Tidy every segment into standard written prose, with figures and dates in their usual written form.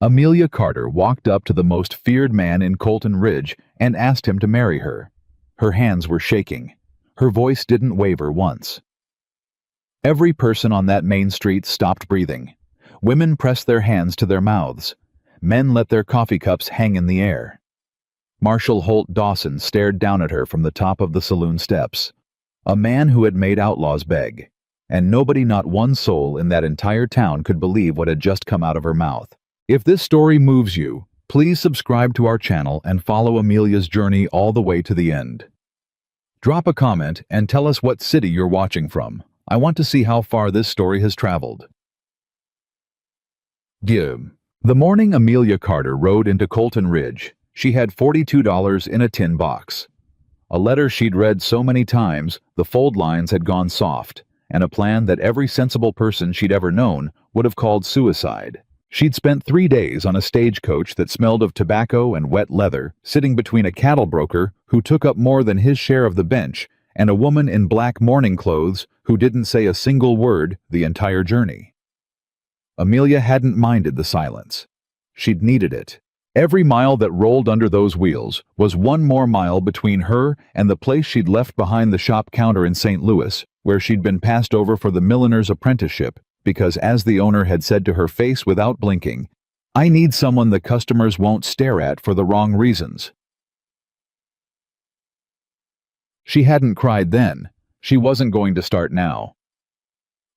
Amelia Carter walked up to the most feared man in Colton Ridge and asked him to marry her. Her hands were shaking. Her voice didn't waver once. Every person on that main street stopped breathing. Women pressed their hands to their mouths. Men let their coffee cups hang in the air. Marshal Holt Dawson stared down at her from the top of the saloon steps. A man who had made outlaws beg. And nobody, not one soul in that entire town, could believe what had just come out of her mouth. If this story moves you, please subscribe to our channel and follow Amelia's journey all the way to the end. Drop a comment and tell us what city you're watching from. I want to see how far this story has traveled. Give. The morning Amelia Carter rode into Colton Ridge, she had $42 in a tin box. A letter she'd read so many times, the fold lines had gone soft, and a plan that every sensible person she'd ever known would have called suicide. She'd spent 3 days on a stagecoach that smelled of tobacco and wet leather, sitting between a cattle broker who took up more than his share of the bench and a woman in black mourning clothes who didn't say a single word the entire journey. Amelia hadn't minded the silence. She'd needed it. Every mile that rolled under those wheels was one more mile between her and the place she'd left behind the shop counter in St. Louis, where she'd been passed over for the milliner's apprenticeship because, as the owner had said to her face without blinking, "I need someone the customers won't stare at for the wrong reasons." She hadn't cried then. She wasn't going to start now.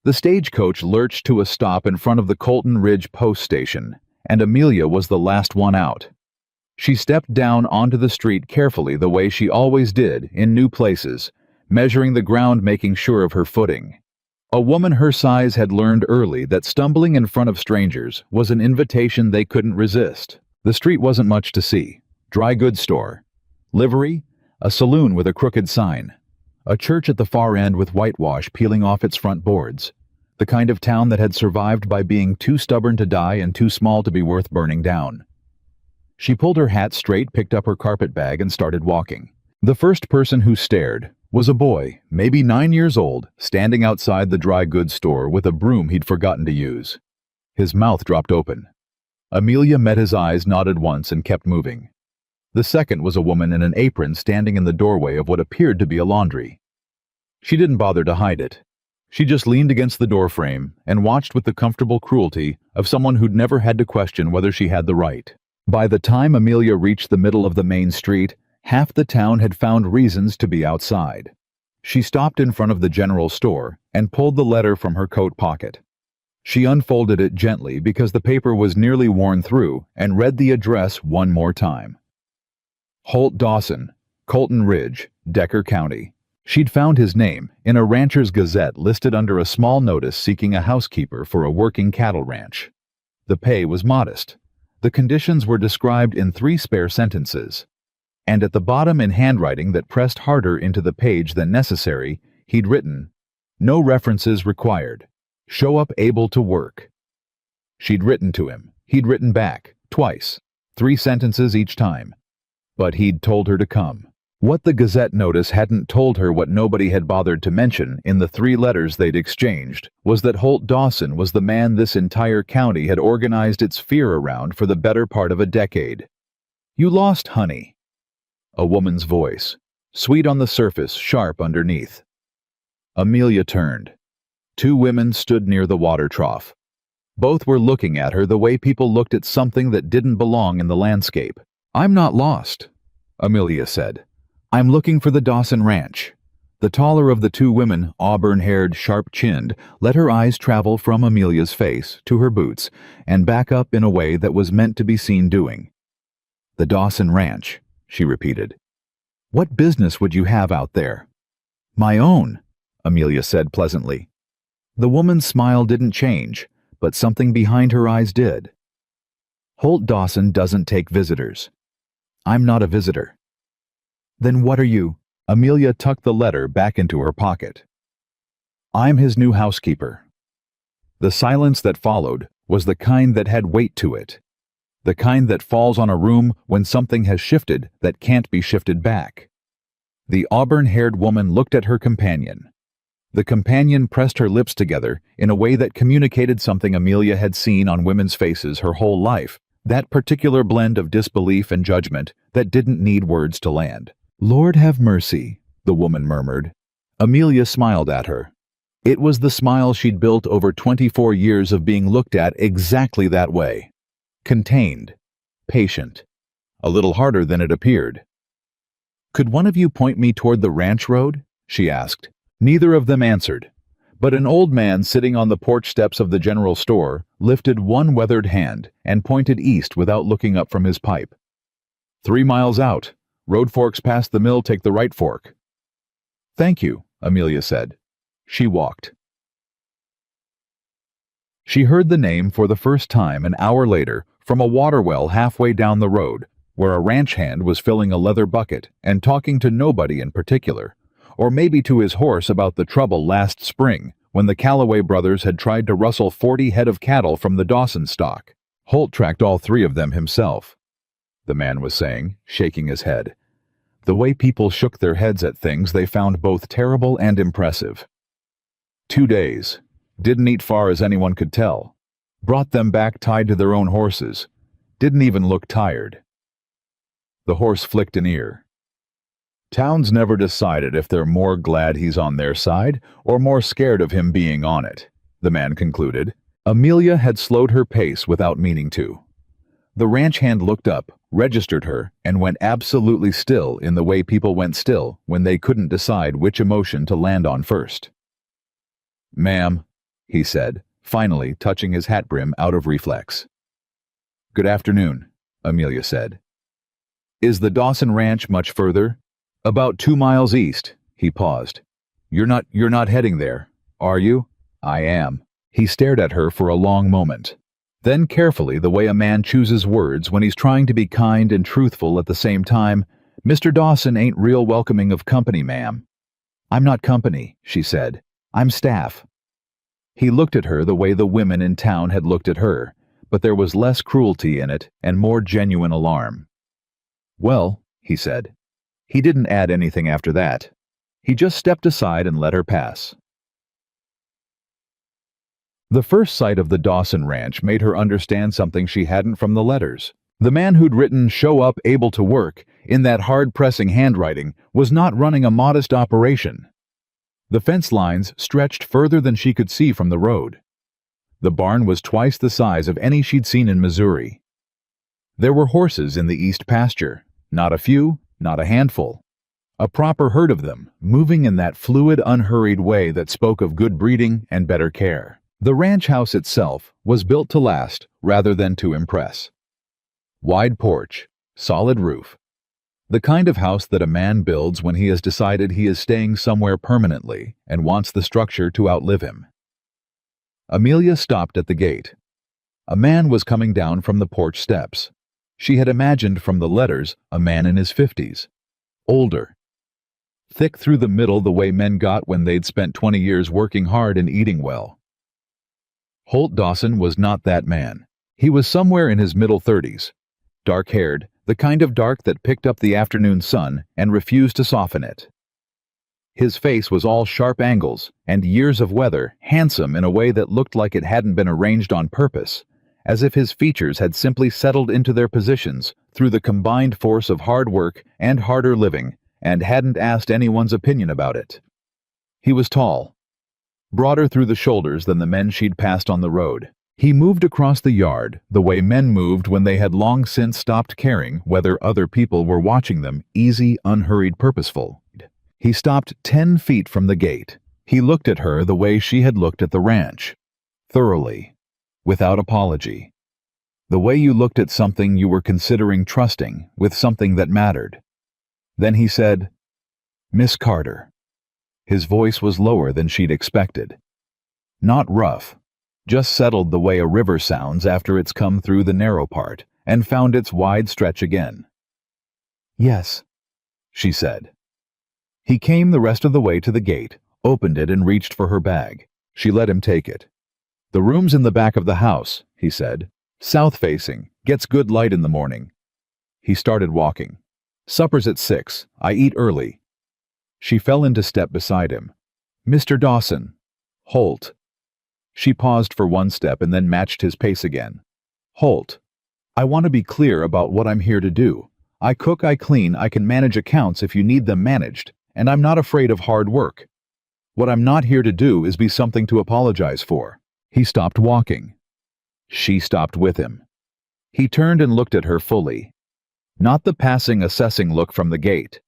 The stagecoach lurched to a stop in front of the Colton Ridge post station, and Amelia was the last one out. She stepped down onto the street carefully, the way she always did in new places, measuring the ground, making sure of her footing. A woman her size had learned early that stumbling in front of strangers was an invitation they couldn't resist. The street wasn't much to see. Dry goods store, livery, a saloon with a crooked sign, a church at the far end with whitewash peeling off its front boards, the kind of town that had survived by being too stubborn to die and too small to be worth burning down. She pulled her hat straight, picked up her carpet bag, and started walking. The first person who stared was a boy, maybe 9 years old, standing outside the dry goods store with a broom he'd forgotten to use. His mouth dropped open. Amelia met his eyes, nodded once, and kept moving. The second was a woman in an apron standing in the doorway of what appeared to be a laundry. She didn't bother to hide it. She just leaned against the doorframe and watched with the comfortable cruelty of someone who'd never had to question whether she had the right. By the time Amelia reached the middle of the main street, half the town had found reasons to be outside. She stopped in front of the general store and pulled the letter from her coat pocket. She unfolded it gently because the paper was nearly worn through and read the address one more time. Holt Dawson, Colton Ridge, Decker County. She'd found his name in a rancher's gazette listed under a small notice seeking a housekeeper for a working cattle ranch. The pay was modest. The conditions were described in 3 spare sentences. And at the bottom, in handwriting that pressed harder into the page than necessary, he'd written, "No references required. Show up able to work." She'd written to him. He'd written back, twice, 3 sentences each time. But he'd told her to come. What the Gazette notice hadn't told her, what nobody had bothered to mention in the 3 letters they'd exchanged, was that Holt Dawson was the man this entire county had organized its fear around for the better part of a decade. "You lost, honey." A woman's voice, sweet on the surface, sharp underneath. Amelia turned. 2 women stood near the water trough. Both were looking at her the way people looked at something that didn't belong in the landscape. "I'm not lost," Amelia said. "I'm looking for the Dawson Ranch." The taller of the 2 women, auburn-haired, sharp-chinned, let her eyes travel from Amelia's face to her boots and back up in a way that was meant to be seen doing. "The Dawson Ranch," she repeated. "What business would you have out there?" "My own," Amelia said pleasantly. The woman's smile didn't change, but something behind her eyes did. "Holt Dawson doesn't take visitors." "I'm not a visitor." "Then what are you?" Amelia tucked the letter back into her pocket. "I'm his new housekeeper." The silence that followed was the kind that had weight to it. The kind that falls on a room when something has shifted that can't be shifted back. The auburn-haired woman looked at her companion. The companion pressed her lips together in a way that communicated something Amelia had seen on women's faces her whole life, That particular blend of disbelief and judgment that didn't need words to land. "Lord have mercy," the woman murmured. Amelia smiled at her. It was the smile she'd built over 24 years of being looked at exactly that way. Contained. Patient. A little harder than it appeared. "Could one of you point me toward the ranch road?" she asked. Neither of them answered, but an old man sitting on the porch steps of the general store lifted one weathered hand and pointed east without looking up from his pipe. 3 miles out. Road forks past the mill, take the right fork." "Thank you," Amelia said. She walked. She heard the name for the first time an hour later from a water well halfway down the road, where a ranch hand was filling a leather bucket and talking to nobody in particular, or maybe to his horse about the trouble last spring when the Calloway brothers had tried to rustle 40 head of cattle from the Dawson stock. Holt tracked all 3 of them himself, the man was saying, shaking his head. The way people shook their heads at things they found both terrible and impressive. 2 days. Didn't eat far as anyone could tell. Brought them back tied to their own horses. Didn't even look tired. The horse flicked an ear. Town's never decided if they're more glad he's on their side or more scared of him being on it, the man concluded. Amelia had slowed her pace without meaning to. The ranch hand looked up, registered her, and went absolutely still in the way people went still when they couldn't decide which emotion to land on first. "Ma'am," he said, finally touching his hat brim out of reflex. "Good afternoon," Amelia said. "Is the Dawson Ranch much further?" "About 2 miles east," he paused. You're not heading there, are you?" "I am." He stared at her for a long moment. Then carefully, the way a man chooses words when he's trying to be kind and truthful at the same time, "Mr. Dawson ain't real welcoming of company, ma'am." "I'm not company," she said. "I'm staff." He looked at her the way the women in town had looked at her, but there was less cruelty in it and more genuine alarm. "Well," he said. He didn't add anything after that. He just stepped aside and let her pass. The first sight of the Dawson Ranch made her understand something she hadn't from the letters. The man who'd written "show up able to work" in that hard-pressing handwriting was not running a modest operation. The fence lines stretched further than she could see from the road. The barn was twice the size of any she'd seen in Missouri. There were horses in the east pasture, not a few, not a handful. A proper herd of them, moving in that fluid, unhurried way that spoke of good breeding and better care. The ranch house itself was built to last rather than to impress. Wide porch, solid roof. The kind of house that a man builds when he has decided he is staying somewhere permanently and wants the structure to outlive him. Amelia stopped at the gate. A man was coming down from the porch steps. She had imagined from the letters a man in his 50s. Older. Thick through the middle the way men got when they'd spent 20 years working hard and eating well. Holt Dawson was not that man. He was somewhere in his middle 30s. Dark-haired, the kind of dark that picked up the afternoon sun and refused to soften it. His face was all sharp angles and years of weather, handsome in a way that looked like it hadn't been arranged on purpose, as if his features had simply settled into their positions through the combined force of hard work and harder living, and hadn't asked anyone's opinion about it. He was tall, broader through the shoulders than the men she'd passed on the road. He moved across the yard the way men moved when they had long since stopped caring whether other people were watching them, easy, unhurried, purposeful. He stopped 10 feet from the gate. He looked at her the way she had looked at the ranch. Thoroughly. Without apology. The way you looked at something you were considering trusting with something that mattered. Then he said, "Miss Carter." His voice was lower than she'd expected. Not rough. Just settled the way a river sounds after it's come through the narrow part and found its wide stretch again. "Yes," she said. He came the rest of the way to the gate, opened it and reached for her bag. She let him take it. "The room's in the back of the house," he said. "South-facing, gets good light in the morning." He started walking. "Supper's at 6. I eat early." She fell into step beside him. "Mr. Dawson." "Holt." She paused for one step and then matched his pace again. "Holt." I want to be clear about what I'm here to do. I cook, I clean, I can manage accounts if you need them managed, and I'm not afraid of hard work. What I'm not here to do is be something to apologize for." He stopped walking. She stopped with him. He turned and looked at her fully. Not the passing, assessing look from the gate.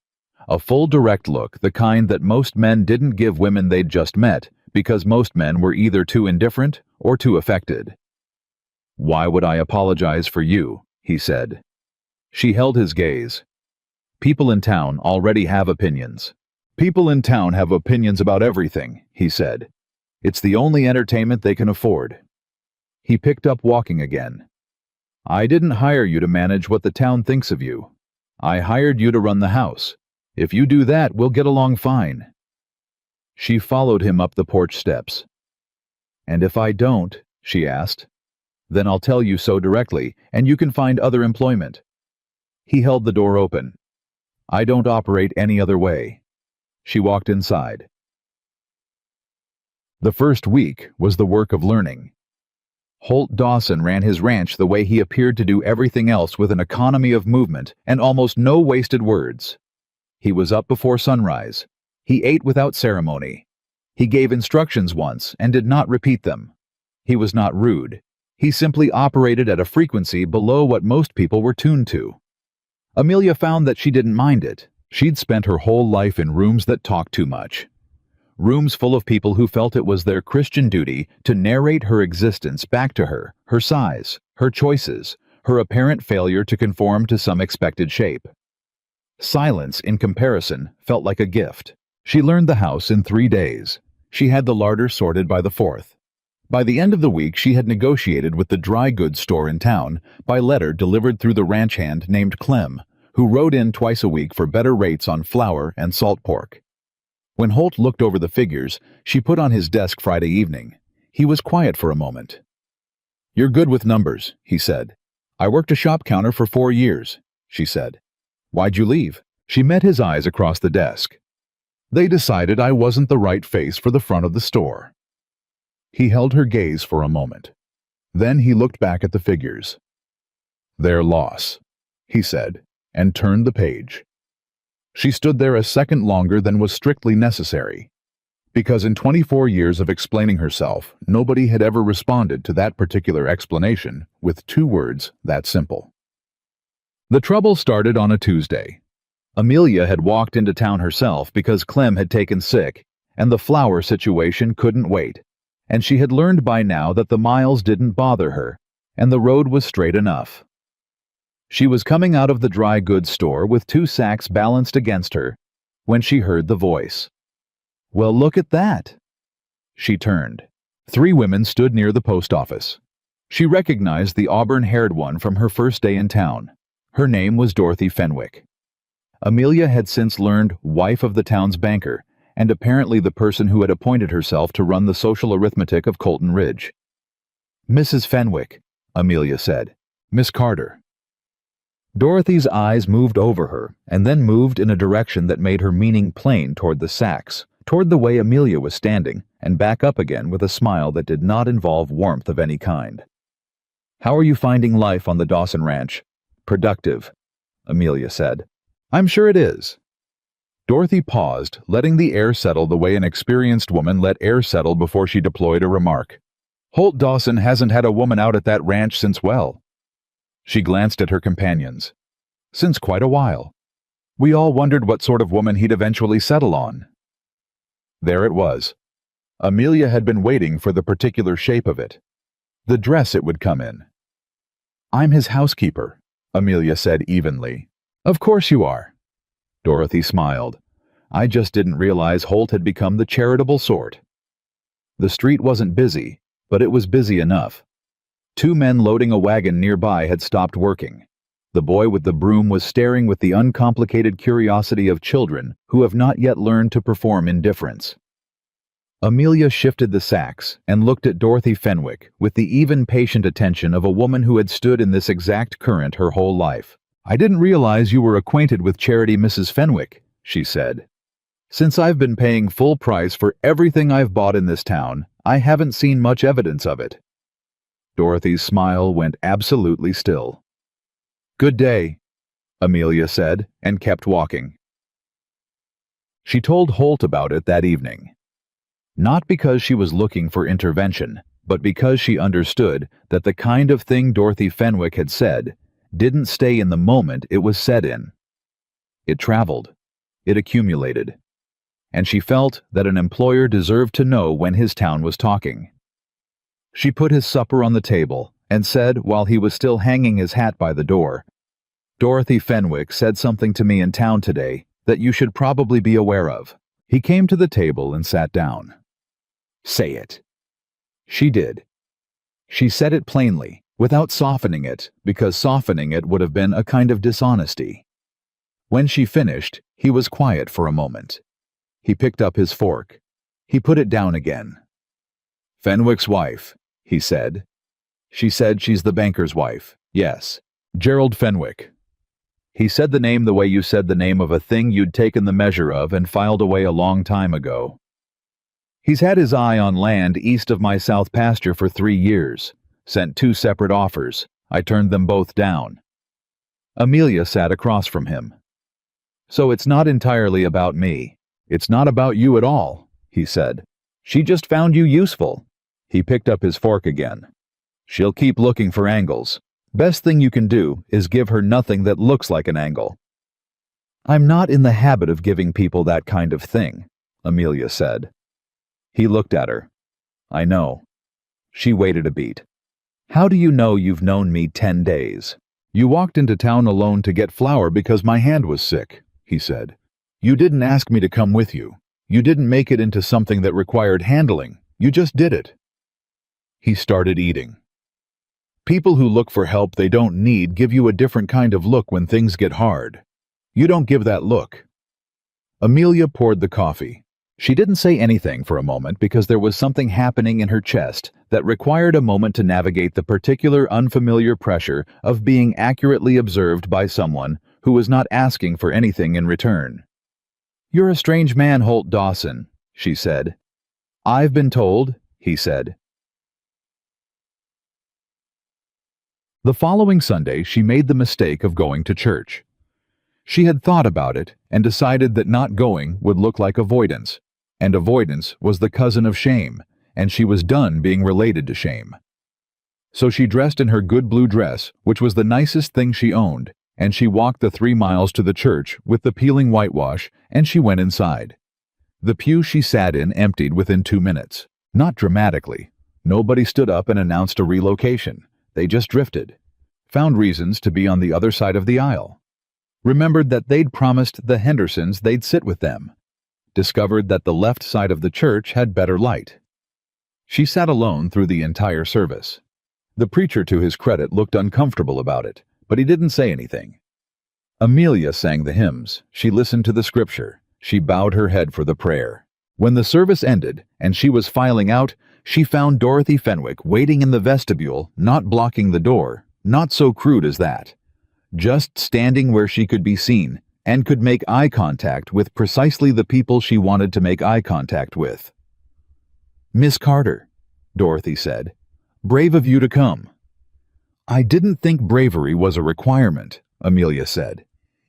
A full, direct look, the kind that most men didn't give women they'd just met, because most men were either too indifferent or too affected. "Why would I apologize for you?" he said. She held his gaze. "People in town already have opinions." "People in town have opinions about everything," he said. "It's the only entertainment they can afford." He picked up walking again. "I didn't hire you to manage what the town thinks of you. I hired you to run the house. If you do that, we'll get along fine." She followed him up the porch steps. "And if I don't," she asked, "then I'll tell you so directly, and you can find other employment." He held the door open. "I don't operate any other way." She walked inside. The first week was the work of learning. Holt Dawson ran his ranch the way he appeared to do everything else, with an economy of movement and almost no wasted words. He was up before sunrise. He ate without ceremony. He gave instructions once and did not repeat them. He was not rude. He simply operated at a frequency below what most people were tuned to. Amelia found that she didn't mind it. She'd spent her whole life in rooms that talked too much. Rooms full of people who felt it was their Christian duty to narrate her existence back to her, her size, her choices, her apparent failure to conform to some expected shape. Silence, in comparison, felt like a gift. She learned the house in 3 days. She had the larder sorted by the 4th. By the end of the week, she had negotiated with the dry goods store in town by letter delivered through the ranch hand named Clem, who rode in twice a week for better rates on flour and salt pork. When Holt looked over the figures, she put on his desk Friday evening. He was quiet for a moment. "You're good with numbers," he said. "I worked a shop counter for 4 years," she said. "Why'd you leave?" She met his eyes across the desk. "They decided I wasn't the right face for the front of the store." He held her gaze for a moment. Then he looked back at the figures. "Their loss," he said, and turned the page. She stood there a second longer than was strictly necessary, because in 24 years of explaining herself, nobody had ever responded to that particular explanation with 2 words that simple. The trouble started on a Tuesday. Amelia had walked into town herself because Clem had taken sick, and the flour situation couldn't wait, and she had learned by now that the miles didn't bother her, and the road was straight enough. She was coming out of the dry goods store with 2 sacks balanced against her when she heard the voice. "Well, look at that!" She turned. 3 women stood near the post office. She recognized the auburn-haired one from her first day in town. Her name was Dorothy Fenwick. Amelia had since learned wife of the town's banker, and apparently the person who had appointed herself to run the social arithmetic of Colton Ridge. "Mrs. Fenwick," Amelia said. "Miss Carter." Dorothy's eyes moved over her, and then moved in a direction that made her meaning plain toward the sacks, toward the way Amelia was standing, and back up again with a smile that did not involve warmth of any kind. "How are you finding life on the Dawson Ranch?" "Productive," Amelia said. "I'm sure it is." Dorothy paused, letting the air settle the way an experienced woman let air settle before she deployed a remark. "Holt Dawson hasn't had a woman out at that ranch since, well." She glanced at her companions. "Since quite a while. We all wondered what sort of woman he'd eventually settle on." There it was. Amelia had been waiting for the particular shape of it. The dress it would come in. "I'm his housekeeper," Amelia said evenly. "Of course you are." Dorothy smiled. "I just didn't realize Holt had become the charitable sort." The street wasn't busy, but it was busy enough. 2 men loading a wagon nearby had stopped working. The boy with the broom was staring with the uncomplicated curiosity of children who have not yet learned to perform indifference. Amelia shifted the sacks and looked at Dorothy Fenwick with the even patient attention of a woman who had stood in this exact current her whole life. "I didn't realize you were acquainted with Charity Mrs. Fenwick," she said. "Since I've been paying full price for everything I've bought in this town, I haven't seen much evidence of it." Dorothy's smile went absolutely still. Good day, Amelia said, and kept walking. She told Holt about it that evening. Not because she was looking for intervention, but because she understood that the kind of thing Dorothy Fenwick had said didn't stay in the moment it was said in. It traveled. It accumulated. And she felt that an employer deserved to know when his town was talking. She put his supper on the table and said, while he was still hanging his hat by the door, "Dorothy Fenwick said something to me in town today that you should probably be aware of." He came to the table and sat down. "Say it." She did. She said it plainly, without softening it, because softening it would have been a kind of dishonesty. When she finished, he was quiet for a moment. He picked up his fork. He put it down again. "Fenwick's wife," he said. "She said she's the banker's wife. Yes. Gerald Fenwick." He said the name the way you said the name of a thing you'd taken the measure of and filed away a long time ago. "He's had his eye on land east of my south pasture for 3 years. Sent 2 separate offers. I turned them both down." Amelia sat across from him. "So it's not entirely about me. It's not about you at all," he said. "She just found you useful." He picked up his fork again. "She'll keep looking for angles. Best thing you can do is give her nothing that looks like an angle." "I'm not in the habit of giving people that kind of thing," Amelia said. He looked at her. "I know." She waited a beat. "How do you know you've known me 10 days? "You walked into town alone to get flour because my hand was sick," he said. "You didn't ask me to come with you. You didn't make it into something that required handling. You just did it." He started eating. "People who look for help they don't need give you a different kind of look when things get hard. You don't give that look." Amelia poured the coffee. She didn't say anything for a moment because there was something happening in her chest that required a moment to navigate the particular unfamiliar pressure of being accurately observed by someone who was not asking for anything in return. "You're a strange man, Holt Dawson," she said. "I've been told," he said. The following Sunday, she made the mistake of going to church. She had thought about it and decided that not going would look like avoidance, and avoidance was the cousin of shame, and she was done being related to shame. So she dressed in her good blue dress, which was the nicest thing she owned, and she walked the 3 miles to the church with the peeling whitewash, and she went inside. The pew she sat in emptied within 2 minutes. Not dramatically. Nobody stood up and announced a relocation. They just drifted. Found reasons to be on the other side of the aisle. Remembered that they'd promised the Hendersons they'd sit with them. Discovered that the left side of the church had better light. She sat alone through the entire service. The preacher, to his credit, looked uncomfortable about it, but he didn't say anything. Amelia sang the hymns. She listened to the scripture. She bowed her head for the prayer. When the service ended and she was filing out, she found Dorothy Fenwick waiting in the vestibule, not blocking the door, not so crude as that. Just standing where she could be seen and could make eye contact with precisely the people she wanted to make eye contact with. "Miss Carter," Dorothy said, "brave of you to come." "I didn't think bravery was a requirement," Amelia said.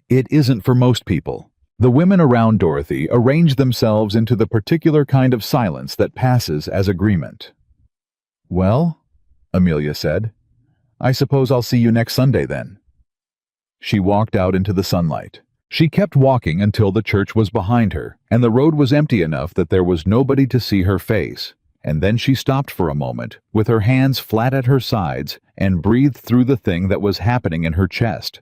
"It isn't for most people." The women around Dorothy arranged themselves into the particular kind of silence that passes as agreement. "Well," Amelia said, "I suppose I'll see you next Sunday then." She walked out into the sunlight. She kept walking until the church was behind her, and the road was empty enough that there was nobody to see her face, and then she stopped for a moment, with her hands flat at her sides, and breathed through the thing that was happening in her chest.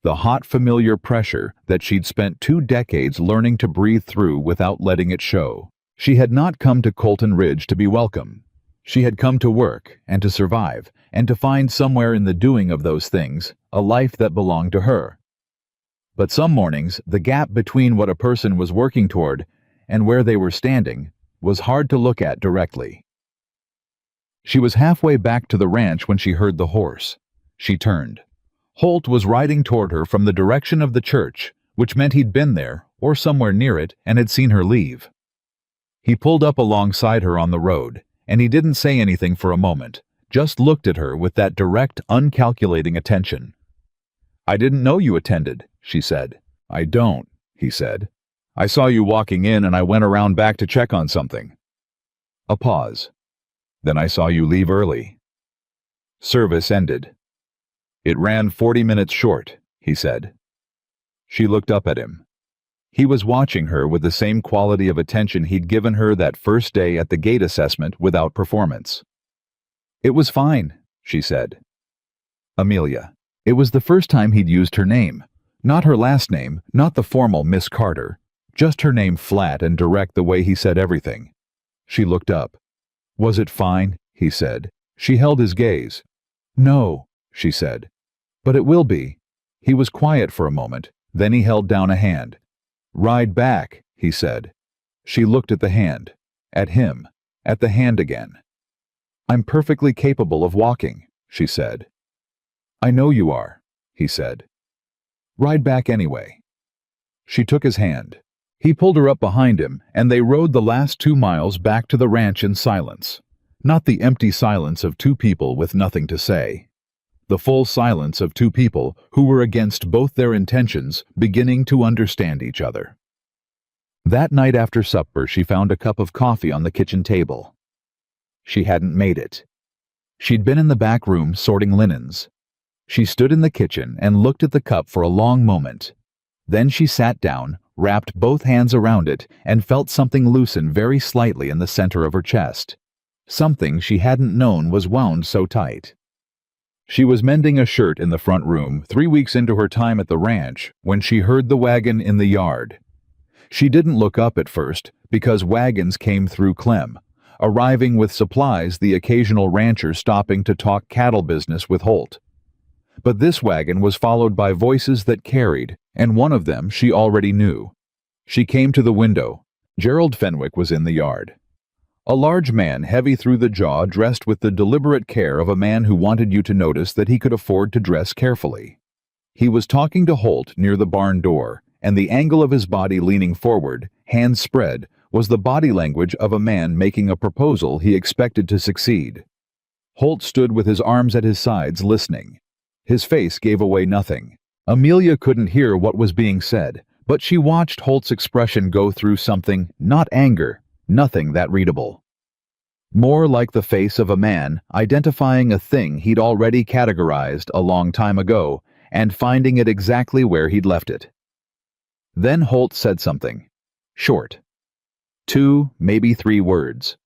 The hot, familiar pressure that she'd spent 2 decades learning to breathe through without letting it show. She had not come to Colton Ridge to be welcome. She had come to work and to survive, and to find somewhere in the doing of those things a life that belonged to her. But some mornings, the gap between what a person was working toward and where they were standing was hard to look at directly. She was halfway back to the ranch when she heard the horse. She turned. Holt was riding toward her from the direction of the church, which meant he'd been there, or somewhere near it, and had seen her leave. He pulled up alongside her on the road, and he didn't say anything for a moment, just looked at her with that direct, uncalculating attention. I didn't know you attended, she said. I don't, he said. I saw you walking in and I went around back to check on something. A pause. Then I saw you leave early. Service ended. It ran 40 minutes short, he said. She looked up at him. He was watching her with the same quality of attention he'd given her that first day at the gate assessment without performance. It was fine, she said. Amelia. It was the first time he'd used her name. Not her last name, not the formal Miss Carter. Just her name flat and direct the way he said everything. She looked up. Was it fine? He said. She held his gaze. No, she said. But it will be. He was quiet for a moment, then he held down a hand. Ride back, he said. She looked at the hand. At him. At the hand again. I'm perfectly capable of walking, she said. I know you are, he said. Ride back anyway. She took his hand. He pulled her up behind him, and they rode the last 2 miles back to the ranch in silence. Not the empty silence of two people with nothing to say. The full silence of two people who were against both their intentions, beginning to understand each other. That night after supper, she found a cup of coffee on the kitchen table. She hadn't made it. She'd been in the back room sorting linens. She stood in the kitchen and looked at the cup for a long moment. Then she sat down, wrapped both hands around it, and felt something loosen very slightly in the center of her chest. Something she hadn't known was wound so tight. She was mending a shirt in the front room 3 weeks into her time at the ranch when she heard the wagon in the yard. She didn't look up at first because wagons came through Clem, arriving with supplies, the occasional rancher stopping to talk cattle business with Holt. But this wagon was followed by voices that carried, and one of them she already knew. She came to the window. Gerald Fenwick was in the yard. A large man, heavy through the jaw, dressed with the deliberate care of a man who wanted you to notice that he could afford to dress carefully. He was talking to Holt near the barn door, and the angle of his body leaning forward, hands spread, was the body language of a man making a proposal he expected to succeed. Holt stood with his arms at his sides, listening. His face gave away nothing. Amelia couldn't hear what was being said, but she watched Holt's expression go through something, not anger, nothing that readable. More like the face of a man identifying a thing he'd already categorized a long time ago and finding it exactly where he'd left it. Then Holt said something. Short. 2, maybe 3 words.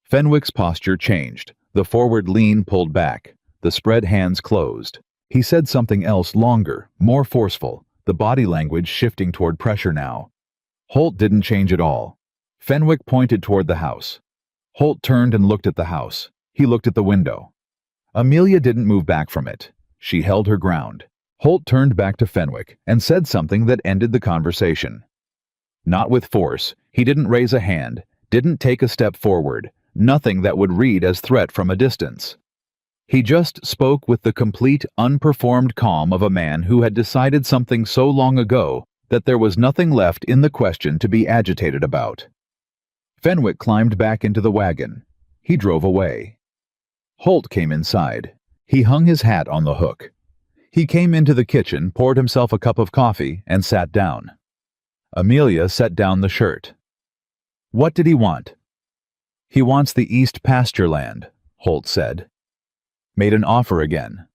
Fenwick's posture changed. The forward lean pulled back. The spread hands closed. He said something else longer, more forceful, the body language shifting toward pressure now. Holt didn't change at all. Fenwick pointed toward the house. Holt turned and looked at the house. He looked at the window. Amelia didn't move back from it. She held her ground. Holt turned back to Fenwick and said something that ended the conversation. Not with force. He didn't raise a hand, didn't take a step forward, nothing that would read as threat from a distance. He just spoke with the complete, unperformed calm of a man who had decided something so long ago that there was nothing left in the question to be agitated about. Fenwick climbed back into the wagon. He drove away. Holt came inside. He hung his hat on the hook. He came into the kitchen, poured himself a cup of coffee, and sat down. Amelia set down the shirt. What did he want? He wants the east pasture land, Holt said. Made an offer again.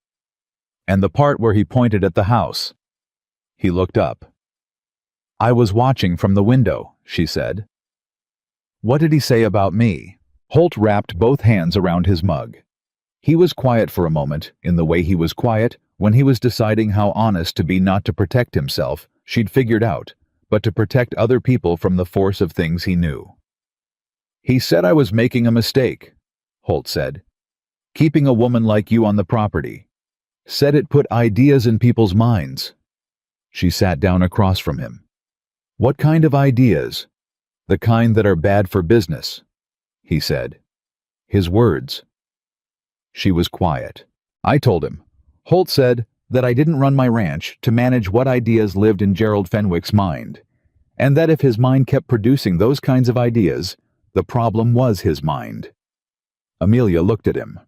And the part where he pointed at the house. He looked up. I was watching from the window, she said. What did he say about me? Holt wrapped both hands around his mug. He was quiet for a moment, in the way he was quiet when he was deciding how honest to be, not to protect himself, she'd figured out, but to protect other people from the force of things he knew. He said I was making a mistake, Holt said. Keeping a woman like you on the property. Said it put ideas in people's minds. She sat down across from him. What kind of ideas? The kind that are bad for business, he said. His words. She was quiet. I told him. Holt said that I didn't run my ranch to manage what ideas lived in Gerald Fenwick's mind, and that if his mind kept producing those kinds of ideas, the problem was his mind. Amelia looked at him.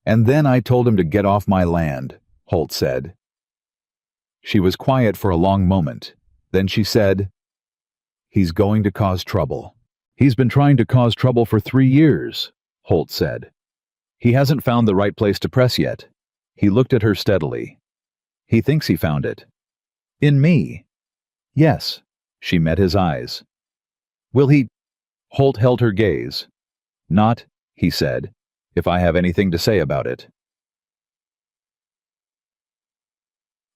And then I told him to get off my land, Holt said. She was quiet for a long moment. Then she said, "He's going to cause trouble." "He's been trying to cause trouble for 3 years," Holt said. "He hasn't found the right place to press yet." He looked at her steadily. "He thinks he found it." "In me?" "Yes." She met his eyes. "Will he—" Holt held her gaze. "Not," he said, "if I have anything to say about it."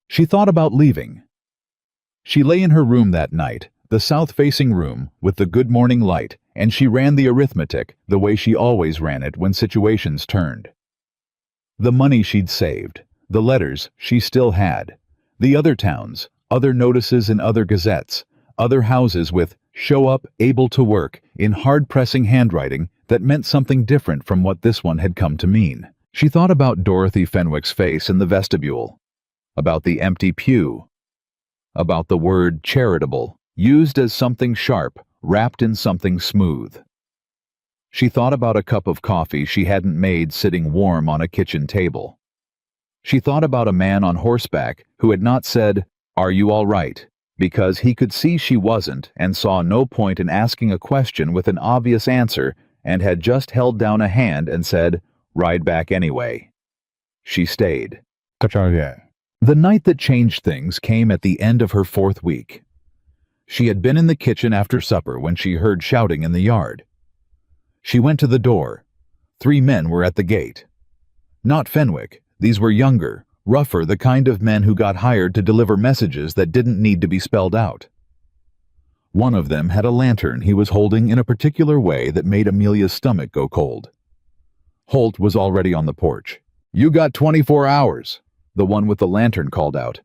She thought about leaving. She lay in her room that night, the south-facing room, with the good morning light, and she ran the arithmetic the way she always ran it when situations turned. The money she'd saved, the letters she still had, the other towns, other notices in other gazettes, other houses with "show up, able to work" in hard-pressing handwriting that meant something different from what this one had come to mean. She thought about Dorothy Fenwick's face in the vestibule, about the empty pew, about the word charitable, used as something sharp, wrapped in something smooth. She thought about a cup of coffee she hadn't made sitting warm on a kitchen table. She thought about a man on horseback who had not said, "Are you all right?" because he could see she wasn't and saw no point in asking a question with an obvious answer, and had just held down a hand and said, "Ride back anyway." She stayed. The night that changed things came at the end of her 4th week. She had been in the kitchen after supper when she heard shouting in the yard. She went to the door. 3 men were at the gate. Not Fenwick. These were younger, rougher, the kind of men who got hired to deliver messages that didn't need to be spelled out. One of them had a lantern he was holding in a particular way that made Amelia's stomach go cold. Holt was already on the porch. "You got 24 hours, the one with the lantern called out.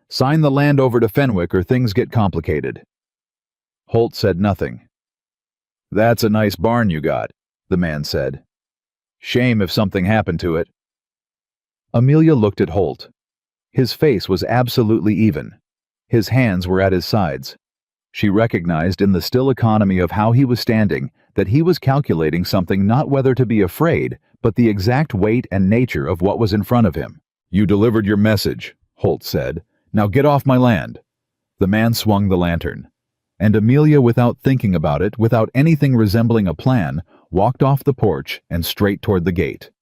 "Sign the land over to Fenwick or things get complicated." Holt said nothing. "That's a nice barn you got," the man said. "Shame if something happened to it." Amelia looked at Holt. His face was absolutely even. His hands were at his sides. She recognized in the still economy of how he was standing that he was calculating something, not whether to be afraid, but the exact weight and nature of what was in front of him. "You delivered your message," Holt said. "Now get off my land." The man swung the lantern, and Amelia, without thinking about it, without anything resembling a plan, walked off the porch and straight toward the gate.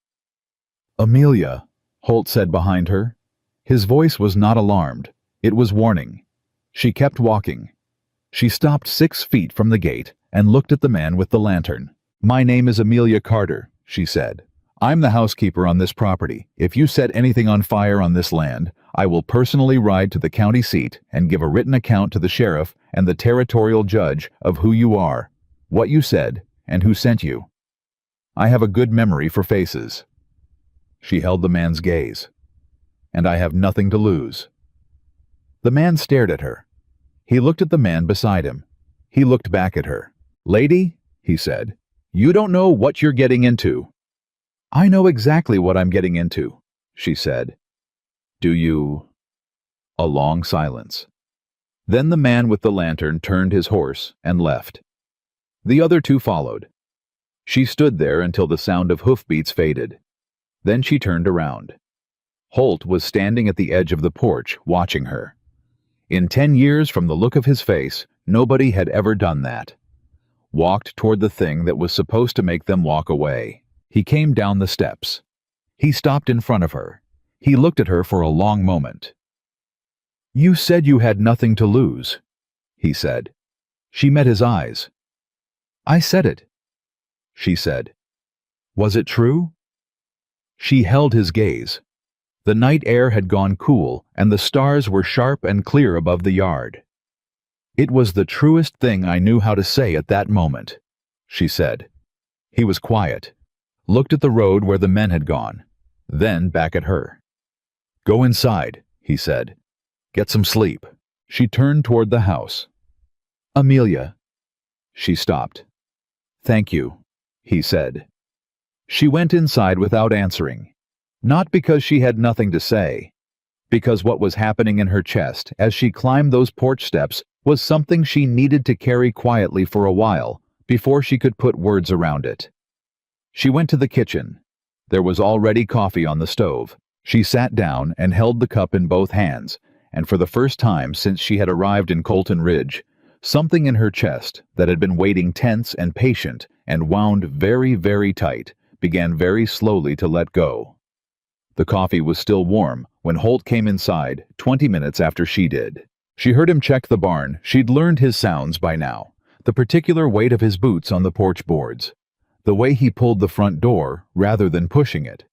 "Amelia," Holt said behind her. His voice was not alarmed. It was warning. She kept walking. She stopped 6 feet from the gate and looked at the man with the lantern. "My name is Amelia Carter," she said. "I'm the housekeeper on this property. If you set anything on fire on this land, I will personally ride to the county seat and give a written account to the sheriff and the territorial judge of who you are, what you said, and who sent you. I have a good memory for faces." She held the man's gaze. "And I have nothing to lose." The man stared at her. He looked at the man beside him. He looked back at her. "Lady," he said, "you don't know what you're getting into." "I know exactly what I'm getting into," she said. "Do you—" A long silence. Then the man with the lantern turned his horse and left. The other 2 followed. She stood there until the sound of hoofbeats faded. Then she turned around. Holt was standing at the edge of the porch, watching her. In 10 years, from the look of his face, nobody had ever done that. Walked toward the thing that was supposed to make them walk away. He came down the steps. He stopped in front of her. He looked at her for a long moment. "You said you had nothing to lose," he said. She met his eyes. "I said it," she said. "Was it true?" She held his gaze. The night air had gone cool, and the stars were sharp and clear above the yard. "It was the truest thing I knew how to say at that moment," she said. He was quiet. Looked at the road where the men had gone, then back at her. "Go inside," he said. "Get some sleep." She turned toward the house. "Amelia." She stopped. "Thank you," he said. She went inside without answering. Not because she had nothing to say, because what was happening in her chest as she climbed those porch steps was something she needed to carry quietly for a while before she could put words around it. She went to the kitchen. There was already coffee on the stove. She sat down and held the cup in both hands, and for the first time since she had arrived in Colton Ridge, something in her chest that had been waiting tense and patient and wound very, very tight began very slowly to let go. The coffee was still warm when Holt came inside 20 minutes after she did. She heard him check the barn. She'd learned his sounds by now, the particular weight of his boots on the porch boards, the way he pulled the front door rather than pushing it.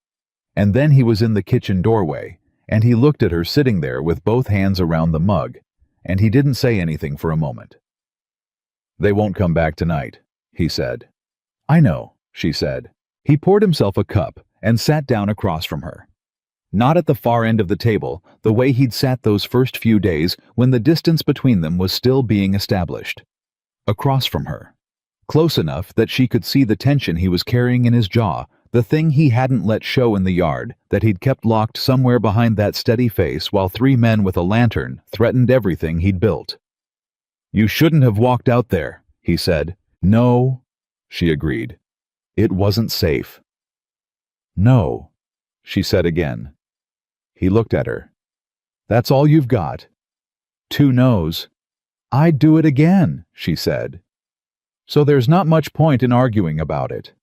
And then he was in the kitchen doorway, and he looked at her sitting there with both hands around the mug, and he didn't say anything for a moment. "They won't come back tonight," he said. "I know," she said. He poured himself a cup and sat down across from her. Not at the far end of the table, the way he'd sat those first few days when the distance between them was still being established. Across from her. Close enough that she could see the tension he was carrying in his jaw, the thing he hadn't let show in the yard, that he'd kept locked somewhere behind that steady face while 3 men with a lantern threatened everything he'd built. "You shouldn't have walked out there," he said. "No," she agreed. "It wasn't safe." "No," she said again. He looked at her. "That's all you've got?" 2 no's. "I'd do it again," she said. "So there's not much point in arguing about it."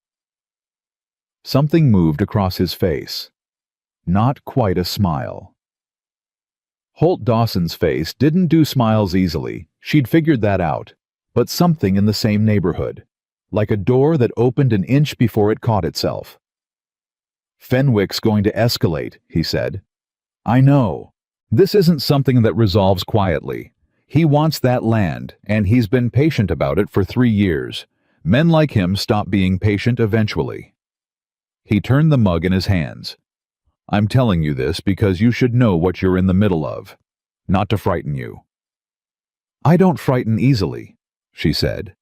Something moved across his face. Not quite a smile. Holt Dawson's face didn't do smiles easily, she'd figured that out, but something in the same neighborhood, like a door that opened an inch before it caught itself. "Fenwick's going to escalate," he said. "I know. This isn't something that resolves quietly. He wants that land, and he's been patient about it for 3 years. Men like him stop being patient eventually." He turned the mug in his hands. "I'm telling you this because you should know what you're in the middle of. Not to frighten you." "I don't frighten easily," she said.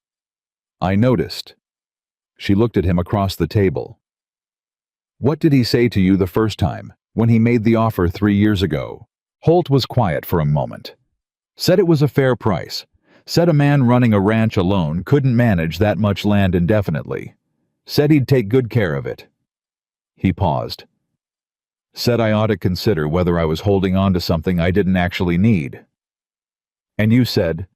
"I noticed." She looked at him across the table. "What did he say to you the first time, when he made the offer 3 years ago?" Holt was quiet for a moment. "Said it was a fair price. Said a man running a ranch alone couldn't manage that much land indefinitely. Said he'd take good care of it." He paused. "Said I ought to consider whether I was holding on to something I didn't actually need." "And you said?"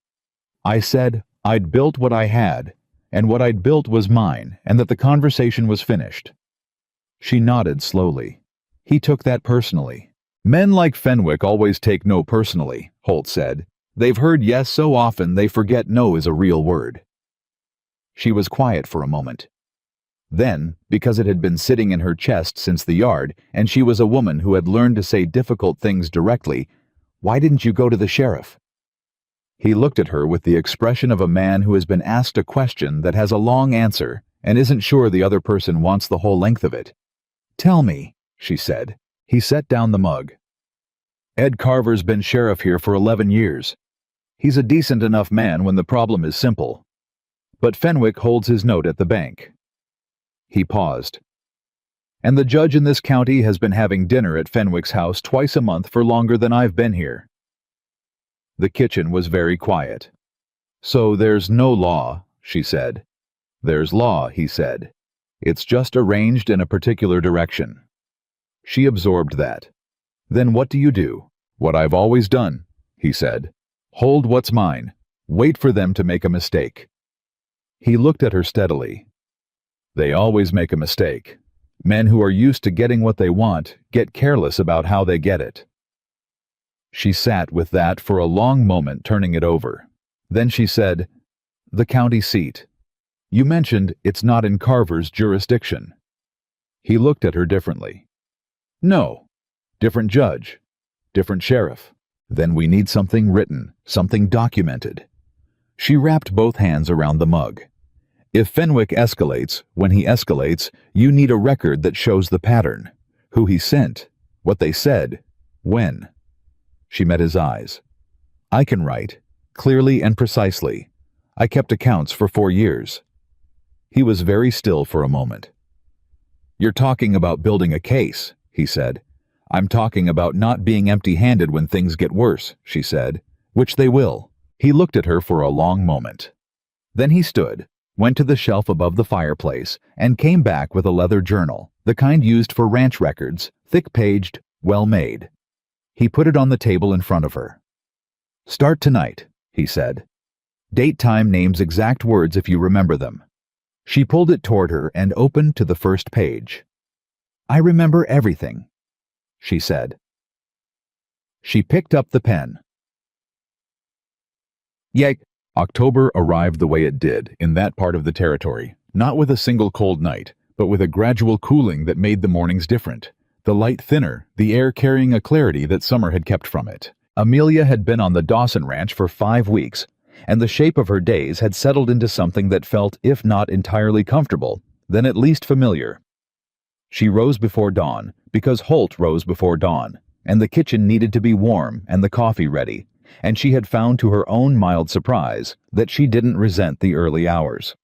"I said I'd built what I had, and what I'd built was mine, and that the conversation was finished." She nodded slowly. He took that personally. "Men like Fenwick always take no personally," Holt said. "They've heard yes so often they forget no is a real word." She was quiet for a moment. Then, because it had been sitting in her chest since the yard, and she was a woman who had learned to say difficult things directly, "Why didn't you go to the sheriff?" He looked at her with the expression of a man who has been asked a question that has a long answer and isn't sure the other person wants the whole length of it. "Tell me," she said. He set down the mug. "Ed Carver's been sheriff here for 11 years. He's a decent enough man when the problem is simple. But Fenwick holds his note at the bank." He paused. "And the judge in this county has been having dinner at Fenwick's house twice a month for longer than I've been here." The kitchen was very quiet. "So there's no law," she said. "There's law," he said. "It's just arranged in a particular direction." She absorbed that. "Then what do you do?" "What I've always done," he said. "Hold what's mine. Wait for them to make a mistake." He looked at her steadily. "They always make a mistake. Men who are used to getting what they want get careless about how they get it." She sat with that for a long moment, turning it over. Then she said, "The county seat. You mentioned it's not in Carver's jurisdiction." He looked at her differently. "No. Different judge. Different sheriff. Then we need something written, something documented." She wrapped both hands around the mug. "If Fenwick escalates, when he escalates, you need a record that shows the pattern. Who he sent, what they said, when." She met his eyes. "I can write, clearly and precisely. I kept accounts for 4 years." He was very still for a moment. "You're talking about building a case," he said. "I'm talking about not being empty-handed when things get worse," she said. "Which they will." He looked at her for a long moment. Then he stood, went to the shelf above the fireplace, and came back with a leather journal, the kind used for ranch records, thick-paged, well-made. He put it on the table in front of her. "Start tonight," he said. "Date, time, names, exact words if you remember them." She pulled it toward her and opened to the first page. "I remember everything," she said. She picked up the pen. Yay! October arrived the way it did in that part of the territory, not with a single cold night, but with a gradual cooling that made the mornings different. The light thinner, the air carrying a clarity that summer had kept from it. Amelia had been on the Dawson Ranch for 5 weeks, and the shape of her days had settled into something that felt, if not entirely comfortable, then at least familiar. She rose before dawn, because Holt rose before dawn, and the kitchen needed to be warm and the coffee ready, and she had found to her own mild surprise that she didn't resent the early hours.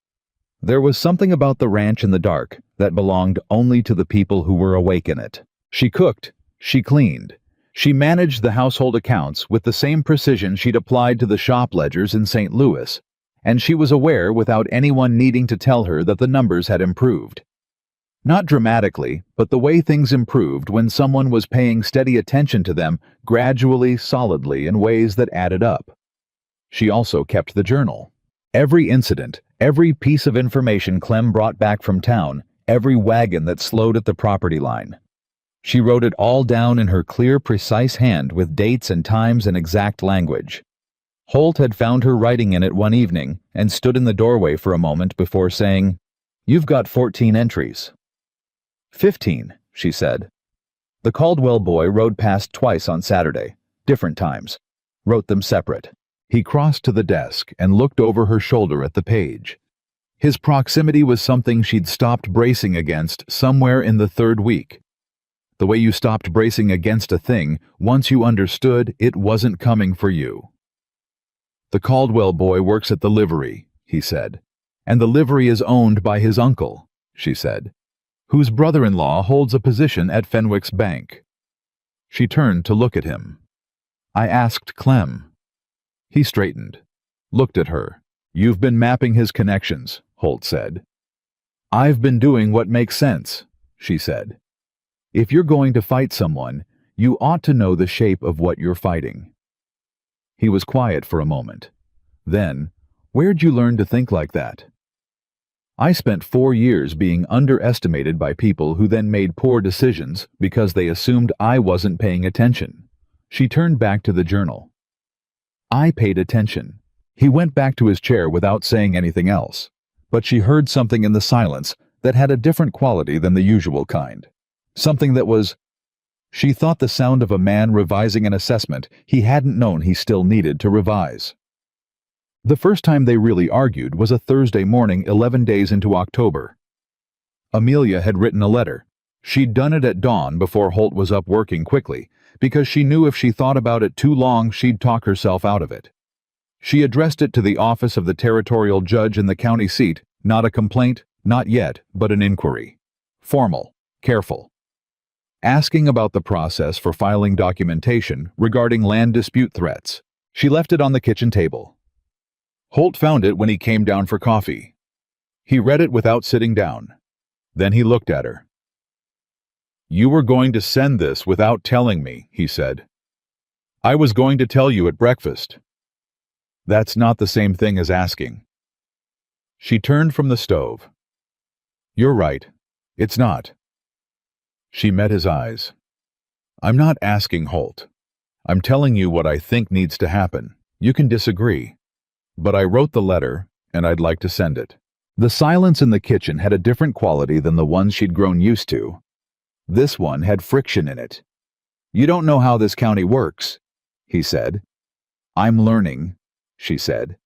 There was something about the ranch in the dark that belonged only to the people who were awake in it. She cooked, she cleaned, she managed the household accounts with the same precision she'd applied to the shop ledgers in St. Louis, and she was aware without anyone needing to tell her that the numbers had improved. Not dramatically, but the way things improved when someone was paying steady attention to them gradually, solidly, in ways that added up. She also kept the journal. Every incident, every piece of information Clem brought back from town, every wagon that slowed at the property line. She wrote it all down in her clear, precise hand with dates and times and exact language. Holt had found her writing in it one evening and stood in the doorway for a moment before saying, "You've got 14 entries." 15, she said. The Caldwell boy rode past twice on Saturday, different times, wrote them separate. He crossed to the desk and looked over her shoulder at the page. His proximity was something she'd stopped bracing against somewhere in the 3rd week. The way you stopped bracing against a thing once you understood it wasn't coming for you. "The Caldwell boy works at the livery," he said, "and the livery is owned by his uncle," she said, "whose brother-in-law holds a position at Fenwick's bank." She turned to look at him. "I asked Clem." He straightened, looked at her. "You've been mapping his connections," Holt said. "I've been doing what makes sense," she said. "If you're going to fight someone, you ought to know the shape of what you're fighting." He was quiet for a moment. Then, "Where'd you learn to think like that?" "I spent 4 years being underestimated by people who then made poor decisions because they assumed I wasn't paying attention." She turned back to the journal. "I paid attention." He went back to his chair without saying anything else, but she heard something in the silence that had a different quality than the usual kind. Something that was... She thought the sound of a man revising an assessment he hadn't known he still needed to revise. The first time they really argued was a Thursday morning 11 days into October. Amelia had written a letter. She'd done it at dawn before Holt was up working quickly, because she knew if she thought about it too long she'd talk herself out of it. She addressed it to the office of the territorial judge in the county seat, not a complaint, not yet, but an inquiry. Formal, careful. Asking about the process for filing documentation regarding land dispute threats. She left it on the kitchen table. Holt found it when he came down for coffee. He read it without sitting down. Then he looked at her. "You were going to send this without telling me," he said. "I was going to tell you at breakfast." "That's not the same thing as asking." She turned from the stove. "You're right. It's not." She met his eyes. "I'm not asking, Holt. I'm telling you what I think needs to happen. You can disagree. But I wrote the letter, and I'd like to send it." The silence in the kitchen had a different quality than the ones she'd grown used to. This one had friction in it. "You don't know how this county works," he said. "I'm learning," she said.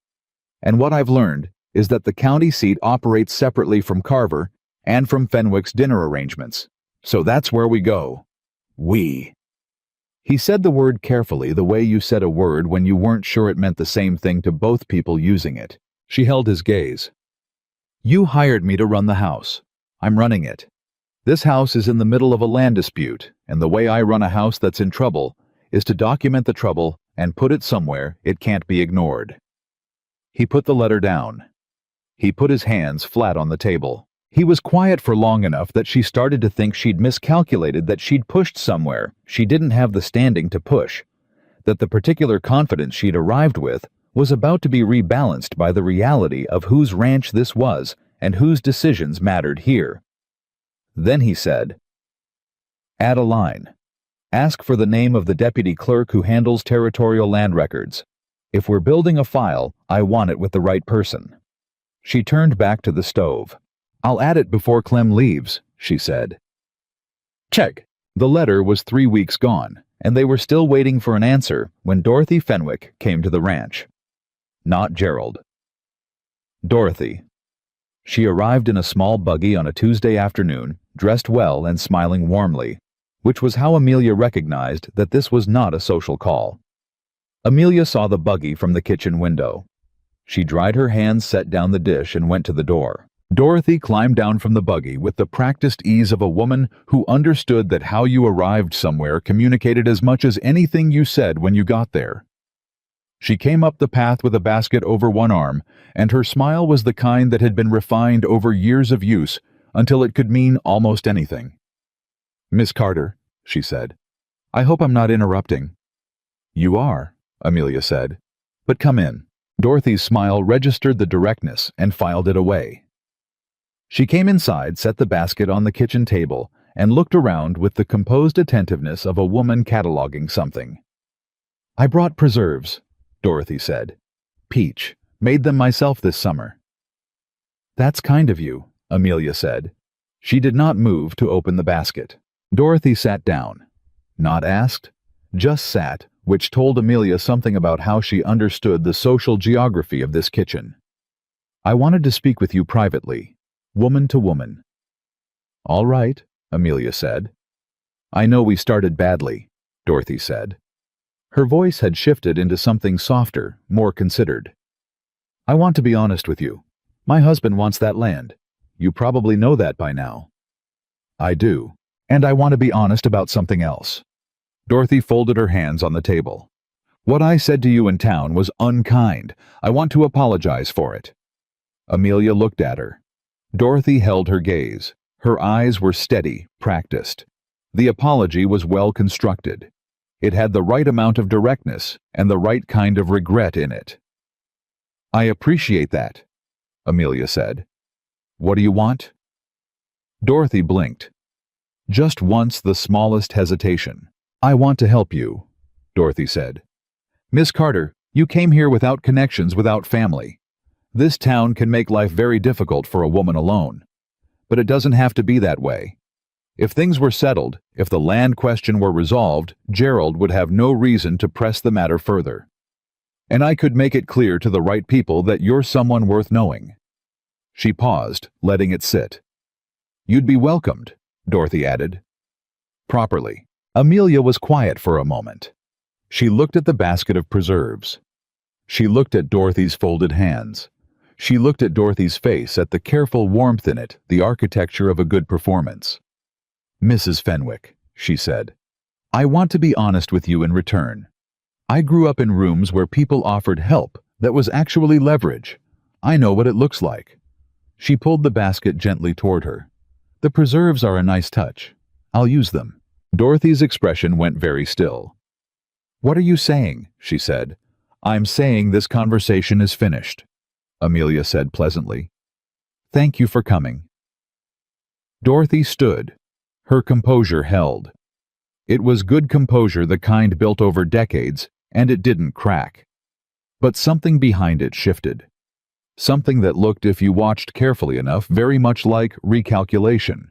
"And what I've learned is that the county seat operates separately from Carver and from Fenwick's dinner arrangements. So that's where we go. We." He said the word carefully, the way you said a word when you weren't sure it meant the same thing to both people using it. She held his gaze. "You hired me to run the house. I'm running it. This house is in the middle of a land dispute, and the way I run a house that's in trouble is to document the trouble and put it somewhere it can't be ignored." He put the letter down. He put his hands flat on the table. He was quiet for long enough that she started to think she'd miscalculated, that she'd pushed somewhere she didn't have the standing to push, that the particular confidence she'd arrived with was about to be rebalanced by the reality of whose ranch this was and whose decisions mattered here. Then he said, "Add a line. Ask for the name of the deputy clerk who handles territorial land records. If we're building a file, I want it with the right person." She turned back to the stove. "I'll add it before Clem leaves," she said. Check. The letter was 3 weeks gone, and they were still waiting for an answer when Dorothy Fenwick came to the ranch. Not Gerald. Dorothy. She arrived in a small buggy on a Tuesday afternoon, dressed well and smiling warmly, which was how Amelia recognized that this was not a social call. Amelia saw the buggy from the kitchen window. She dried her hands, set down the dish, and went to the door. Dorothy climbed down from the buggy with the practiced ease of a woman who understood that how you arrived somewhere communicated as much as anything you said when you got there. She came up the path with a basket over one arm, and her smile was the kind that had been refined over years of use until it could mean almost anything. "Miss Carter," she said, "I hope I'm not interrupting." "You are," Amelia said, "but come in." Dorothy's smile registered the directness and filed it away. She came inside, set the basket on the kitchen table, and looked around with the composed attentiveness of a woman cataloging something. "I brought preserves," Dorothy said. "Peach. Made them myself this summer." "That's kind of you," Amelia said. She did not move to open the basket. Dorothy sat down. Not asked, just sat, which told Amelia something about how she understood the social geography of this kitchen. "I wanted to speak with you privately, woman to woman." "All right," Amelia said. "I know we started badly," Dorothy said. Her voice had shifted into something softer, more considered. "I want to be honest with you. My husband wants that land. You probably know that by now." "I do. And I want to be honest about something else." Dorothy folded her hands on the table. "What I said to you in town was unkind. I want to apologize for it." Amelia looked at her. Dorothy held her gaze. Her eyes were steady, practiced. The apology was well constructed. It had the right amount of directness and the right kind of regret in it. "I appreciate that," Amelia said. "What do you want?" Dorothy blinked. Just once the smallest hesitation. "I want to help you," Dorothy said. "Miss Carter, you came here without connections, without family. This town can make life very difficult for a woman alone. But it doesn't have to be that way. If things were settled, if the land question were resolved, Gerald would have no reason to press the matter further. And I could make it clear to the right people that you're someone worth knowing." She paused, letting it sit. "You'd be welcomed," Dorothy added. "Properly." Amelia was quiet for a moment. She looked at the basket of preserves. She looked at Dorothy's folded hands. She looked at Dorothy's face, at the careful warmth in it, the architecture of a good performance. "Mrs. Fenwick," she said, "I want to be honest with you in return. I grew up in rooms where people offered help that was actually leverage. I know what it looks like." She pulled the basket gently toward her. "The preserves are a nice touch. I'll use them." Dorothy's expression went very still. "What are you saying?" she said. "I'm saying this conversation is finished," Amelia said pleasantly. "Thank you for coming." Dorothy stood. Her composure held. It was good composure, the kind built over decades, and it didn't crack. But something behind it shifted. Something that looked, if you watched carefully enough, very much like recalculation.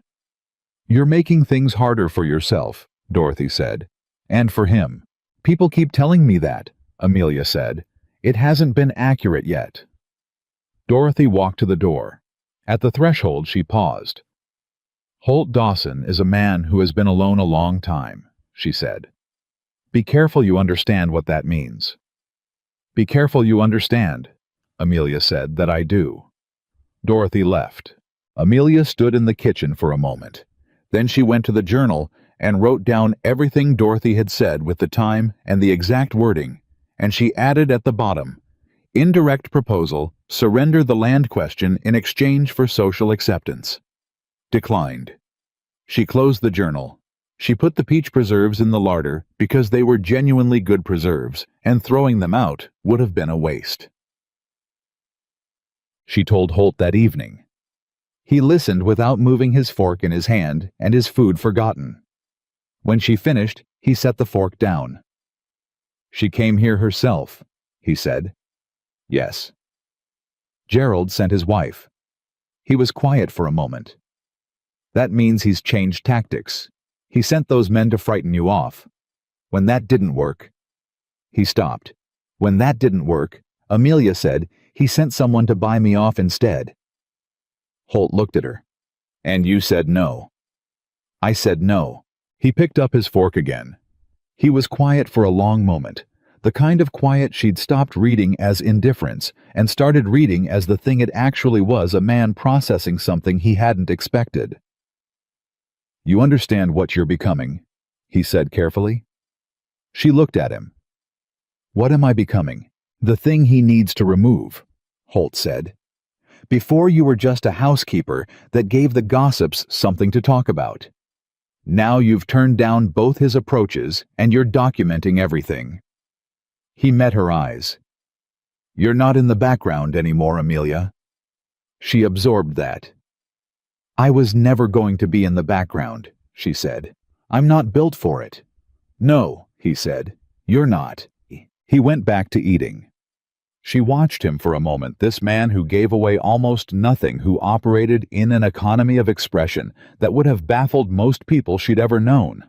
"You're making things harder for yourself," Dorothy said. "And for him." "People keep telling me that," Amelia said. "It hasn't been accurate yet." Dorothy walked to the door. At the threshold she paused. "Holt Dawson is a man who has been alone a long time," she said. "Be careful you understand what that means." "Be careful you understand," Amelia said, "that I do." Dorothy left. Amelia stood in the kitchen for a moment. Then she went to the journal and wrote down everything Dorothy had said with the time and the exact wording, and she added at the bottom, "Indirect proposal, surrender the land question in exchange for social acceptance." Declined. She closed the journal. She put the peach preserves in the larder because they were genuinely good preserves, and throwing them out would have been a waste. She told Holt that evening. He listened without moving his fork in his hand and his food forgotten. When she finished, he set the fork down. "She came here herself," he said. "Yes." "Gerald sent his wife." He was quiet for a moment. "That means he's changed tactics. He sent those men to frighten you off. When that didn't work—" He stopped. "When that didn't work, Amelia said he sent someone to buy me off instead." Holt looked at her. "And you said no." "I said no." He picked up his fork again. He was quiet for a long moment, the kind of quiet she'd stopped reading as indifference and started reading as the thing it actually was, a man processing something he hadn't expected. "You understand what you're becoming," he said carefully. She looked at him. "What am I becoming?" "The thing he needs to remove," Holt said. "Before you were just a housekeeper that gave the gossips something to talk about. Now you've turned down both his approaches and you're documenting everything." He met her eyes. "You're not in the background anymore, Amelia." She absorbed that. "I was never going to be in the background," she said. "I'm not built for it." "No," he said. "You're not." He went back to eating. She watched him for a moment, this man who gave away almost nothing, who operated in an economy of expression that would have baffled most people she'd ever known,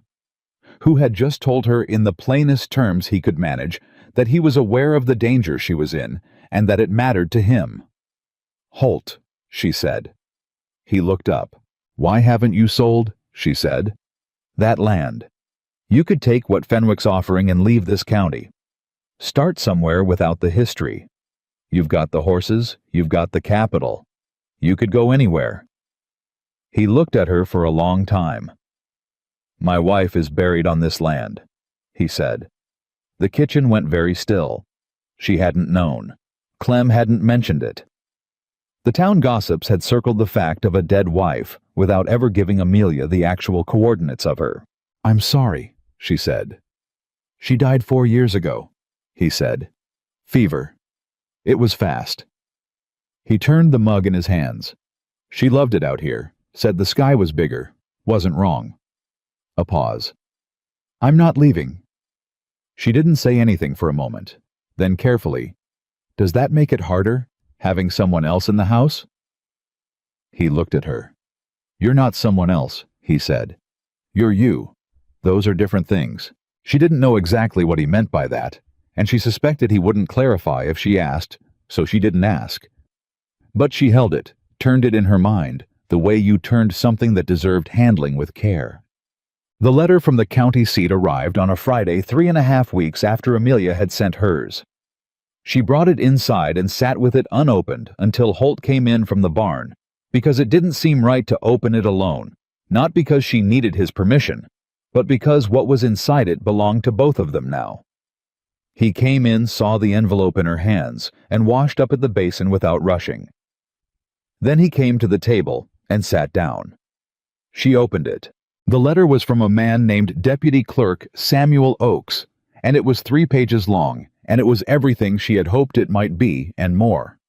who had just told her in the plainest terms he could manage that he was aware of the danger she was in and that it mattered to him. "Holt," she said. He looked up. "Why haven't you sold?" she said. "That land. You could take what Fenwick's offering and leave this county. Start somewhere without the history. You've got the horses, you've got the capital. You could go anywhere." He looked at her for a long time. "My wife is buried on this land," he said. The kitchen went very still. She hadn't known. Clem hadn't mentioned it. The town gossips had circled the fact of a dead wife without ever giving Amelia the actual coordinates of her. "I'm sorry," she said. "She died 4 years ago," he said. "Fever. It was fast." He turned the mug in his hands. "She loved it out here, said the sky was bigger. Wasn't wrong." A pause. "I'm not leaving." She didn't say anything for a moment. Then carefully, "Does that make it harder, having someone else in the house?" He looked at her. "You're not someone else," he said. "You're you. Those are different things." She didn't know exactly what he meant by that, and she suspected he wouldn't clarify if she asked, so she didn't ask. But she held it, turned it in her mind, the way you turned something that deserved handling with care. The letter from the county seat arrived on a Friday 3.5 weeks after Amelia had sent hers. She brought it inside and sat with it unopened until Holt came in from the barn, because it didn't seem right to open it alone, not because she needed his permission, but because what was inside it belonged to both of them now. He came in, saw the envelope in her hands, and washed up at the basin without rushing. Then he came to the table and sat down. She opened it. The letter was from a man named Deputy Clerk Samuel Oakes, and it was 3 pages long, and it was everything she had hoped it might be and more.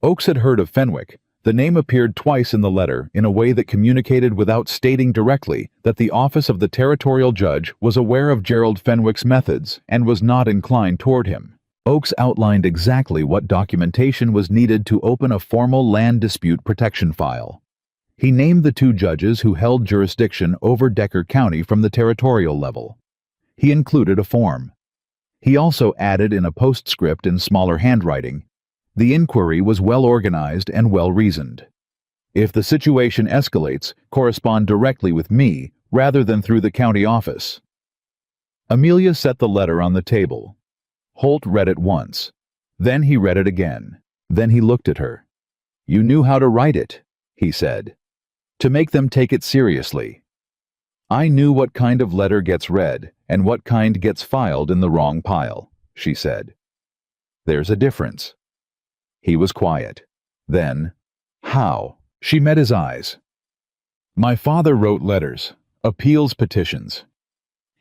Oakes had heard of Fenwick. The name appeared twice in the letter in a way that communicated without stating directly that the office of the territorial judge was aware of Gerald Fenwick's methods and was not inclined toward him. Oakes outlined exactly what documentation was needed to open a formal land dispute protection file. He named the 2 judges who held jurisdiction over Decker County from the territorial level. He included a form. He also added in a postscript in smaller handwriting, "The inquiry was well organized and well reasoned. If the situation escalates, correspond directly with me rather than through the county office." Amelia set the letter on the table. Holt read it once. Then he read it again. Then he looked at her. "You knew how to write it," he said. "To make them take it seriously. I knew what kind of letter gets read and what kind gets filed in the wrong pile," she said. "There's a difference." He was quiet. Then, "How?" She met his eyes. My father wrote letters, appeals petitions.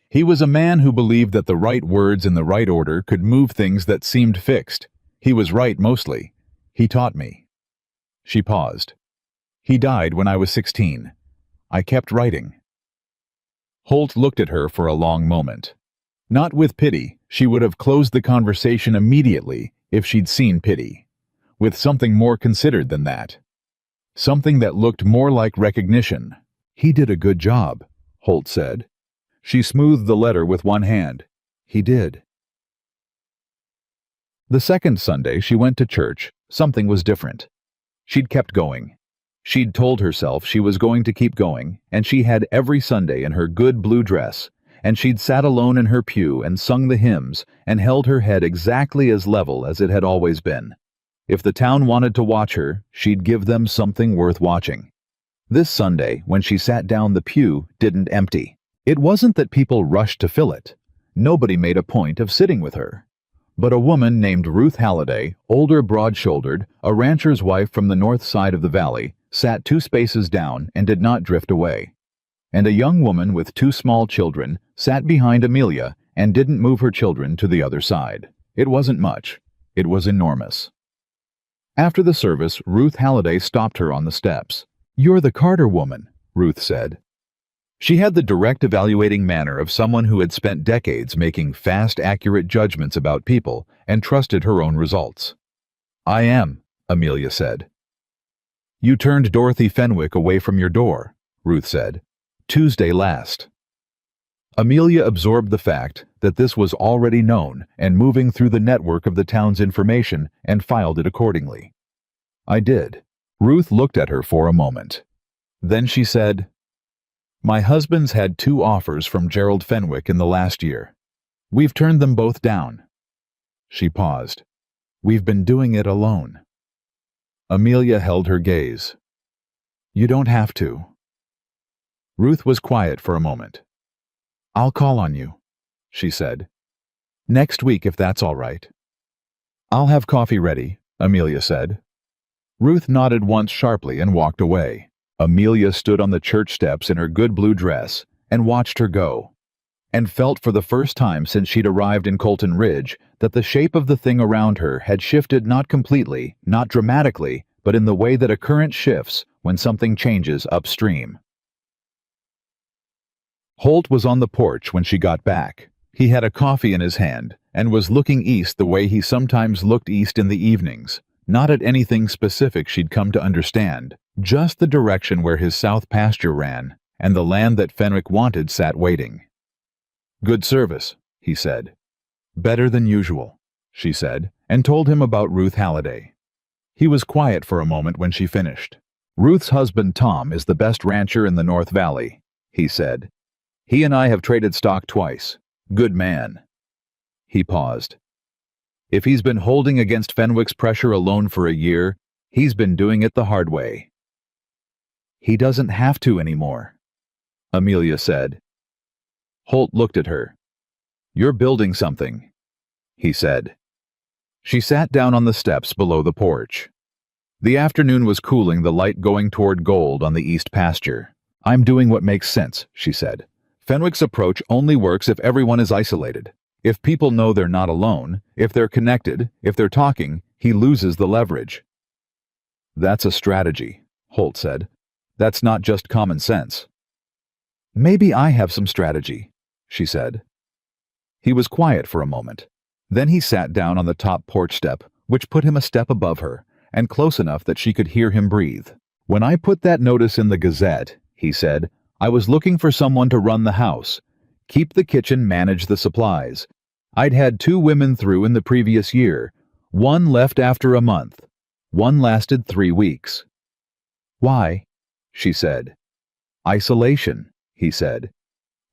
He was a man who believed that the right words in the right order could move things that seemed fixed. He was right mostly. He taught me. She paused. He died when I was 16. I kept writing. Holt looked at her for a long moment. Not with pity, she would have closed the conversation immediately if she'd seen pity. With something more considered than that. Something that looked more like recognition. He did a good job, Holt said. She smoothed the letter with one hand. He did. The second Sunday she went to church, something was different. She'd kept going. She'd told herself she was going to keep going, and she had every Sunday in her good blue dress, and she'd sat alone in her pew and sung the hymns and held her head exactly as level as it had always been. If the town wanted to watch her, she'd give them something worth watching. This Sunday, when she sat down, the pew didn't empty. It wasn't that people rushed to fill it. Nobody made a point of sitting with her. But a woman named Ruth Halliday, older, broad-shouldered, a rancher's wife from the north side of the valley, sat 2 spaces down and did not drift away. And a young woman with 2 small children sat behind Amelia and didn't move her children to the other side. It wasn't much. It was enormous. After the service, Ruth Halliday stopped her on the steps. "You're the Carter woman," Ruth said. She had the direct, evaluating manner of someone who had spent decades making fast, accurate judgments about people and trusted her own results. "I am," Amelia said. "You turned Dorothy Fenwick away from your door," Ruth said. "Tuesday last." Amelia absorbed the fact that this was already known and moving through the network of the town's information and filed it accordingly. "I did." Ruth looked at her for a moment. Then she said, "My husband's had 2 offers from Gerald Fenwick in the last year. We've turned them both down." She paused. "We've been doing it alone." Amelia held her gaze. "You don't have to." Ruth was quiet for a moment. "I'll call on you," she said. "Next week, if that's all right." "I'll have coffee ready," Amelia said. Ruth nodded once sharply and walked away. Amelia stood on the church steps in her good blue dress and watched her go, and felt for the first time since she'd arrived in Colton Ridge that the shape of the thing around her had shifted, not completely, not dramatically, but in the way that a current shifts when something changes upstream. Holt was on the porch when she got back. He had a coffee in his hand and was looking east the way he sometimes looked east in the evenings, not at anything specific she'd come to understand, just the direction where his south pasture ran, and the land that Fenwick wanted sat waiting. "Good service," he said. "Better than usual," she said, and told him about Ruth Halliday. He was quiet for a moment when she finished. "Ruth's husband Tom is the best rancher in the North Valley," he said. "He and I have traded stock twice. Good man." He paused. "If he's been holding against Fenwick's pressure alone for a year, he's been doing it the hard way." "He doesn't have to anymore," Amelia said. Holt looked at her. "You're building something," he said. She sat down on the steps below the porch. The afternoon was cooling, the light going toward gold on the east pasture. "I'm doing what makes sense," she said. "Fenwick's approach only works if everyone is isolated. If people know they're not alone, if they're connected, if they're talking, he loses the leverage." "That's a strategy," Holt said. "That's not just common sense." "Maybe I have some strategy," she said. He was quiet for a moment. Then he sat down on the top porch step, which put him a step above her, and close enough that she could hear him breathe. "When I put that notice in the Gazette," he said, "I was looking for someone to run the house. Keep the kitchen, manage the supplies. I'd had 2 women through in the previous year. 1 left after a month. 1 lasted 3 weeks. "Why?" she said. "Isolation," he said.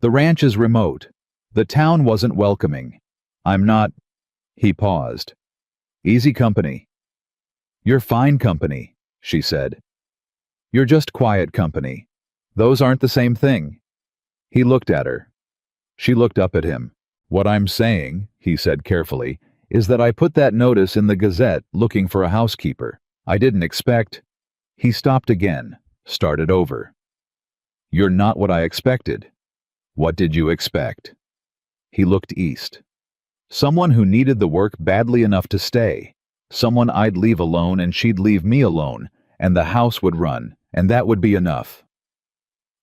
"The ranch is remote. The town wasn't welcoming. I'm not—" He paused. "Easy company." "You're fine company," she said. "You're just quiet company. Those aren't the same thing." He looked at her. She looked up at him. "What I'm saying," he said carefully, "is that I put that notice in the Gazette looking for a housekeeper. I didn't expect—" He stopped again, started over. You're not what I expected. What did you expect? He looked east. Someone who needed the work badly enough to stay. Someone I'd leave alone and she'd leave me alone, and the house would run, and that would be enough.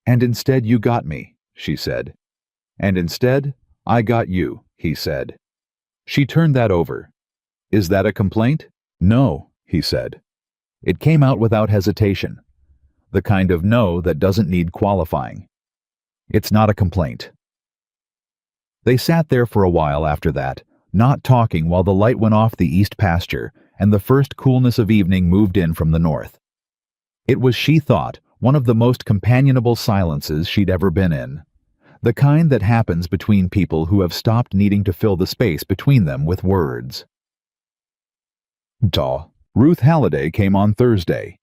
And instead you got me, she said. And instead, I got you, he said. She turned that over. Is that a complaint? No, he said. It came out without hesitation. The kind of no that doesn't need qualifying. It's not a complaint. They sat there for a while after that, not talking while the light went off the east pasture and the first coolness of evening moved in from the north. It was, she thought, one of the most companionable silences she'd ever been in. The kind that happens between people who have stopped needing to fill the space between them with words. Ruth Halliday came on Thursday.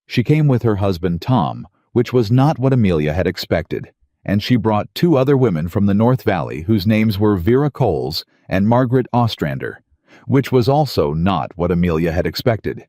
She came with her husband Tom, which was not what Amelia had expected, and she brought 2 other women from the North Valley whose names were Vera Coles and Margaret Ostrander, which was also not what Amelia had expected.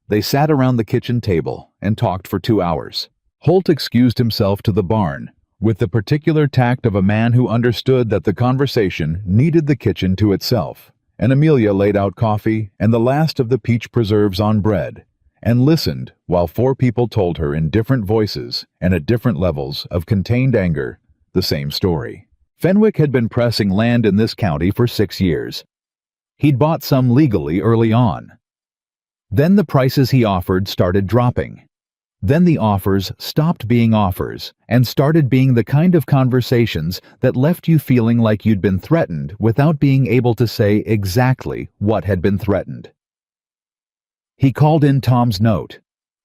They sat around the kitchen table and talked for 2 hours. Holt excused himself to the barn, with the particular tact of a man who understood that the conversation needed the kitchen to itself, and Amelia laid out coffee and the last of the peach preserves on bread, and listened while 4 people told her in different voices and at different levels of contained anger the same story. Fenwick had been pressing land in this county for 6 years. He'd bought some legally early on. Then the prices he offered started dropping. Then the offers stopped being offers and started being the kind of conversations that left you feeling like you'd been threatened without being able to say exactly what had been threatened. He called in Tom's note,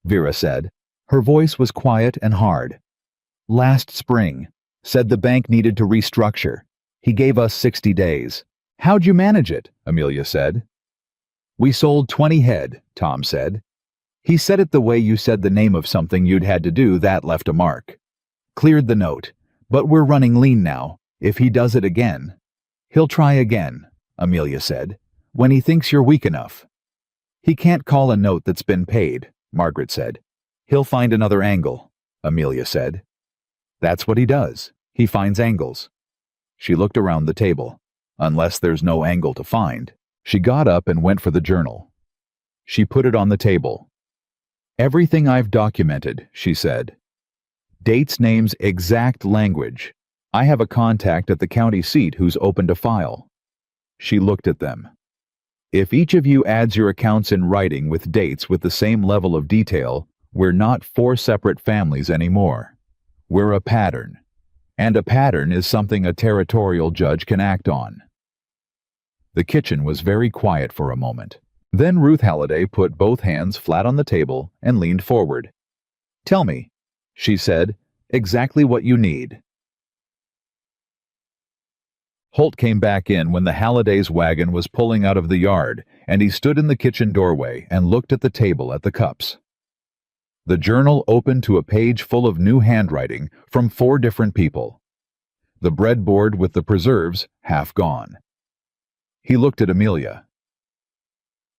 Vera said. Her voice was quiet and hard. Last spring, said the bank needed to restructure. He gave us 60 days. How'd you manage it? Amelia said. We sold 20 head, Tom said. He said it the way you said the name of something you'd had to do that left a mark. Cleared the note, but we're running lean now. If he does it again. He'll try again, Amelia said, when he thinks you're weak enough. He can't call a note that's been paid, Margaret said. He'll find another angle, Amelia said. That's what he does. He finds angles. She looked around the table. Unless there's no angle to find. She got up and went for the journal. She put it on the table. Everything I've documented, she said. Dates, names, exact language. I have a contact at the county seat who's opened a file. She looked at them. If each of you adds your accounts in writing with dates with the same level of detail, we're not 4 separate families anymore. We're a pattern. And a pattern is something a territorial judge can act on. The kitchen was very quiet for a moment. Then Ruth Halliday put both hands flat on the table and leaned forward. Tell me, she said, exactly what you need. Holt came back in when the Hallidays' wagon was pulling out of the yard, and he stood in the kitchen doorway and looked at the table at the cups. The journal opened to a page full of new handwriting from 4 different people. The breadboard with the preserves half gone. He looked at Amelia.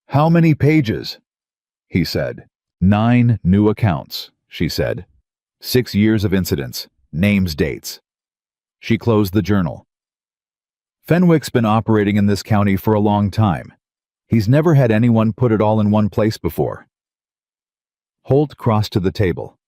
How many pages? He said. 9 new accounts, she said. 6 years of incidents, names, dates. She closed the journal. Fenwick's been operating in this county for a long time. He's never had anyone put it all in one place before. Holt crossed to the table.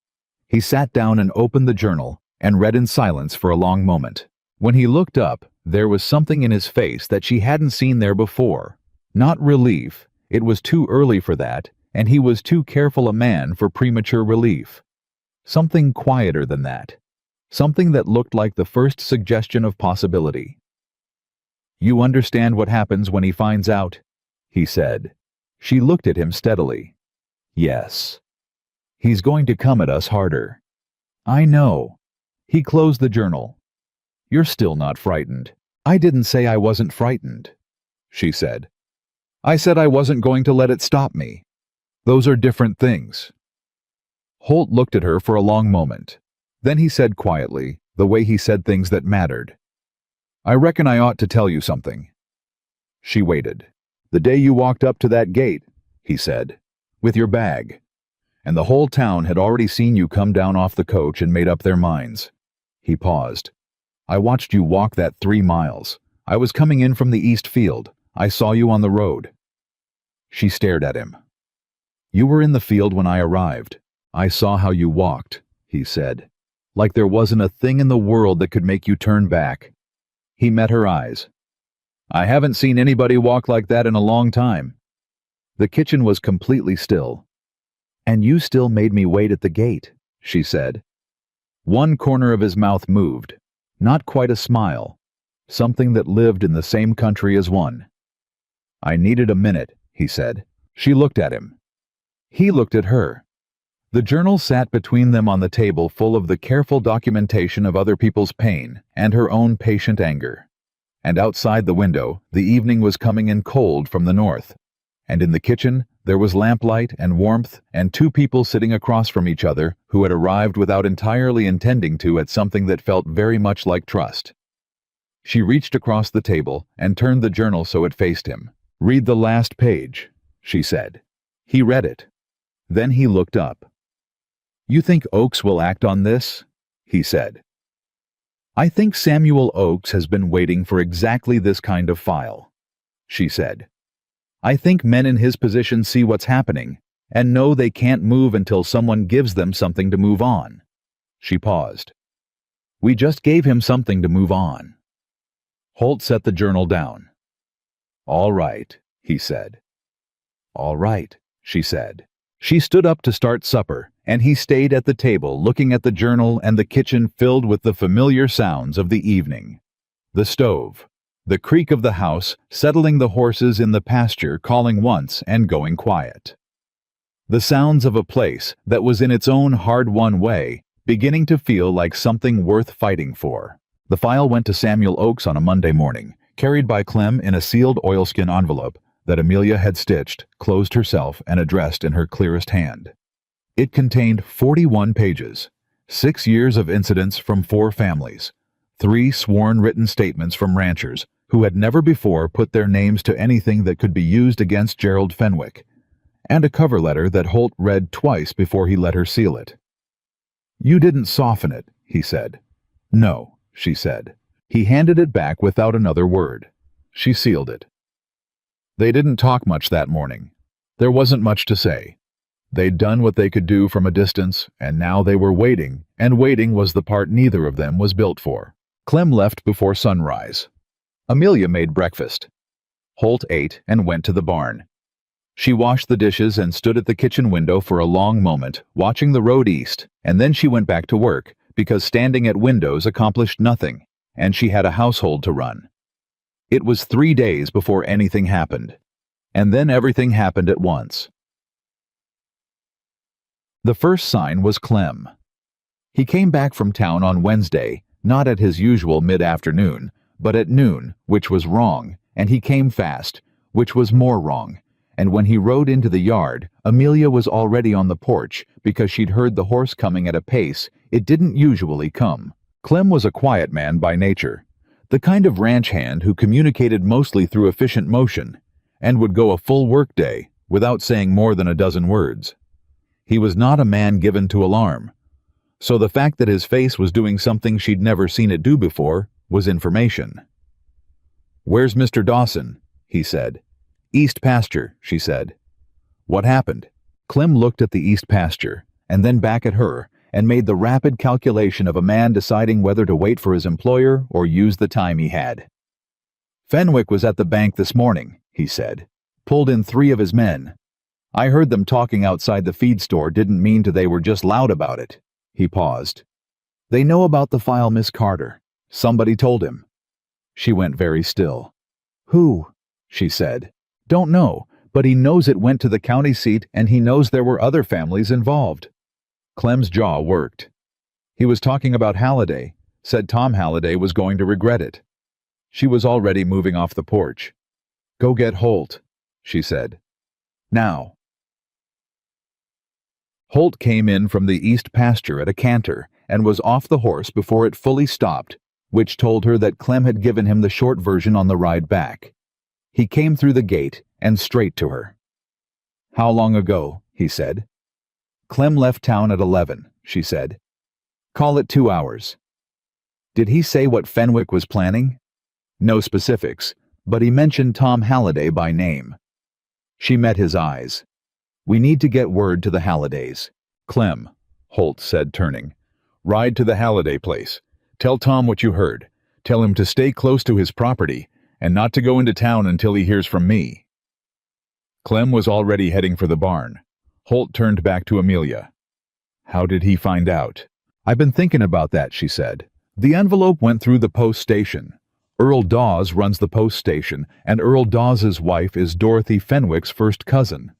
He sat down and opened the journal and read in silence for a long moment. When he looked up, there was something in his face that she hadn't seen there before. Not relief. It was too early for that, and he was too careful a man for premature relief. Something quieter than that. Something that looked like the first suggestion of possibility. You understand what happens when he finds out? He said. She looked at him steadily. Yes. He's going to come at us harder. I know. He closed the journal. You're still not frightened. I didn't say I wasn't frightened, she said. I said I wasn't going to let it stop me. Those are different things. Holt looked at her for a long moment. Then he said quietly, the way he said things that mattered. I reckon I ought to tell you something. She waited. The day you walked up to that gate, he said, with your bag. and the whole town had already seen you come down off the coach and made up their minds. He paused. I watched you walk that 3 miles. I was coming in from the east field. I saw you on the road. She stared at him. You were in the field when I arrived. I saw how you walked, he said, like there wasn't a thing in the world that could make you turn back. He met her eyes. I haven't seen anybody walk like that in a long time. The kitchen was completely still. And you still made me wait at the gate, she said. One corner of his mouth moved, not quite a smile, something that lived in the same country as one. I needed a minute, he said. She looked at him. He looked at her. The journal sat between them on the table, full of the careful documentation of other people's pain and her own patient anger. And outside the window, the evening was coming in cold from the north. And in the kitchen, there was lamplight and warmth and 2 people sitting across from each other who had arrived without entirely intending to at something that felt very much like trust. She reached across the table and turned the journal so it faced him. Read the last page, she said. He read it. Then he looked up. You think Oakes will act on this? He said. I think Samuel Oakes has been waiting for exactly this kind of file, she said. I think men in his position see what's happening and know they can't move until someone gives them something to move on. She paused. We just gave him something to move on. Holt set the journal down. All right, he said. All right, she said. She stood up to start supper, and he stayed at the table looking at the journal and the kitchen filled with the familiar sounds of the evening. The stove, the creak of the house settling the horses in the pasture calling once and going quiet. The sounds of a place that was in its own hard-won way beginning to feel like something worth fighting for. The file went to Samuel Oakes on a Monday morning, carried by Clem in a sealed oilskin envelope that Amelia had stitched, closed herself, and addressed in her clearest hand. It contained 41 pages, 6 years of incidents from 4 families, 3 sworn written statements from ranchers who had never before put their names to anything that could be used against Gerald Fenwick, and a cover letter that Holt read twice before he let her seal it. You didn't soften it, he said. No, she said. He handed it back without another word. She sealed it. They didn't talk much that morning. There wasn't much to say. They'd done what they could do from a distance, and now they were waiting, and waiting was the part neither of them was built for. Clem left before sunrise. Amelia made breakfast. Holt ate and went to the barn. She washed the dishes and stood at the kitchen window for a long moment, watching the road east, and then she went back to work, because standing at windows accomplished nothing, and she had a household to run. It was 3 days before anything happened, and then everything happened at once. The first sign was Clem. He came back from town on Wednesday, not at his usual mid-afternoon, but at noon, which was wrong, and he came fast, which was more wrong, and when he rode into the yard, Amelia was already on the porch because she'd heard the horse coming at a pace it didn't usually come. Clem was a quiet man by nature, the kind of ranch hand who communicated mostly through efficient motion, and would go a full workday without saying more than a dozen words. He was not a man given to alarm, so the fact that his face was doing something she'd never seen it do before was information. "Where's Mr. Dawson?" he said. "East pasture," she said. "What happened?" Clem looked at the east pasture, and then back at her, and made the rapid calculation of a man deciding whether to wait for his employer or use the time he had. "Fenwick was at the bank this morning," he said. "Pulled in 3 of his men. I heard them talking outside the feed store didn't mean to they were just loud about it." He paused. "They know about the file, Miss Carter. Somebody told him." She went very still. "Who?" she said. "Don't know, but he knows it went to the county seat and he knows there were other families involved." Clem's jaw worked. He was talking about Halliday, said Tom Halliday was going to regret it. She was already moving off the porch. "Go get Holt," she said. "Now." Holt came in from the east pasture at a canter and was off the horse before it fully stopped, which told her that Clem had given him the short version on the ride back. He came through the gate and straight to her. "How long ago?" he said. Clem left town at 11, she said. Call it 2 hours. Did he say what Fenwick was planning? No specifics, but he mentioned Tom Halliday by name. She met his eyes. We need to get word to the Hallidays. Clem, Holt said, turning. Ride to the Halliday place. Tell Tom what you heard. Tell him to stay close to his property and not to go into town until he hears from me. Clem was already heading for the barn. Holt turned back to Amelia. How did he find out? I've been thinking about that, she said. The envelope went through the post station. Earl Dawes runs the post station, and Earl Dawes's wife is Dorothy Fenwick's first cousin.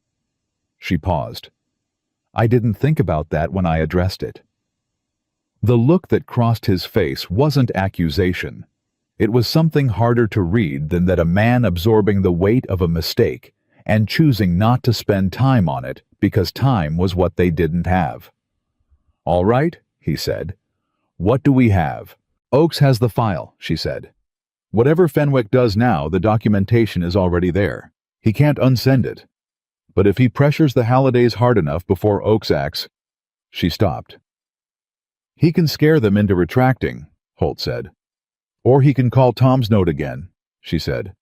She paused. I didn't think about that when I addressed it. The look that crossed his face wasn't accusation. It was something harder to read than that a man absorbing the weight of a mistake and choosing not to spend time on it because time was what they didn't have. All right, he said. What do we have? Oakes has the file, she said. Whatever Fenwick does now, the documentation is already there. He can't unsend it. But if he pressures the Hallidays hard enough before Oakes acts... She stopped. He can scare them into retracting, Holt said. Or he can call Tom's note again, she said.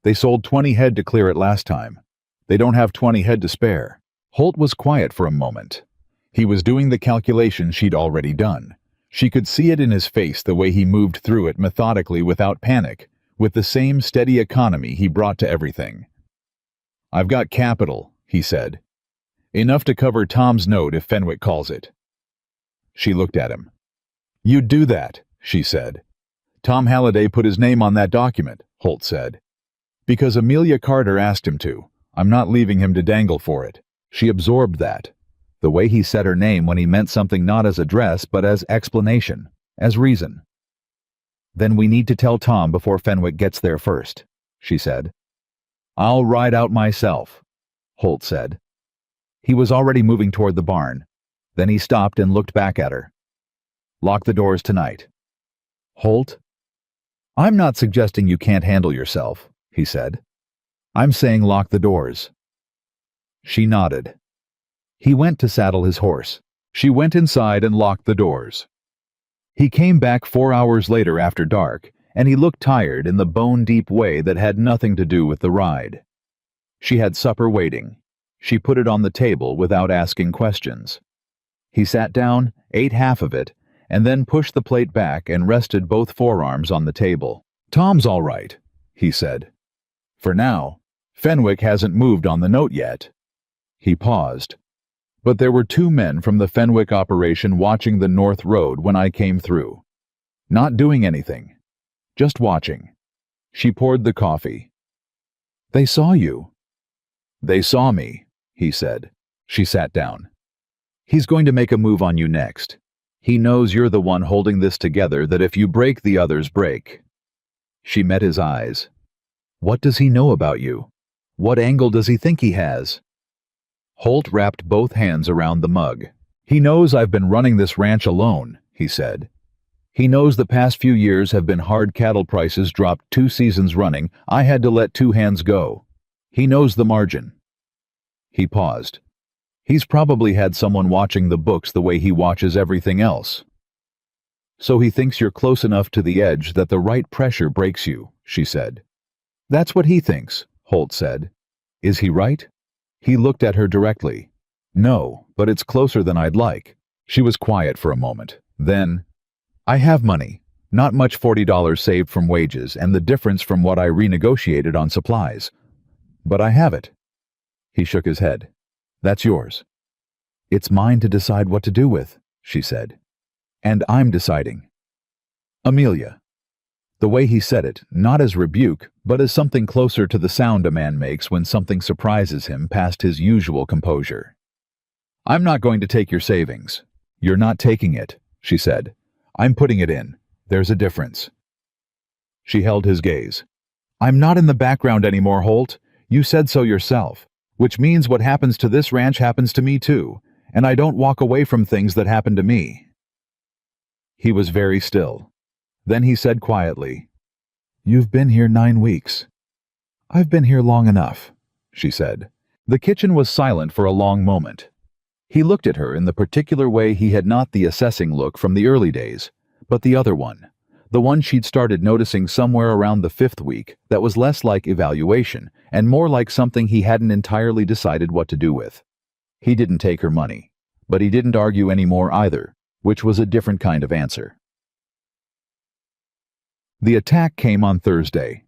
They sold 20 head to clear it last time. They don't have 20 head to spare. Holt was quiet for a moment. He was doing the calculation she'd already done. She could see it in his face the way he moved through it methodically without panic, with the same steady economy he brought to everything. I've got capital, he said. Enough to cover Tom's note if Fenwick calls it. She looked at him. You'd do that, she said. Tom Halliday put his name on that document, Holt said. Because Amelia Carter asked him to. I'm not leaving him to dangle for it. She absorbed that. The way he said her name when he meant something not as address but as explanation, as reason. Then we need to tell Tom before Fenwick gets there first, she said. I'll ride out myself, Holt said. He was already moving toward the barn. Then he stopped and looked back at her. Lock the doors tonight. Holt? I'm not suggesting you can't handle yourself, he said. I'm saying lock the doors. She nodded. He went to saddle his horse. She went inside and locked the doors. He came back 4 hours later after dark, and he looked tired in the bone-deep way that had nothing to do with the ride. She had supper waiting. She put it on the table without asking questions. He sat down, ate half of it, and then pushed the plate back and rested both forearms on the table. Tom's all right, he said. For now. Fenwick hasn't moved on the note yet. He paused. But there were 2 men from the Fenwick operation watching the North Road when I came through. Not doing anything. Just watching. She poured the coffee. They saw you. They saw me, he said. She sat down. He's going to make a move on you next. He knows you're the one holding this together, that if you break, the others break. She met his eyes. What does he know about you? What angle does he think he has? Holt wrapped both hands around the mug. He knows I've been running this ranch alone, he said. He knows the past few years have been hard. Cattle prices dropped 2 seasons running. I had to let 2 hands go. He knows the margin. He paused. He's probably had someone watching the books the way he watches everything else. So he thinks you're close enough to the edge that the right pressure breaks you, she said. That's what he thinks, Holt said. Is he right? He looked at her directly. No, but it's closer than I'd like. She was quiet for a moment. Then, I have money. Not much, $40 saved from wages and the difference from what I renegotiated on supplies. But I have it. He shook his head. That's yours. It's mine to decide what to do with, she said. And I'm deciding. Amelia. The way he said it, not as rebuke, but as something closer to the sound a man makes when something surprises him past his usual composure. I'm not going to take your savings. You're not taking it, she said. I'm putting it in. There's a difference. She held his gaze. I'm not in the background anymore, Holt. You said so yourself, which means what happens to this ranch happens to me too, and I don't walk away from things that happen to me. He was very still. Then he said quietly, You've been here 9 weeks. I've been here long enough, she said. The kitchen was silent for a long moment. He looked at her in the particular way he had, not the assessing look from the early days, but the other one. The one she'd started noticing somewhere around the 5th week, that was less like evaluation and more like something he hadn't entirely decided what to do with. He didn't take her money, but he didn't argue anymore either, which was a different kind of answer. The attack came on Thursday.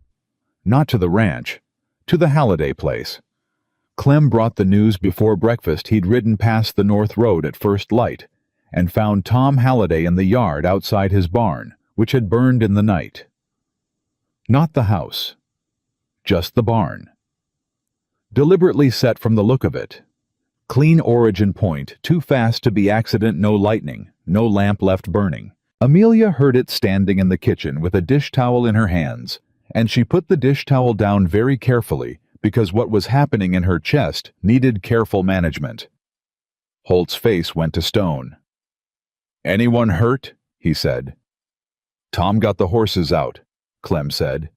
Not to the ranch, to the Halliday place. Clem brought the news before breakfast. He'd ridden past the North Road at first light and found Tom Halliday in the yard outside his barn, which had burned in the night. Not the house, just the barn. Deliberately set from the look of it. Clean origin point, too fast to be accident, no lightning, no lamp left burning. Amelia heard it standing in the kitchen with a dish towel in her hands, and she put the dish towel down very carefully because what was happening in her chest needed careful management. Holt's face went to stone. "Anyone hurt?" he said. "Tom got the horses out," Clem said.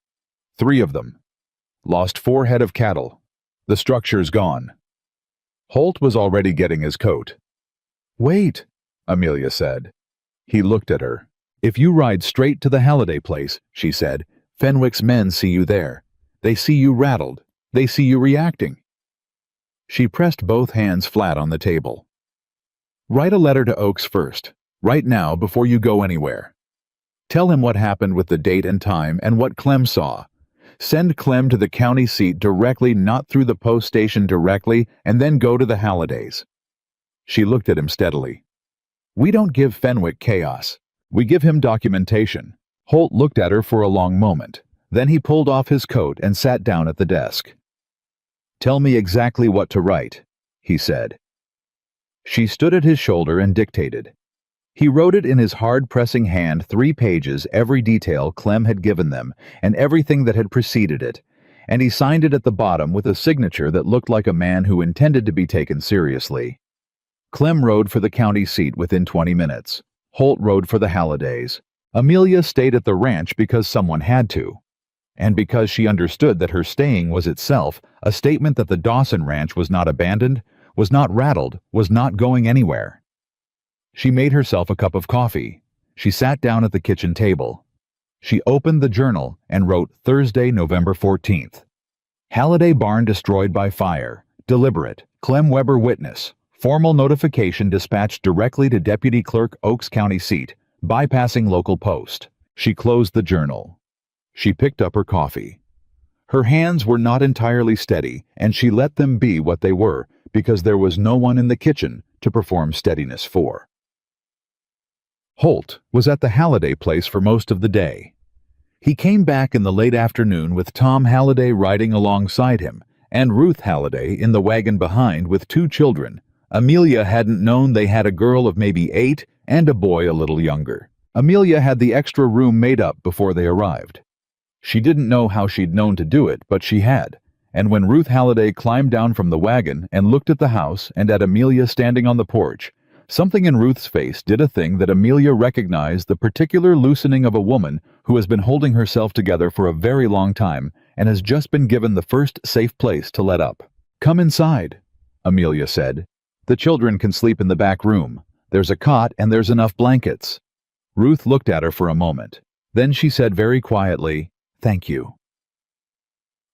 "3 of them. Lost 4 head of cattle. The structure's gone." Holt was already getting his coat. "Wait," Amelia said. He looked at her. "If you ride straight to the Halliday place," she said, "Fenwick's men see you there. They see you rattled. They see you reacting." She pressed both hands flat on the table. "Write a letter to Oakes first, right now, before you go anywhere. Tell him what happened with the date and time and what Clem saw. Send Clem to the county seat directly, not through the post station directly, and then go to the Hallidays." She looked at him steadily. "We don't give Fenwick chaos. We give him documentation." Holt looked at her for a long moment. Then he pulled off his coat and sat down at the desk. "Tell me exactly what to write," he said. She stood at his shoulder and dictated. He wrote it in his hard-pressing hand, 3 pages, every detail Clem had given them, and everything that had preceded it, and he signed it at the bottom with a signature that looked like a man who intended to be taken seriously. Clem rode for the county seat within 20 minutes. Holt rode for the Hallidays. Amelia stayed at the ranch because someone had to, and because she understood that her staying was itself a statement that the Dawson Ranch was not abandoned, was not rattled, was not going anywhere. She made herself a cup of coffee. She sat down at the kitchen table. She opened the journal and wrote Thursday, November 14th. Halliday barn destroyed by fire. Deliberate. Clem Weber witness. Formal notification dispatched directly to Deputy Clerk Oakes County Seat, bypassing local post. She closed the journal. She picked up her coffee. Her hands were not entirely steady, and she let them be what they were because there was no one in the kitchen to perform steadiness for. Holt was at the Halliday place for most of the day. He came back in the late afternoon with Tom Halliday riding alongside him, and Ruth Halliday in the wagon behind with 2 children. Amelia hadn't known they had a girl of maybe 8 and a boy a little younger. Amelia had the extra room made up before they arrived. She didn't know how she'd known to do it, but she had. And when Ruth Halliday climbed down from the wagon and looked at the house and at Amelia standing on the porch, something in Ruth's face did a thing that Amelia recognized, the particular loosening of a woman who has been holding herself together for a very long time and has just been given the first safe place to let up. "Come inside," Amelia said. "The children can sleep in the back room. There's a cot and there's enough blankets." Ruth looked at her for a moment. Then she said very quietly, "Thank you."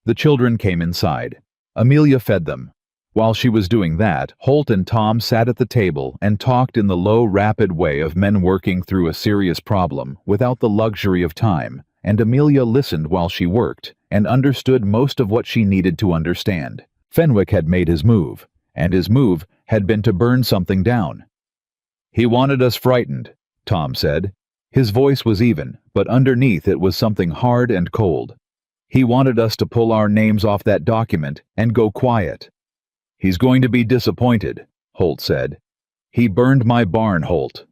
The children came inside. Amelia fed them. While she was doing that, Holt and Tom sat at the table and talked in the low, rapid way of men working through a serious problem without the luxury of time, and Amelia listened while she worked and understood most of what she needed to understand. Fenwick had made his move, and his move had been to burn something down. "He wanted us frightened," Tom said. His voice was even, but underneath it was something hard and cold. "He wanted us to pull our names off that document and go quiet." "He's going to be disappointed," Holt said. "He burned my barn, Holt."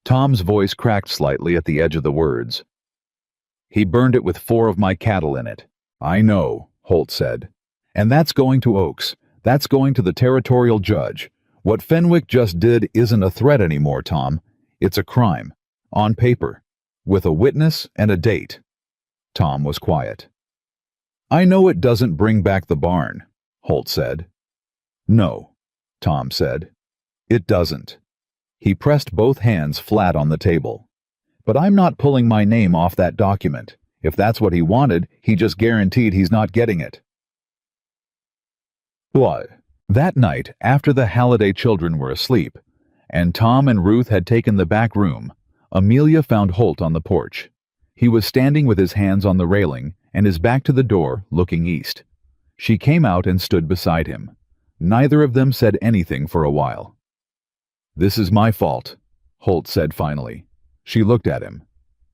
Tom's voice cracked slightly at the edge of the words. "He burned it with 4 of my cattle in it." "I know," Holt said. "And that's going to Oakes. That's going to the territorial judge. What Fenwick just did isn't a threat anymore, Tom. It's a crime. On paper. With a witness and a date." Tom was quiet. "I know it doesn't bring back the barn," Holt said. "No," Tom said. It doesn't. He pressed both hands flat on the table. But I'm not pulling my name off that document. If that's what he wanted, he just guaranteed he's not getting it. What? That night, after the Halliday children were asleep, and Tom and Ruth had taken the back room, Amelia found Holt on the porch. He was standing with his hands on the railing and his back to the door, looking east. She came out and stood beside him. Neither of them said anything for a while. "This is my fault," Holt said finally. She looked at him.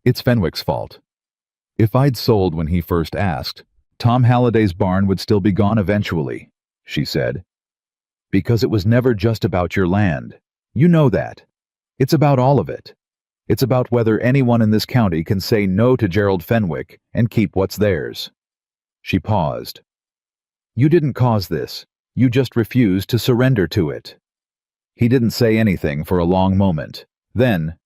"It's Fenwick's fault. If I'd sold when he first asked, Tom Halliday's barn would still be gone eventually," she said. "Because it was never just about your land. You know that. It's about all of it. It's about whether anyone in this county can say no to Gerald Fenwick and keep what's theirs." She paused. "You didn't cause this. You just refused to surrender to it." He didn't say anything for a long moment. Then,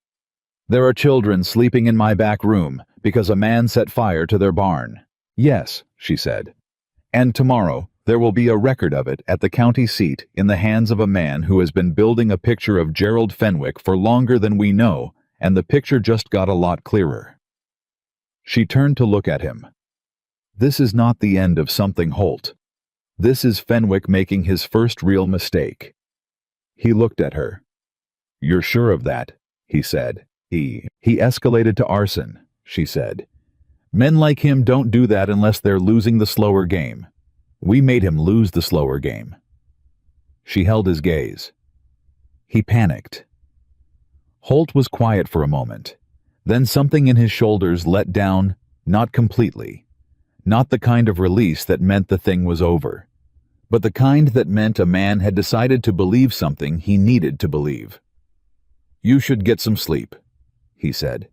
"There are children sleeping in my back room because a man set fire to their barn." "Yes," she said. "And tomorrow, there will be a record of it at the county seat in the hands of a man who has been building a picture of Gerald Fenwick for longer than we know, and the picture just got a lot clearer." She turned to look at him. "This is not the end of something, Holt. This is Fenwick making his first real mistake." He looked at her. "You're sure of that?" he said. He escalated to arson," she said. "Men like him don't do that unless they're losing the slower game. We made him lose the slower game." She held his gaze. He panicked. Holt was quiet for a moment. Then something in his shoulders let down, not completely. Not the kind of release that meant the thing was over, but the kind that meant a man had decided to believe something he needed to believe. "You should get some sleep," he said.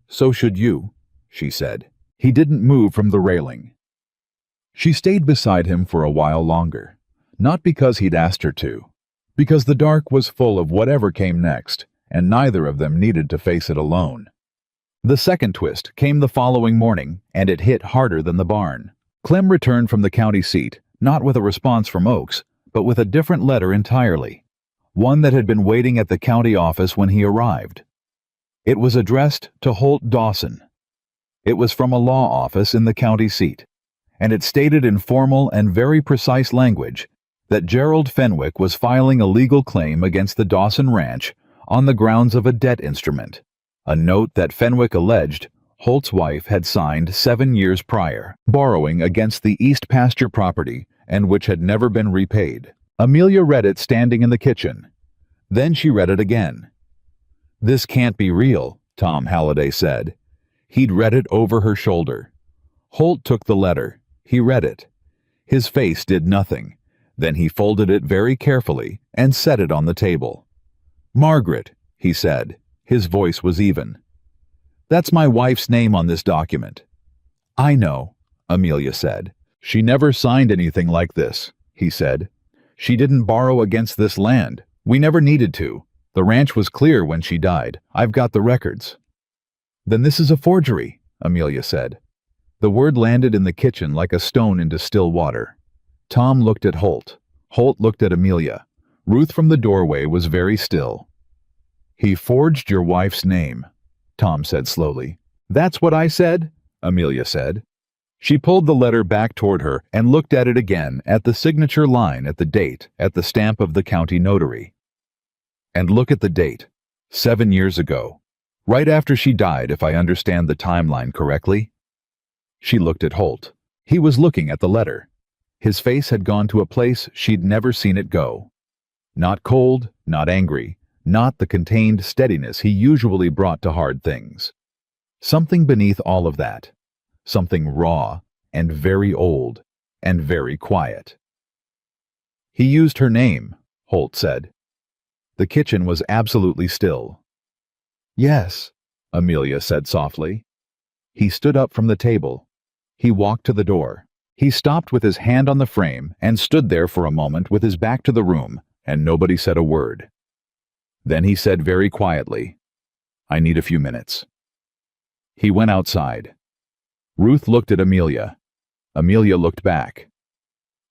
"So should you," she said. He didn't move from the railing. She stayed beside him for a while longer, not because he'd asked her to, because the dark was full of whatever came next, and neither of them needed to face it alone. The second twist came the following morning, and it hit harder than the barn. Clem returned from the county seat, not with a response from Oakes, but with a different letter entirely, one that had been waiting at the county office when he arrived. It was addressed to Holt Dawson. It was from a law office in the county seat, and it stated in formal and very precise language that Gerald Fenwick was filing a legal claim against the Dawson Ranch on the grounds of a debt instrument, a note that Fenwick alleged Holt's wife had signed 7 years prior, borrowing against the East Pasture property and which had never been repaid. Amelia read it standing in the kitchen. Then she read it again. "This can't be real," Tom Halliday said. He'd read it over her shoulder. Holt took the letter. He read it. His face did nothing. Then he folded it very carefully and set it on the table. "Margaret," he said. His voice was even. "That's my wife's name on this document." "I know," Amelia said. "She never signed anything like this," he said. "She didn't borrow against this land. We never needed to. The ranch was clear when she died. I've got the records." "Then this is a forgery," Amelia said. The word landed in the kitchen like a stone into still water. Tom looked at Holt. Holt looked at Amelia. Ruth from the doorway was very still. "He forged your wife's name," Tom said slowly. "That's what I said," Amelia said. She pulled the letter back toward her and looked at it again, at the signature line, at the date, at the stamp of the county notary. "And look at the date. 7 years ago. Right after she died, if I understand the timeline correctly." She looked at Holt. He was looking at the letter. His face had gone to a place she'd never seen it go. Not cold, not angry, not the contained steadiness he usually brought to hard things. Something beneath all of that. Something raw, and very old, and very quiet. "He used her name," Holt said. The kitchen was absolutely still. "Yes," Amelia said softly. He stood up from the table. He walked to the door. He stopped with his hand on the frame and stood there for a moment with his back to the room, and nobody said a word. Then he said very quietly, "I need a few minutes." He went outside. Ruth looked at Amelia. Amelia looked back.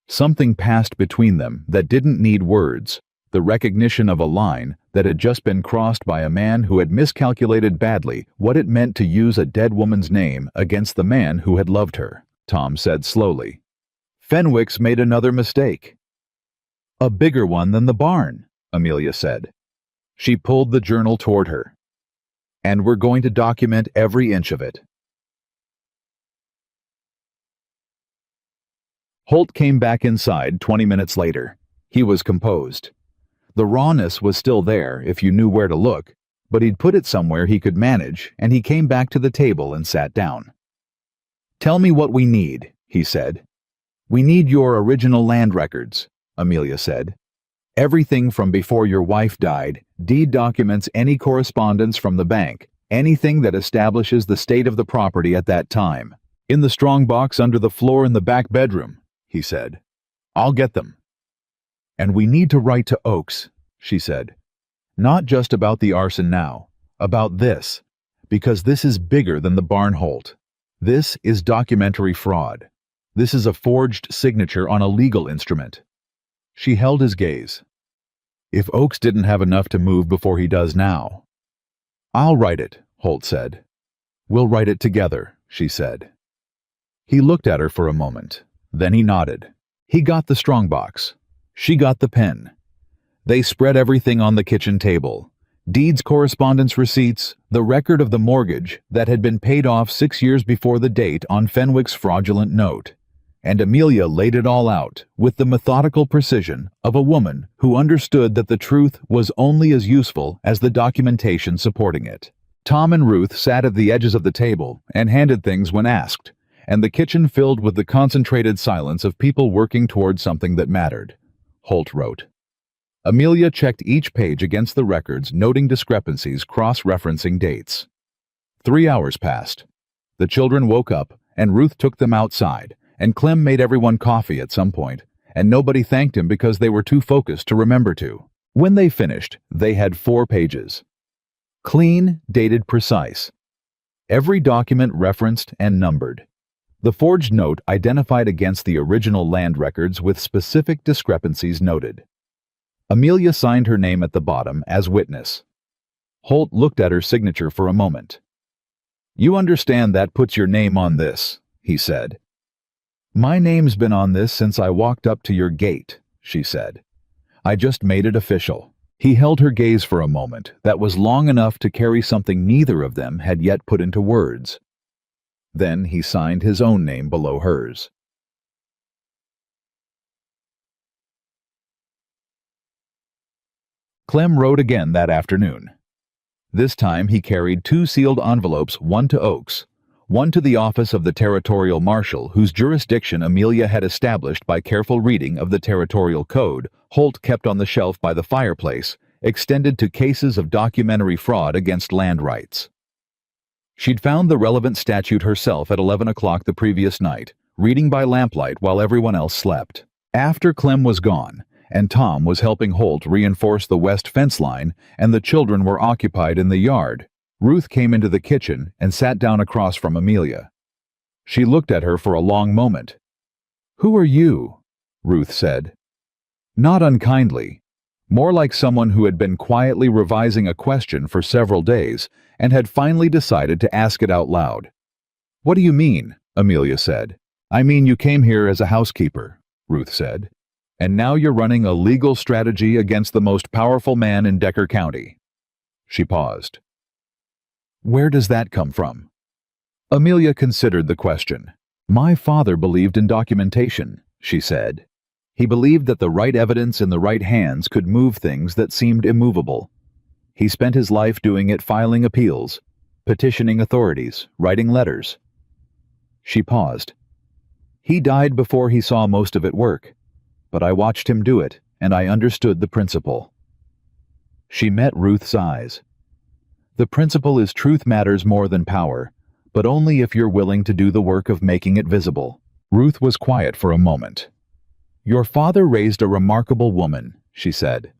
Something passed between them that didn't need words, the recognition of a line that had just been crossed by a man who had miscalculated badly what it meant to use a dead woman's name against the man who had loved her, Tom said slowly. Fenwick's made another mistake. A bigger one than the barn, Amelia said. She pulled the journal toward her. And we're going to document every inch of it. Holt came back inside 20 minutes later. He was composed. The rawness was still there if you knew where to look, but he'd put it somewhere he could manage, and he came back to the table and sat down. Tell me what we need, he said. We need your original land records, Amelia said. Everything from before your wife died, deed documents, any correspondence from the bank, anything that establishes the state of the property at that time. In the strong box under the floor in the back bedroom, he said. I'll get them. And we need to write to Oakes, she said. Not just about the arson now, about this, because this is bigger than the barn Holt. This is documentary fraud. This is a forged signature on a legal instrument. She held his gaze. If Oakes didn't have enough to move before he does now. I'll write it, Holt said. We'll write it together, she said. He looked at her for a moment. Then he nodded. He got the strongbox. She got the pen. They spread everything on the kitchen table. Deeds, correspondence receipts, the record of the mortgage that had been paid off 6 years before the date on Fenwick's fraudulent note. And Amelia laid it all out with the methodical precision of a woman who understood that the truth was only as useful as the documentation supporting it. Tom and Ruth sat at the edges of the table and handed things when asked, and the kitchen filled with the concentrated silence of people working toward something that mattered. Holt wrote. Amelia checked each page against the records, noting discrepancies, cross-referencing dates. 3 hours passed. The children woke up, and Ruth took them outside, and Clem made everyone coffee at some point, and nobody thanked him because they were too focused to remember to. When they finished, they had 4 pages. Clean, dated, precise. Every document referenced and numbered. The forged note identified against the original land records with specific discrepancies noted. Amelia signed her name at the bottom as witness. Holt looked at her signature for a moment. You understand that puts your name on this, he said. My name's been on this since I walked up to your gate, she said. I just made it official. He held her gaze for a moment that was long enough to carry something neither of them had yet put into words. Then he signed his own name below hers. Clem wrote again that afternoon. This time he carried 2 sealed envelopes, one to Oakes, one to the office of the territorial marshal whose jurisdiction Amelia had established by careful reading of the territorial code Holt kept on the shelf by the fireplace, extended to cases of documentary fraud against land rights. She'd found the relevant statute herself at 11 o'clock the previous night, reading by lamplight while everyone else slept. After Clem was gone, and Tom was helping Holt reinforce the west fence line, and the children were occupied in the yard, Ruth came into the kitchen and sat down across from Amelia. She looked at her for a long moment. Who are you? Ruth said. Not unkindly, more like someone who had been quietly revising a question for several days and had finally decided to ask it out loud. What do you mean? Amelia said. I mean you came here as a housekeeper, Ruth said. And now you're running a legal strategy against the most powerful man in Decker County. She paused. Where does that come from? Amelia considered the question. My father believed in documentation, she said. He believed that the right evidence in the right hands could move things that seemed immovable. He spent his life doing it, filing appeals, petitioning authorities, writing letters. She paused. He died before he saw most of it work. But I watched him do it, and I understood the principle. She met Ruth's eyes. The principle is truth matters more than power, but only if you're willing to do the work of making it visible. Ruth was quiet for a moment. Your father raised a remarkable woman, she said.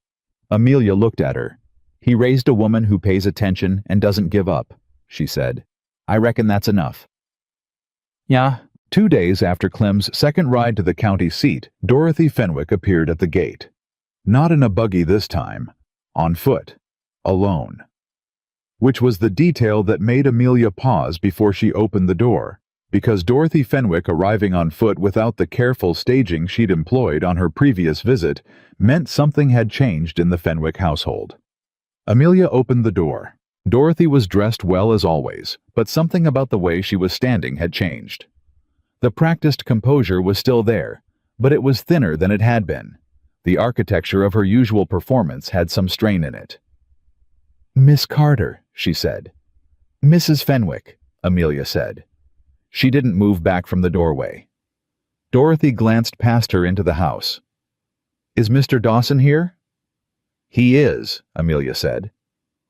Amelia looked at her. He raised a woman who pays attention and doesn't give up, she said. I reckon that's enough. Yeah. 2 days after Clem's second ride to the county seat, Dorothy Fenwick appeared at the gate. Not in a buggy this time. On foot. Alone. Which was the detail that made Amelia pause before she opened the door, because Dorothy Fenwick arriving on foot without the careful staging she'd employed on her previous visit meant something had changed in the Fenwick household. Amelia opened the door. Dorothy was dressed well as always, but something about the way she was standing had changed. The practiced composure was still there, but it was thinner than it had been. The architecture of her usual performance had some strain in it. "Miss Carter," she said. "Mrs. Fenwick," Amelia said. She didn't move back from the doorway. Dorothy glanced past her into the house. "Is Mr. Dawson here?" "He is," Amelia said.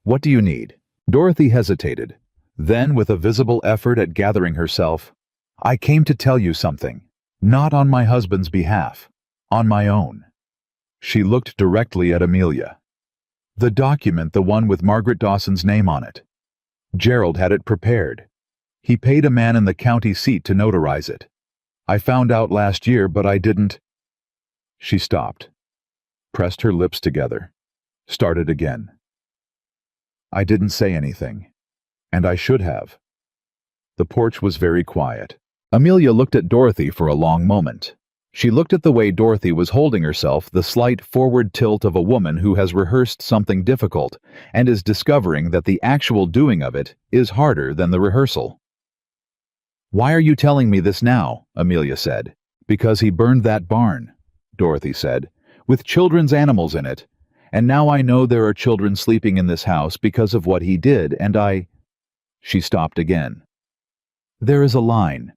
"What do you need?" Dorothy hesitated. Then, with a visible effort at gathering herself, "I came to tell you something. Not on my husband's behalf. On my own." She looked directly at Amelia. "The document, the one with Margaret Dawson's name on it. Gerald had it prepared. He paid a man in the county seat to notarize it. I found out last year, but I didn't—" She stopped, pressed her lips together, started again. "I didn't say anything, and I should have." The porch was very quiet. Amelia looked at Dorothy for a long moment. She looked at the way Dorothy was holding herself, the slight forward tilt of a woman who has rehearsed something difficult and is discovering that the actual doing of it is harder than the rehearsal. "Why are you telling me this now?" Amelia said. "Because he burned that barn," Dorothy said, "with children's animals in it. And now I know there are children sleeping in this house because of what he did, and I—" She stopped again. "There is a line.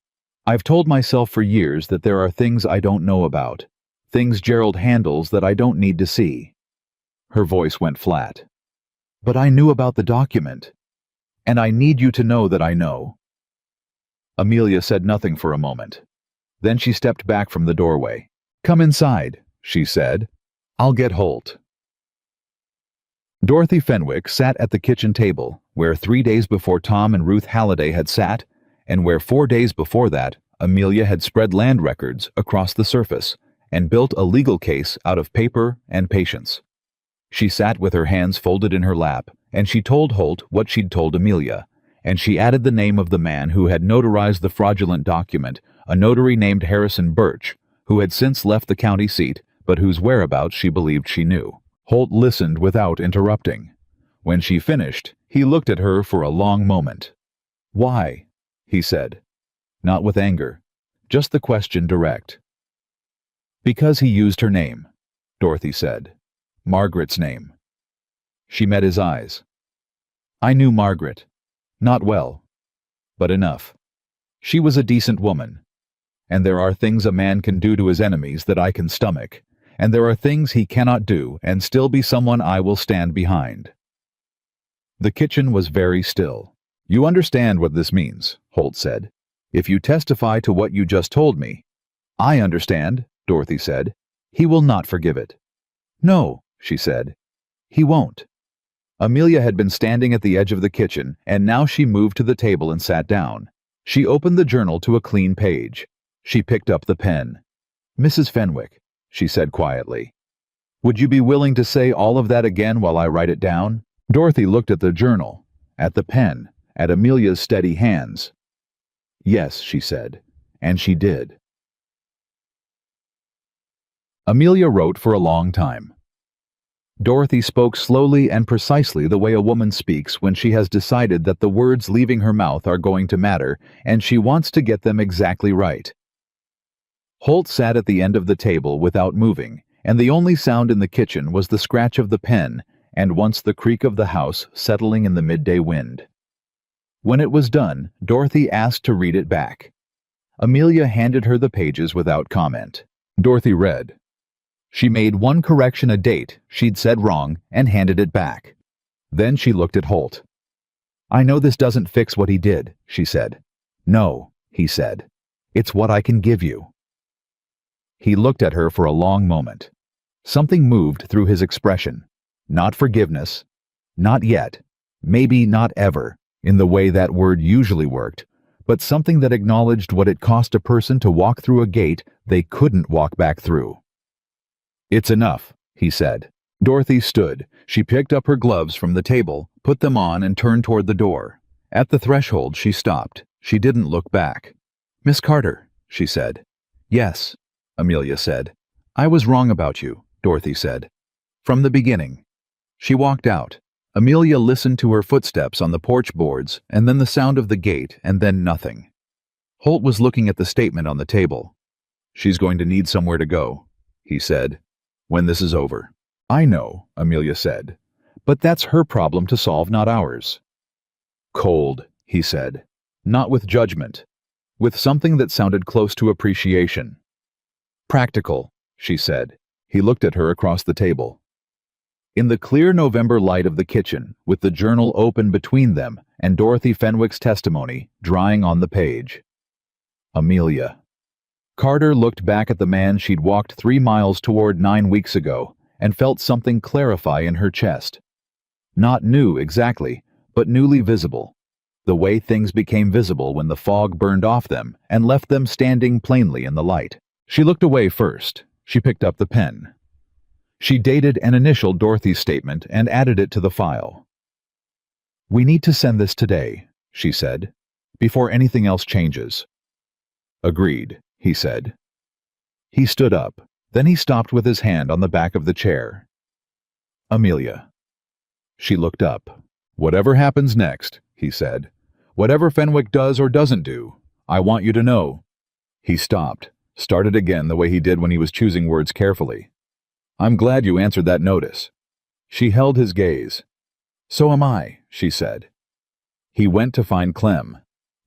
I've told myself for years that there are things I don't know about, things Gerald handles that I don't need to see." Her voice went flat. "But I knew about the document, and I need you to know that I know." Amelia said nothing for a moment. Then she stepped back from the doorway. "Come inside," she said. "I'll get Holt." Dorothy Fenwick sat at the kitchen table, where 3 days before Tom and Ruth Halliday had sat, and where 4 days before that, Amelia had spread land records across the surface and built a legal case out of paper and patience. She sat with her hands folded in her lap, and she told Holt what she'd told Amelia, and she added the name of the man who had notarized the fraudulent document, a notary named Harrison Birch, who had since left the county seat, but whose whereabouts she believed she knew. Holt listened without interrupting. When she finished, he looked at her for a long moment. "Why?" he said. Not with anger, just the question direct. "Because he used her name," Dorothy said. "Margaret's name." She met his eyes. "I knew Margaret. Not well, but enough. She was a decent woman. And there are things a man can do to his enemies that I can stomach, and there are things he cannot do and still be someone I will stand behind." The kitchen was very still. "You understand what this means," Holt said. "If you testify to what you just told me—" "I understand," Dorothy said. "He will not forgive it." "No," she said. "He won't." Amelia had been standing at the edge of the kitchen, and now she moved to the table and sat down. She opened the journal to a clean page. She picked up the pen. "Mrs. Fenwick," she said quietly, "would you be willing to say all of that again while I write it down?" Dorothy looked at the journal, at the pen, at Amelia's steady hands. "Yes," she said, and she did. Amelia wrote for a long time. Dorothy spoke slowly and precisely the way a woman speaks when she has decided that the words leaving her mouth are going to matter, and she wants to get them exactly right. Holt sat at the end of the table without moving, and the only sound in the kitchen was the scratch of the pen, and once the creak of the house settling in the midday wind. When it was done, Dorothy asked to read it back. Amelia handed her the pages without comment. Dorothy read. She made one correction, a date she'd said wrong, and handed it back. Then she looked at Holt. "I know this doesn't fix what he did," she said. "No," he said. "It's what I can give you." He looked at her for a long moment. Something moved through his expression. Not forgiveness. Not yet. Maybe not ever, in the way that word usually worked, but something that acknowledged what it cost a person to walk through a gate they couldn't walk back through. "It's enough," he said. Dorothy stood. She picked up her gloves from the table, put them on, and turned toward the door. At the threshold, she stopped. She didn't look back. "Miss Carter," she said. "Yes," Amelia said. "I was wrong about you," Dorothy said. "From the beginning." She walked out. Amelia listened to her footsteps on the porch boards, and then the sound of the gate, and then nothing. Holt was looking at the statement on the table. "She's going to need somewhere to go," he said, "when this is over." "I know," Amelia said, "but that's her problem to solve, not ours." "Cold," he said, not with judgment, with something that sounded close to appreciation. "Practical," she said. He looked at her across the table. In the clear November light of the kitchen, with the journal open between them and Dorothy Fenwick's testimony drying on the page. Amelia. Carter looked back at the man she'd walked 3 miles toward 9 weeks ago and felt something clarify in her chest. Not new exactly, but newly visible. The way things became visible when the fog burned off them and left them standing plainly in the light. She looked away first. She picked up the pen. She dated and initialed Dorothy's statement and added it to the file. "We need to send this today," she said, "before anything else changes." "Agreed," he said. He stood up. Then he stopped with his hand on the back of the chair. "Amelia." She looked up. "Whatever happens next," he said, "whatever Fenwick does or doesn't do, I want you to know." He stopped, started again the way he did when he was choosing words carefully. "I'm glad you answered that notice." She held his gaze. "So am I," she said. He went to find Clem.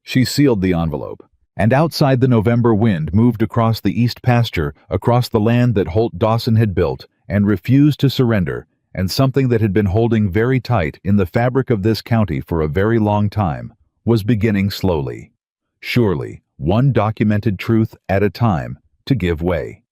She sealed the envelope, and outside the November wind moved across the east pasture, across the land that Holt Dawson had built and refused to surrender, and something that had been holding very tight in the fabric of this county for a very long time was beginning slowly, surely, one documented truth at a time, to give way.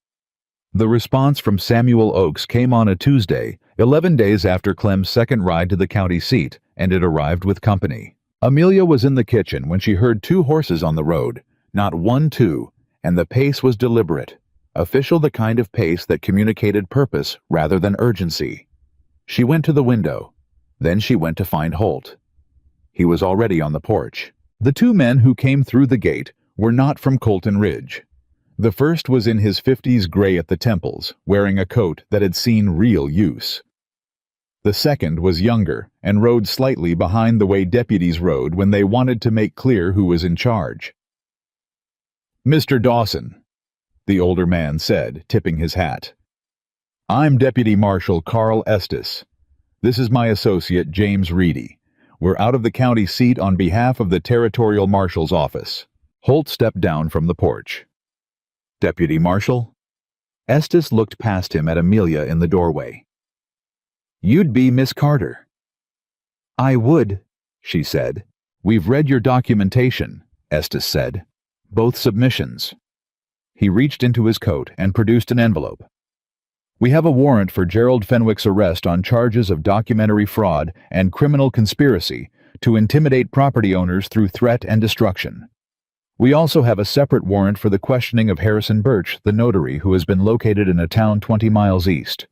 The response from Samuel Oakes came on a Tuesday, 11 days after Clem's second ride to the county seat, and it arrived with company. Amelia was in the kitchen when she heard 2 horses on the road, not 1, 2, and the pace was deliberate, official, the kind of pace that communicated purpose rather than urgency. She went to the window. Then she went to find Holt. He was already on the porch. The 2 men who came through the gate were not from Colton Ridge. The first was in his 50s, gray at the temples, wearing a coat that had seen real use. The second was younger and rode slightly behind the way deputies rode when they wanted to make clear who was in charge. "Mr. Dawson," the older man said, tipping his hat. "I'm Deputy Marshal Carl Estes. This is my associate, James Reedy. We're out of the county seat on behalf of the Territorial Marshal's office." Holt stepped down from the porch. "Deputy Marshal?" Estes looked past him at Amelia in the doorway. "You'd be Miss Carter." "I would," she said. "We've read your documentation," Estes said. "Both submissions." He reached into his coat and produced an envelope. "We have a warrant for Gerald Fenwick's arrest on charges of documentary fraud and criminal conspiracy to intimidate property owners through threat and destruction. We also have a separate warrant for the questioning of Harrison Birch, the notary, who has been located in a town 20 miles east."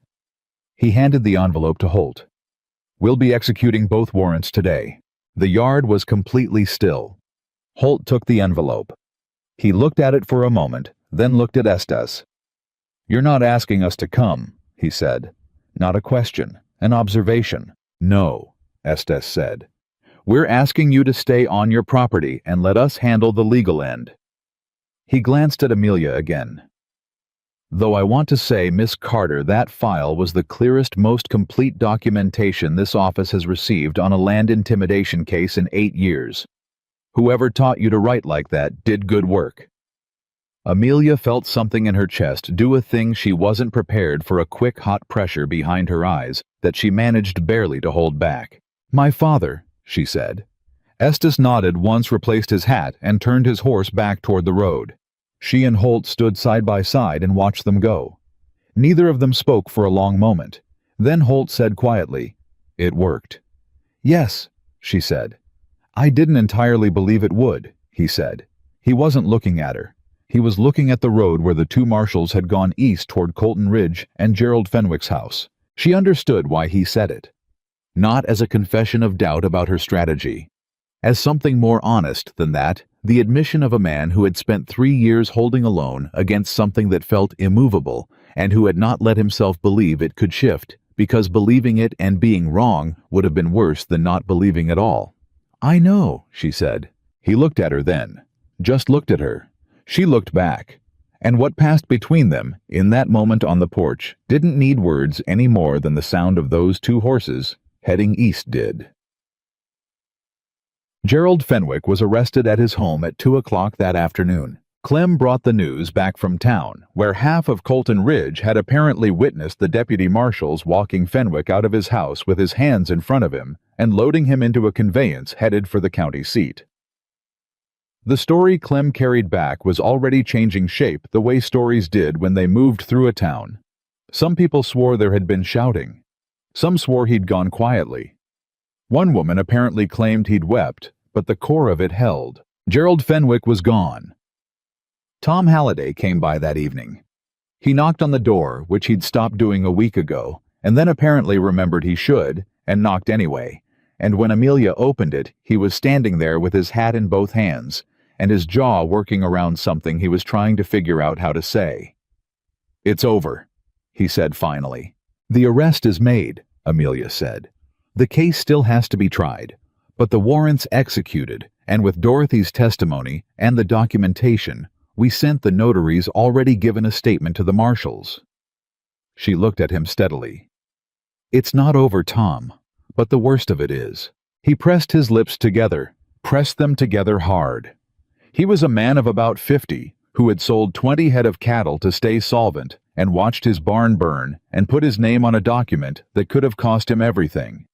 He handed the envelope to Holt. "We'll be executing both warrants today." The yard was completely still. Holt took the envelope. He looked at it for a moment, then looked at Estes. "You're not asking us to come," he said. "Not a question, an observation." "No," Estes said. "We're asking you to stay on your property and let us handle the legal end." He glanced at Amelia again. "Though I want to say, Miss Carter, that file was the clearest, most complete documentation this office has received on a land intimidation case in 8 years. Whoever taught you to write like that did good work." Amelia felt something in her chest do a thing she wasn't prepared for, a quick hot pressure behind her eyes that she managed barely to hold back. "My father," she said. Estes nodded once, replaced his hat, and turned his horse back toward the road. She and Holt stood side by side and watched them go. Neither of them spoke for a long moment. Then Holt said quietly, "It worked." "Yes," she said. "I didn't entirely believe it would," he said. He wasn't looking at her. He was looking at the road where the two marshals had gone east toward Colton Ridge and Gerald Fenwick's house. She understood why he said it. Not as a confession of doubt about her strategy. As something more honest than that, the admission of a man who had spent 3 years holding alone against something that felt immovable and who had not let himself believe it could shift, because believing it and being wrong would have been worse than not believing at all. "I know," she said. He looked at her then. Just looked at her. She looked back. And what passed between them, in that moment on the porch, didn't need words any more than the sound of those two horses heading east did. Gerald Fenwick was arrested at his home at 2 o'clock that afternoon. Clem brought the news back from town, where half of Colton Ridge had apparently witnessed the deputy marshals walking Fenwick out of his house with his hands in front of him and loading him into a conveyance headed for the county seat. The story Clem carried back was already changing shape the way stories did when they moved through a town. Some people swore there had been shouting. Some swore he'd gone quietly. One woman apparently claimed he'd wept, but the core of it held. Gerald Fenwick was gone. Tom Halliday came by that evening. He knocked on the door, which he'd stopped doing a week ago, and then apparently remembered he should, and knocked anyway. And when Amelia opened it, he was standing there with his hat in both hands, and his jaw working around something he was trying to figure out how to say. "It's over," he said finally. "The arrest is made," Amelia said. "The case still has to be tried, but the warrant's executed, and with Dorothy's testimony and the documentation, we sent the notaries already given a statement to the marshals." She looked at him steadily. "It's not over, Tom, but the worst of it is." He pressed his lips together, pressed them together hard. He was a man of about 50 who had sold 20 head of cattle to stay solvent and watched his barn burn and put his name on a document that could have cost him everything.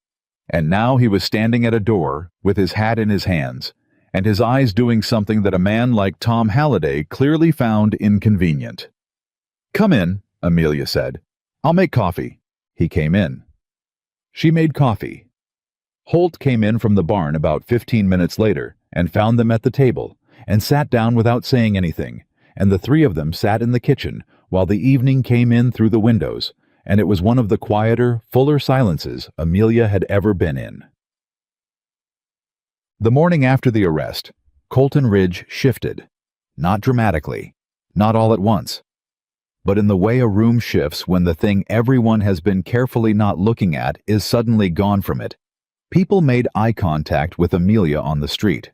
And now he was standing at a door with his hat in his hands and his eyes doing something that a man like Tom Halliday clearly found inconvenient. "Come in," Amelia said. "I'll make coffee." He came in. She made coffee. Holt came in from the barn about 15 minutes later and found them at the table and sat down without saying anything, and the three of them sat in the kitchen while the evening came in through the windows, and it was one of the quieter, fuller silences Amelia had ever been in. The morning after the arrest, Colton Ridge shifted. Not dramatically, not all at once, but in the way a room shifts when the thing everyone has been carefully not looking at is suddenly gone from it. People made eye contact with Amelia on the street.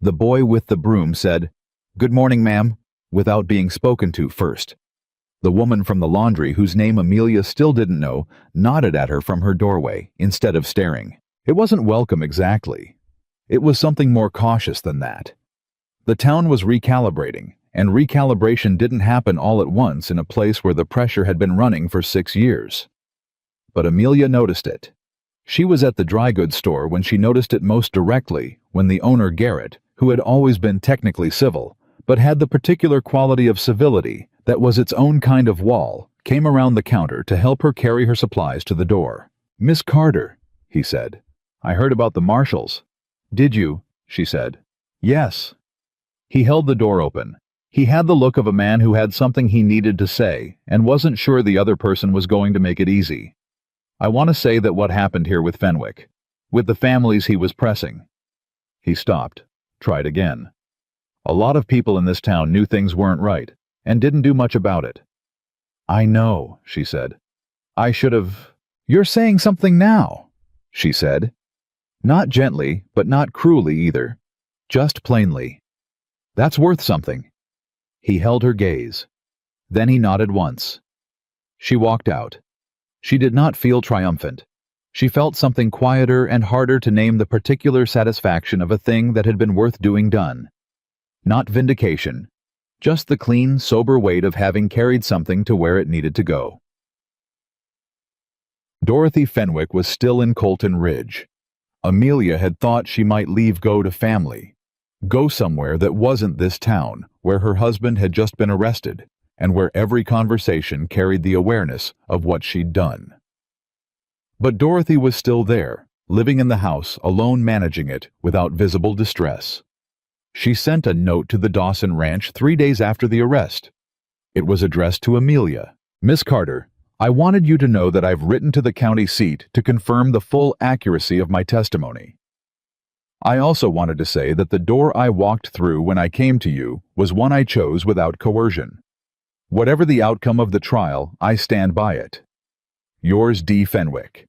The boy with the broom said, "Good morning, ma'am," without being spoken to first. The woman from the laundry, whose name Amelia still didn't know, nodded at her from her doorway instead of staring. It wasn't welcome exactly. It was something more cautious than that. The town was recalibrating, and recalibration didn't happen all at once in a place where the pressure had been running for 6 years. But Amelia noticed it. She was at the dry goods store when she noticed it most directly when the owner, Garrett, who had always been technically civil, but had the particular quality of civility that was its own kind of wall, came around the counter to help her carry her supplies to the door. "Miss Carter," he said, "I heard about the marshals." "Did you?" she said. "Yes." He held the door open. He had the look of a man who had something he needed to say and wasn't sure the other person was going to make it easy. "I want to say that what happened here with Fenwick, with the families he was pressing." He stopped, tried again. "A lot of people in this town knew things weren't right and didn't do much about it." "I know," she said. "I should have—" "You're saying something now," she said. Not gently, but not cruelly either. Just plainly. "That's worth something." He held her gaze. Then he nodded once. She walked out. She did not feel triumphant. She felt something quieter and harder to name the particular satisfaction of a thing that had been worth doing done. Not vindication, just the clean, sober weight of having carried something to where it needed to go. Dorothy Fenwick was still in Colton Ridge. Amelia had thought she might leave go to family. Go somewhere that wasn't this town, where her husband had just been arrested, and where every conversation carried the awareness of what she'd done. But Dorothy was still there, living in the house, alone, managing it, without visible distress. She sent a note to the Dawson Ranch 3 days after the arrest. It was addressed to Amelia. Miss Carter, I wanted you to know that I've written to the county seat to confirm the full accuracy of my testimony. I also wanted to say that the door I walked through when I came to you was one I chose without coercion. Whatever the outcome of the trial, I stand by it. Yours, D. Fenwick.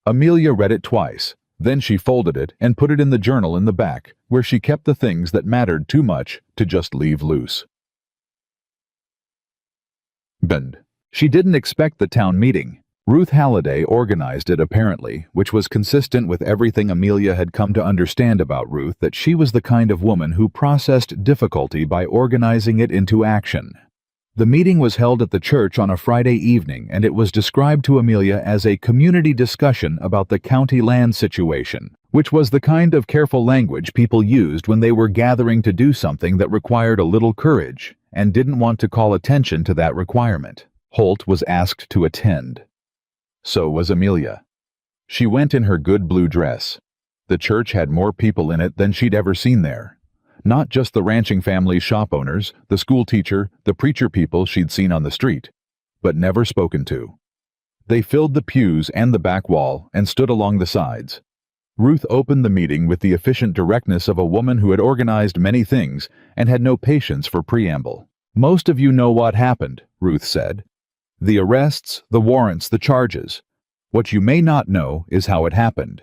Amelia read it twice. Then she folded it and put it in the journal in the back, where she kept the things that mattered too much to just leave loose. She didn't expect the town meeting. Ruth Halliday organized it apparently, which was consistent with everything Amelia had come to understand about Ruth, that she was the kind of woman who processed difficulty by organizing it into action. The meeting was held at the church on a Friday evening, and it was described to Amelia as a community discussion about the county land situation, which was the kind of careful language people used when they were gathering to do something that required a little courage and didn't want to call attention to that requirement. Holt was asked to attend. So was Amelia. She went in her good blue dress. The church had more people in it than she'd ever seen there. Not just the ranching family's shop owners, the school teacher, the preacher people she'd seen on the street, but never spoken to. They filled the pews and the back wall and stood along the sides. Ruth opened the meeting with the efficient directness of a woman who had organized many things and had no patience for preamble. Most of you know what happened, Ruth said. The arrests, the warrants, the charges. What you may not know is how it happened.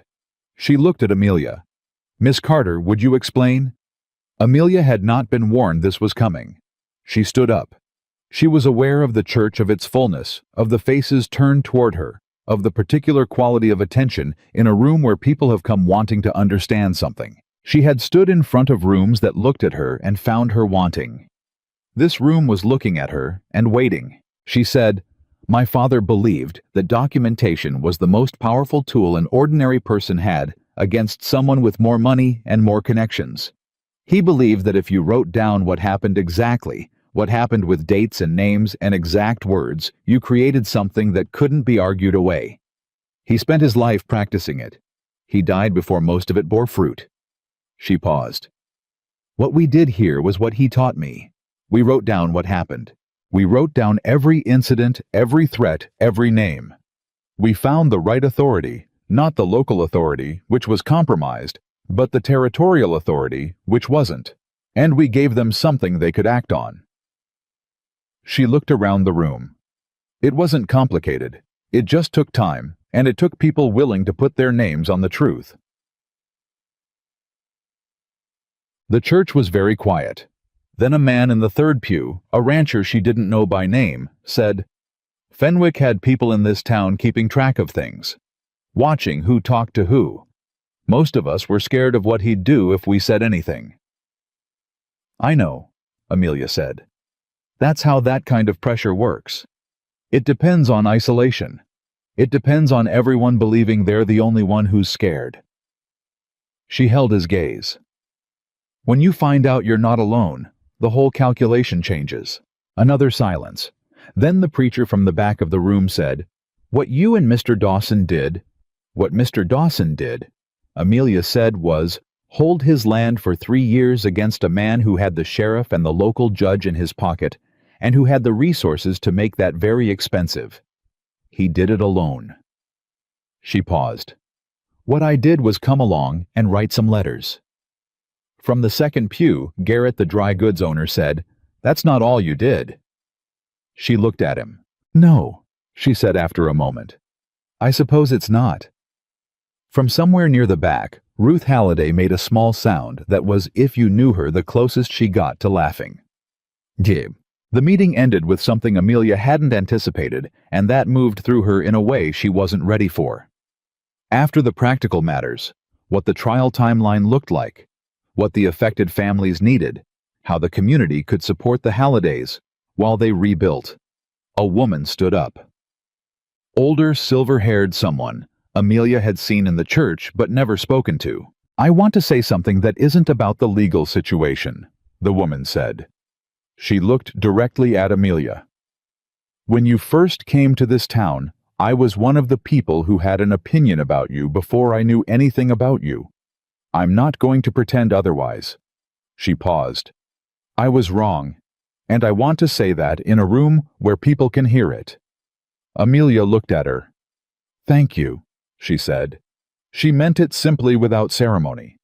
She looked at Amelia. Miss Carter, would you explain? Amelia had not been warned this was coming. She stood up. She was aware of the church, of its fullness, of the faces turned toward her, of the particular quality of attention in a room where people have come wanting to understand something. She had stood in front of rooms that looked at her and found her wanting. This room was looking at her and waiting. She said, My father believed that documentation was the most powerful tool an ordinary person had against someone with more money and more connections. He believed that if you wrote down what happened exactly, what happened with dates and names and exact words, you created something that couldn't be argued away. He spent his life practicing it. He died before most of it bore fruit. She paused. What we did here was what he taught me. We wrote down what happened. We wrote down every incident, every threat, every name. We found the right authority, not the local authority, which was compromised, but the territorial authority, which wasn't, and we gave them something they could act on. She looked around the room. It wasn't complicated. It just took time, and it took people willing to put their names on the truth. The church was very quiet. Then a man in the third pew, a rancher she didn't know by name, said, Fenwick had people in this town keeping track of things, watching who talked to who. Most of us were scared of what he'd do if we said anything. I know, Amelia said. That's how that kind of pressure works. It depends on isolation. It depends on everyone believing they're the only one who's scared. She held his gaze. When you find out you're not alone, the whole calculation changes. Another silence. Then the preacher from the back of the room said, What you and Mr. Dawson did, what Mr. Dawson did, Amelia said, was hold his land for 3 years against a man who had the sheriff and the local judge in his pocket, and who had the resources to make that very expensive. He did it alone. She paused. What I did was come along and write some letters. From the second pew, Garrett, the dry goods owner, said, That's not all you did. She looked at him. No, she said after a moment. I suppose it's not. From somewhere near the back, Ruth Halliday made a small sound that was, if you knew her, the closest she got to laughing. Gib. The meeting ended with something Amelia hadn't anticipated, and that moved through her in a way she wasn't ready for. After the practical matters, what the trial timeline looked like, what the affected families needed, how the community could support the Hallidays while they rebuilt, a woman stood up. Older, silver-haired someone Amelia had seen in the church but never spoken to. I want to say something that isn't about the legal situation, the woman said. She looked directly at Amelia. When you first came to this town, I was one of the people who had an opinion about you before I knew anything about you. I'm not going to pretend otherwise. She paused. I was wrong, and I want to say that in a room where people can hear it. Amelia looked at her. Thank you, she said. She meant it simply without ceremony.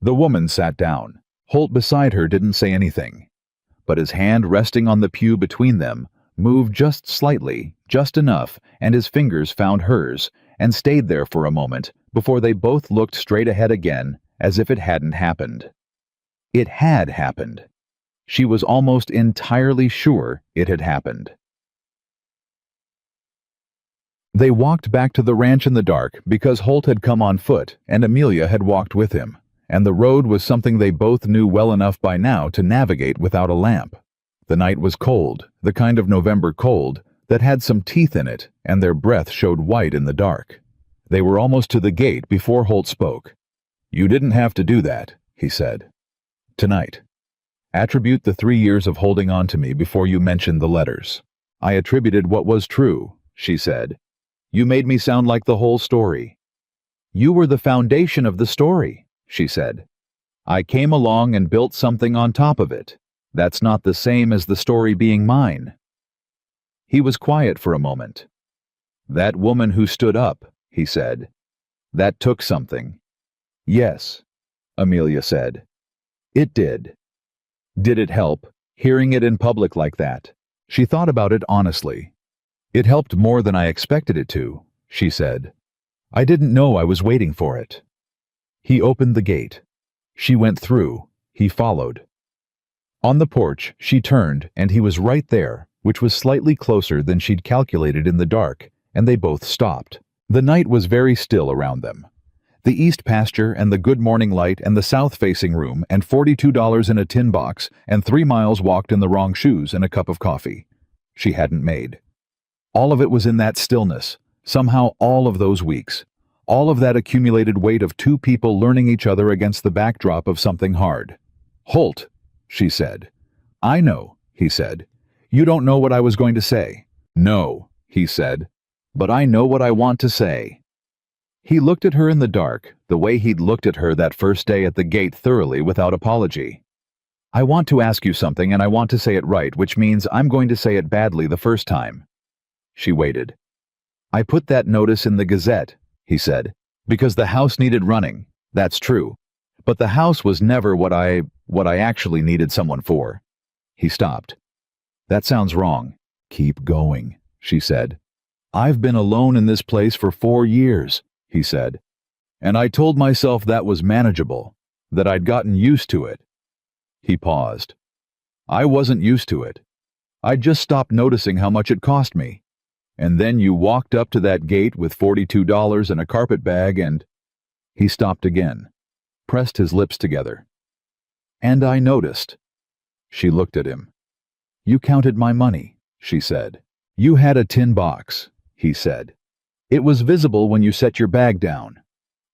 The woman sat down. Holt beside her didn't say anything, but his hand resting on the pew between them moved just slightly, just enough, and his fingers found hers and stayed there for a moment before they both looked straight ahead again as if it hadn't happened. It had happened. She was almost entirely sure it had happened. They walked back to the ranch in the dark because Holt had come on foot and Amelia had walked with him, and the road was something they both knew well enough by now to navigate without a lamp. The night was cold, the kind of November cold that had some teeth in it, and their breath showed white in the dark. They were almost to the gate before Holt spoke. You didn't have to do that, he said. Tonight. Attribute the 3 years of holding on to me before you mentioned the letters. I attributed what was true, she said. You made me sound like the whole story. You were the foundation of the story, she said. I came along and built something on top of it. That's not the same as the story being mine. He was quiet for a moment. That woman who stood up, he said. That took something. Yes, Amelia said. It did. Did it help, hearing it in public like that? She thought about it honestly. It helped more than I expected it to, she said. I didn't know I was waiting for it. He opened the gate. She went through. He followed. On the porch, she turned, and he was right there, which was slightly closer than she'd calculated in the dark, and they both stopped. The night was very still around them. The east pasture and the good morning light and the south-facing room and $42 in a tin box and 3 miles walked in the wrong shoes and a cup of coffee she hadn't made. All of it was in that stillness, somehow all of those weeks, all of that accumulated weight of 2 people learning each other against the backdrop of something hard. Holt, she said. I know, he said. You don't know what I was going to say. No, he said. But I know what I want to say. He looked at her in the dark, the way he'd looked at her that first day at the gate thoroughly without apology. I want to ask you something and I want to say it right, which means I'm going to say it badly the first time. She waited. I put that notice in the Gazette, he said, because the house needed running. That's true. But the house was never what I actually needed someone for. He stopped. That sounds wrong. Keep going, she said. I've been alone in this place for 4 years, he said. And I told myself that was manageable, that I'd gotten used to it. He paused. I wasn't used to it. I just stopped noticing how much it cost me. And then you walked up to that gate with $42 and a carpet bag and... He stopped again, pressed his lips together. And I noticed. She looked at him. You counted my money, she said. You had a tin box, he said. It was visible when you set your bag down.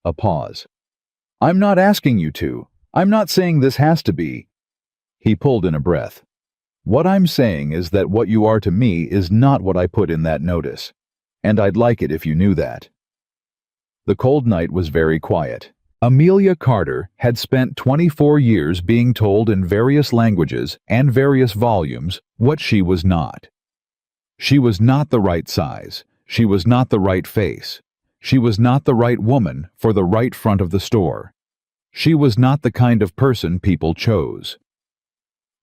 A pause. I'm not asking you to. I'm not saying this has to be. He pulled in a breath. What I'm saying is that what you are to me is not what I put in that notice, and I'd like it if you knew that. The cold night was very quiet. Amelia Carter had spent 24 years being told in various languages and various volumes what she was not. She was not the right size. She was not the right face. She was not the right woman for the right front of the store. She was not the kind of person people chose.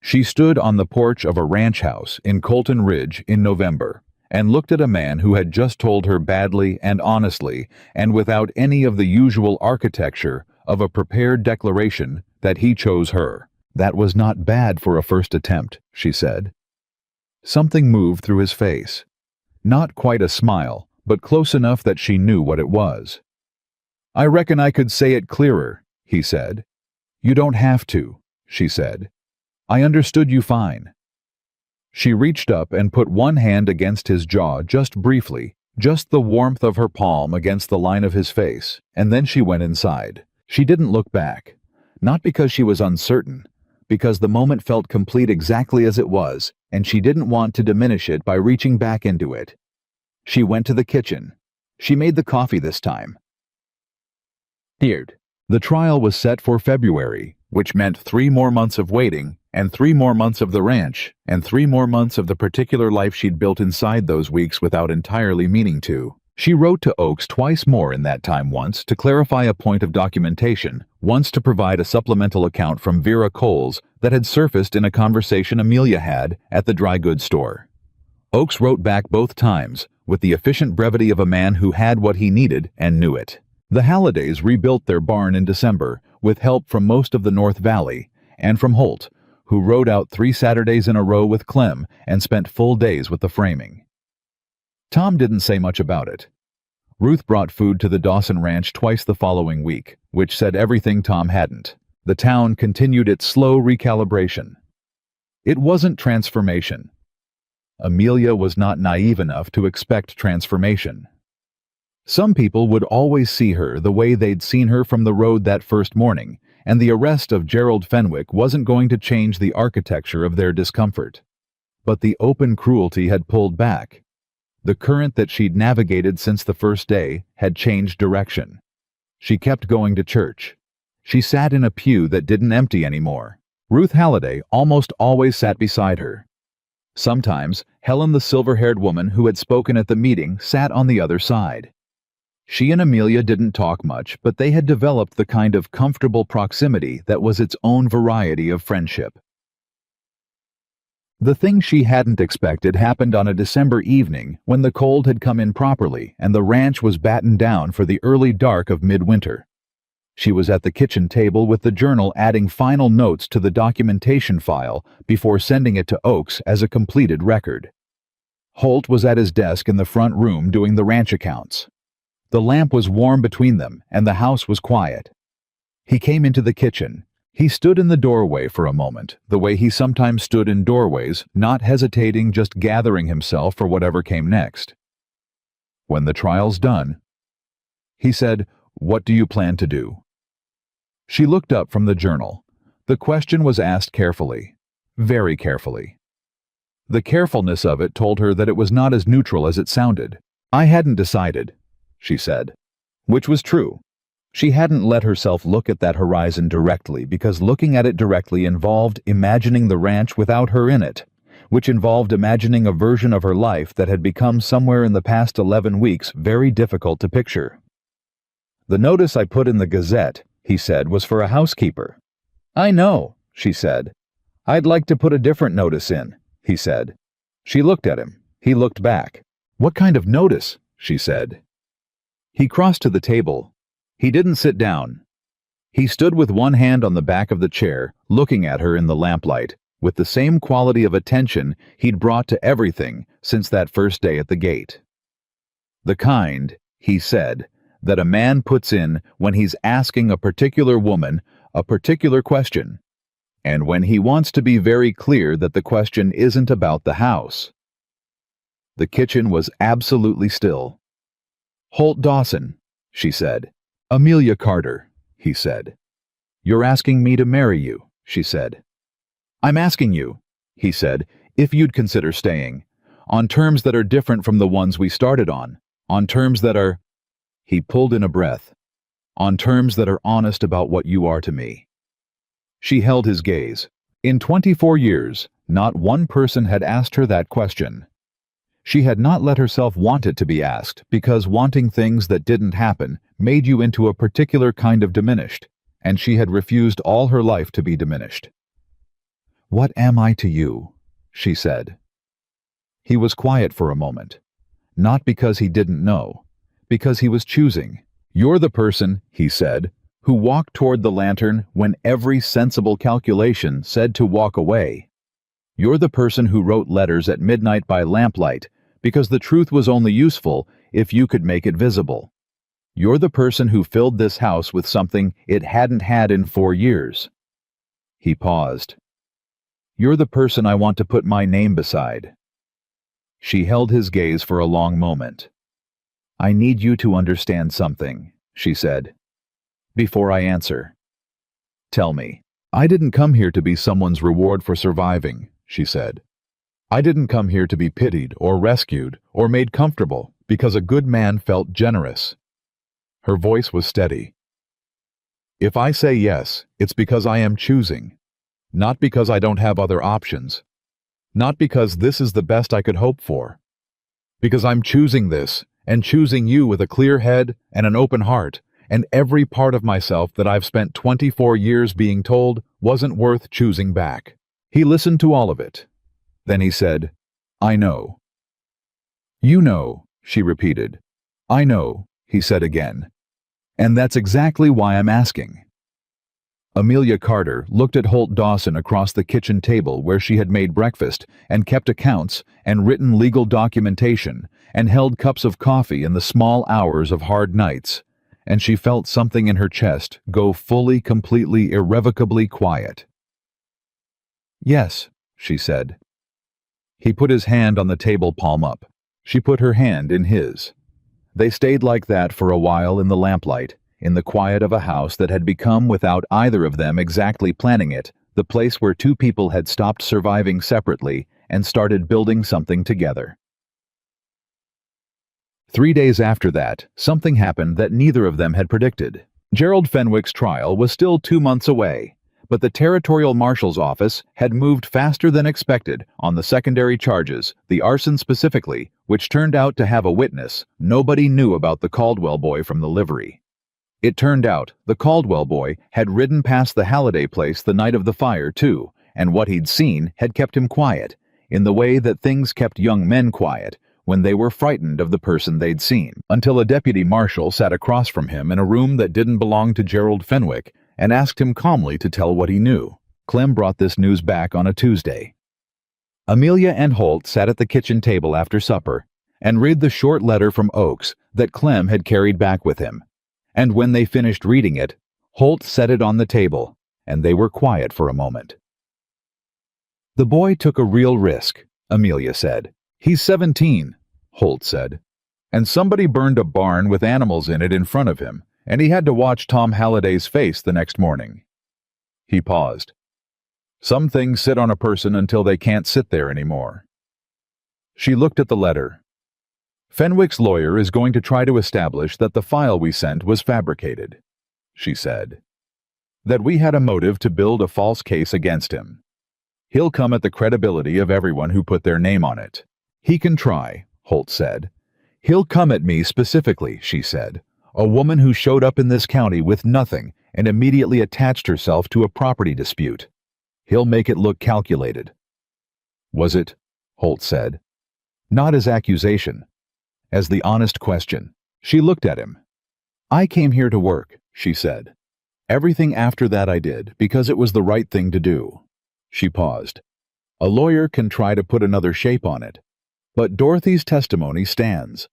She stood on the porch of a ranch house in Colton Ridge in November and looked at a man who had just told her badly and honestly and without any of the usual architecture of a prepared declaration that he chose her. That was not bad for a first attempt, she said. Something moved through his face. Not quite a smile, but close enough that she knew what it was. I reckon I could say it clearer, he said. You don't have to, she said. I understood you fine. She reached up and put one hand against his jaw just briefly, just the warmth of her palm against the line of his face, and then she went inside. She didn't look back. Not because she was uncertain, because the moment felt complete exactly as it was, and she didn't want to diminish it by reaching back into it. She went to the kitchen. She made the coffee this time. Here, The trial was set for February, which meant 3 more months of waiting, and 3 more months of the ranch, and 3 more months of the particular life she'd built inside those weeks without entirely meaning to. She wrote to Oakes twice more in that time, once to clarify a point of documentation, once to provide a supplemental account from Vera Coles that had surfaced in a conversation Amelia had at the dry goods store. Oakes wrote back both times, with the efficient brevity of a man who had what he needed and knew it. The Hallidays rebuilt their barn in December, with help from most of the North Valley, and from Holt, who rode out 3 Saturdays in a row with Clem and spent full days with the framing. Tom didn't say much about it. Ruth brought food to the Dawson Ranch twice the following week, which said everything Tom hadn't. The town continued its slow recalibration. It wasn't transformation. Amelia was not naive enough to expect transformation. Some people would always see her the way they'd seen her from the road that first morning, and the arrest of Gerald Fenwick wasn't going to change the architecture of their discomfort. But the open cruelty had pulled back. The current that she'd navigated since the first day had changed direction. She kept going to church. She sat in a pew that didn't empty anymore. Ruth Halliday almost always sat beside her. Sometimes, Helen, the silver-haired woman who had spoken at the meeting, sat on the other side. She and Amelia didn't talk much, but they had developed the kind of comfortable proximity that was its own variety of friendship. The thing she hadn't expected happened on a December evening when the cold had come in properly and the ranch was battened down for the early dark of midwinter. She was at the kitchen table with the journal adding final notes to the documentation file before sending it to Oakes as a completed record. Holt was at his desk in the front room doing the ranch accounts. The lamp was warm between them and the house was quiet. He came into the kitchen. He stood in the doorway for a moment, the way he sometimes stood in doorways, not hesitating, just gathering himself for whatever came next. "When the trial's done," he said, "what do you plan to do?" She looked up from the journal. The question was asked carefully, very carefully. The carefulness of it told her that it was not as neutral as it sounded. "I hadn't decided," she said, which was true. She hadn't let herself look at that horizon directly because looking at it directly involved imagining the ranch without her in it, which involved imagining a version of her life that had become somewhere in the past 11 weeks very difficult to picture. "The notice I put in the Gazette," he said, "was for a housekeeper." "I know," she said. "I'd like to put a different notice in," he said. She looked at him. He looked back. "What kind of notice?" she said. He crossed to the table. He didn't sit down. He stood with one hand on the back of the chair, looking at her in the lamplight, with the same quality of attention he'd brought to everything since that first day at the gate. "The kind," he said, "that a man puts in when he's asking a particular woman a particular question, and when he wants to be very clear that the question isn't about the house." The kitchen was absolutely still. "Holt Dawson," she said. "Amelia Carter," he said. "You're asking me to marry you," she said. "I'm asking you," he said, "if you'd consider staying, on terms that are different from the ones we started on terms that are—" He pulled in a breath. "On terms that are honest about what you are to me." She held his gaze. In 24 years, not one person had asked her that question. She had not let herself want it to be asked, because wanting things that didn't happen made you into a particular kind of diminished, and she had refused all her life to be diminished. "What am I to you?" she said. He was quiet for a moment. Not because he didn't know, because he was choosing. "You're the person," he said, "who walked toward the lantern when every sensible calculation said to walk away. You're the person who wrote letters at midnight by lamplight because the truth was only useful if you could make it visible. You're the person who filled this house with something it hadn't had in 4 years." He paused. "You're the person I want to put my name beside." She held his gaze for a long moment. "I need you to understand something," she said, "before I answer. Tell me." "I didn't come here to be someone's reward for surviving," she said. "I didn't come here to be pitied or rescued or made comfortable because a good man felt generous." Her voice was steady. If I say yes, it's because I am choosing, not because I don't have other options, not because this is the best I could hope for. Because I'm choosing this, and choosing you with a clear head and an open heart, and every part of myself that I've spent 24 years being told wasn't worth choosing back. He listened to all of it. Then he said, I know. You know, she repeated. I know, he said again. And that's exactly why I'm asking. Amelia Carter looked at Holt Dawson across the kitchen table where she had made breakfast and kept accounts and written legal documentation and held cups of coffee in the small hours of hard nights, and she felt something in her chest go fully, completely, irrevocably quiet. Yes, she said. He put his hand on the table, palm up. She put her hand in his. They stayed like that for a while in the lamplight, in the quiet of a house that had become, without either of them exactly planning it, the place where two people had stopped surviving separately and started building something together. 3 days after that, something happened that neither of them had predicted. Gerald Fenwick's trial was still 2 months away, but the Territorial Marshal's Office had moved faster than expected on the secondary charges, the arson specifically, which turned out to have a witness. Nobody knew about the Caldwell boy from the livery. It turned out the Caldwell boy had ridden past the Halliday place the night of the fire, too, and what he'd seen had kept him quiet, in the way that things kept young men quiet when they were frightened of the person they'd seen, until a deputy marshal sat across from him in a room that didn't belong to Gerald Fenwick and asked him calmly to tell what he knew. Clem brought this news back on a Tuesday. Amelia and Holt sat at the kitchen table after supper and read the short letter from Oakes that Clem had carried back with him. And when they finished reading it, Holt set it on the table, and they were quiet for a moment. The boy took a real risk, Amelia said. He's 17, Holt said. And somebody burned a barn with animals in it in front of him, and he had to watch Tom Halliday's face the next morning. He paused. Some things sit on a person until they can't sit there anymore. She looked at the letter. Fenwick's lawyer is going to try to establish that the file we sent was fabricated, she said. That we had a motive to build a false case against him. He'll come at the credibility of everyone who put their name on it. He can try, Holt said. He'll come at me specifically, she said. A woman who showed up in this county with nothing and immediately attached herself to a property dispute. He'll make it look calculated. Was it? Holt said. Not as accusation. As the honest question. She looked at him. I came here to work, she said. Everything after that I did because it was the right thing to do. She paused. A lawyer can try to put another shape on it. But Dorothy's testimony stands.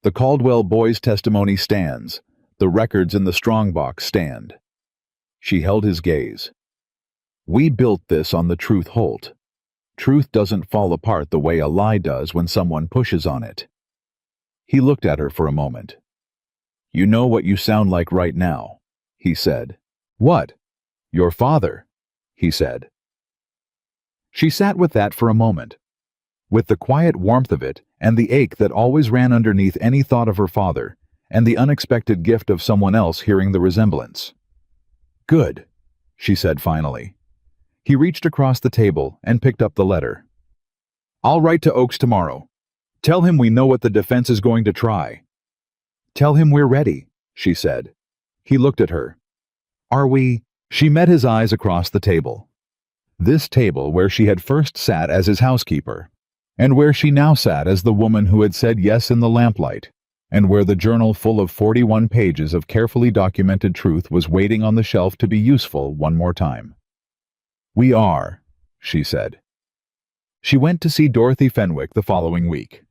The Caldwell boy's testimony stands. The records in the strongbox stand. She held his gaze. We built this on the truth, Holt. Truth doesn't fall apart the way a lie does when someone pushes on it. He looked at her for a moment. You know what you sound like right now, he said. What? Your father, he said. She sat with that for a moment, with the quiet warmth of it and the ache that always ran underneath any thought of her father, and the unexpected gift of someone else hearing the resemblance. Good, she said finally. He reached across the table and picked up the letter. I'll write to Oakes tomorrow. Tell him we know what the defense is going to try. Tell him we're ready, she said. He looked at her. Are we? She met his eyes across the table. This table where she had first sat as his housekeeper, and where she now sat as the woman who had said yes in the lamplight, and where the journal full of 41 pages of carefully documented truth was waiting on the shelf to be useful one more time. We are, she said. She went to see Dorothy Fenwick the following week.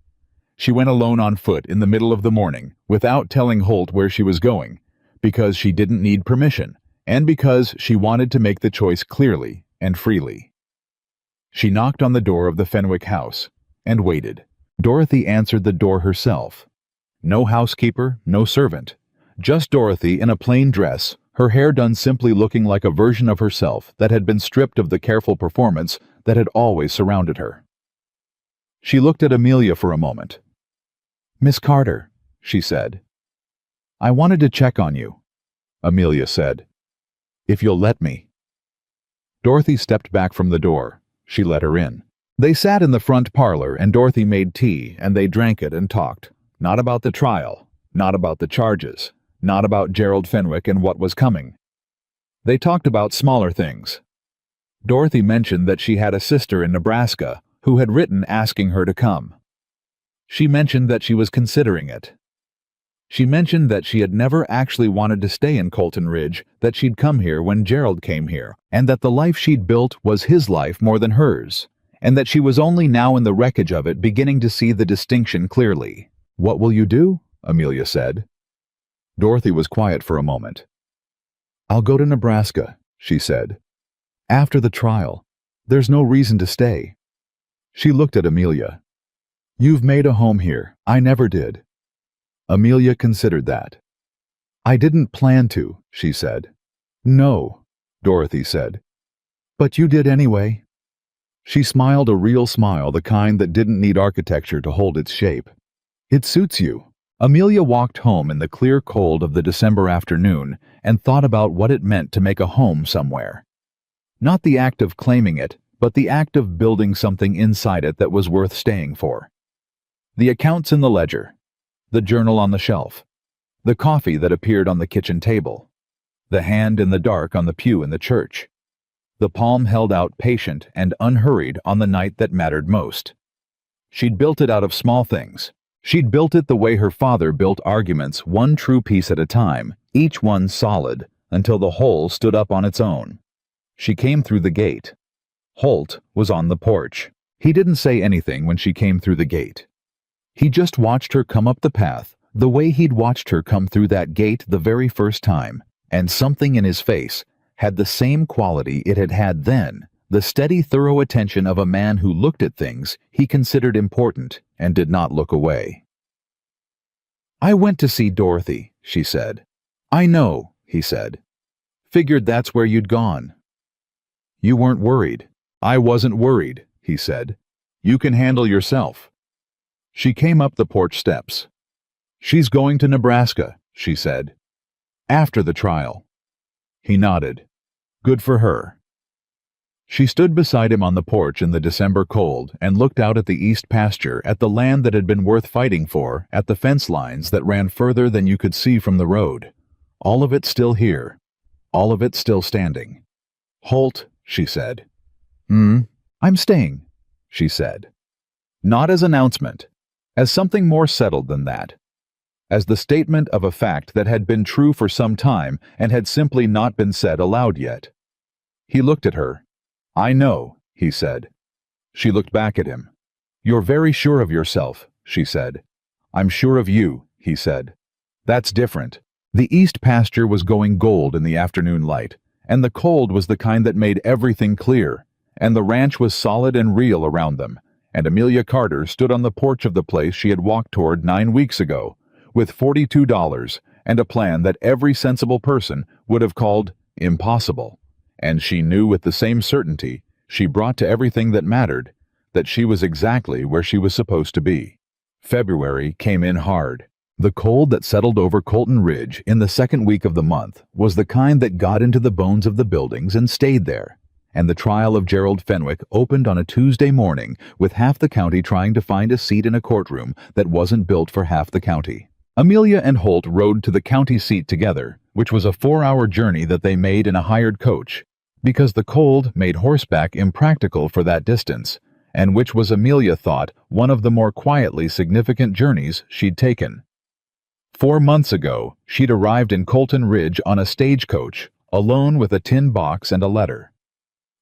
She went alone on foot in the middle of the morning, without telling Holt where she was going, because she didn't need permission, and because she wanted to make the choice clearly and freely. She knocked on the door of the Fenwick house, and waited. Dorothy answered the door herself. No housekeeper, no servant. Just Dorothy in a plain dress, her hair done simply looking like a version of herself that had been stripped of the careful performance that had always surrounded her. She looked at Amelia for a moment. Miss Carter, she said. I wanted to check on you, Amelia said. if you'll let me." Dorothy stepped back from the door. She let her in. They sat in the front parlor and Dorothy made tea and they drank it and talked. Not about the trial, not about the charges, not about Gerald Fenwick and what was coming. They talked about smaller things. Dorothy mentioned that she had a sister in Nebraska who had written asking her to come. She mentioned that she was considering it. She mentioned that she had never actually wanted to stay in Colton Ridge, that she'd come here when Gerald came here, and that the life she'd built was his life more than hers, and that she was only now in the wreckage of it beginning to see the distinction clearly. "What will you do?" Amelia said. Dorothy was quiet for a moment. "I'll go to Nebraska," she said. "After the trial. There's no reason to stay." She looked at Amelia. "You've made a home here. I never did." Amelia considered that. "I didn't plan to," she said. "No," Dorothy said. "But you did anyway." She smiled a real smile, the kind that didn't need architecture to hold its shape. "It suits you." Amelia walked home in the clear cold of the December afternoon and thought about what it meant to make a home somewhere. Not the act of claiming it, but the act of building something inside it that was worth staying for. The accounts in the ledger, the journal on the shelf, the coffee that appeared on the kitchen table, the hand in the dark on the pew in the church, the palm held out patient and unhurried on the night that mattered most. She'd built it out of small things. She'd built it the way her father built arguments, one true piece at a time, each one solid, until the whole stood up on its own. She came through the gate. Holt was on the porch. He didn't say anything when she came through the gate. He just watched her come up the path, the way he'd watched her come through that gate the very first time, and something in his face had the same quality it had had then, the steady, thorough attention of a man who looked at things he considered important and did not look away. "I went to see Dorothy," she said. "I know," he said. "Figured that's where you'd gone." "You weren't worried." "I wasn't worried," he said. "You can handle yourself." She came up the porch steps. "She's going to Nebraska," she said. "After the trial." He nodded. "Good for her." She stood beside him on the porch in the December cold and looked out at the east pasture, at the land that had been worth fighting for, at the fence lines that ran further than you could see from the road. All of it still here. All of it still standing. "Holt," she said. "I'm staying," she said. Not as announcement, as something more settled than that. As the statement of a fact that had been true for some time and had simply not been said aloud yet. He looked at her. "I know," he said. She looked back at him. "You're very sure of yourself," she said. "I'm sure of you," he said. "That's different." The east pasture was going gold in the afternoon light, and the cold was the kind that made everything clear, and the ranch was solid and real around them, and Amelia Carter stood on the porch of the place she had walked toward 9 weeks ago, with $42 and a plan that every sensible person would have called impossible. And she knew with the same certainty she brought to everything that mattered that she was exactly where she was supposed to be. February came in hard. The cold that settled over Colton Ridge in the second week of the month was the kind that got into the bones of the buildings and stayed there. And the trial of Gerald Fenwick opened on a Tuesday morning with half the county trying to find a seat in a courtroom that wasn't built for half the county. Amelia and Holt rode to the county seat together, which was a 4-hour journey that they made in a hired coach, because the cold made horseback impractical for that distance, and which was, Amelia thought, one of the more quietly significant journeys she'd taken. 4 months ago, she'd arrived in Colton Ridge on a stagecoach, alone with a tin box and a letter.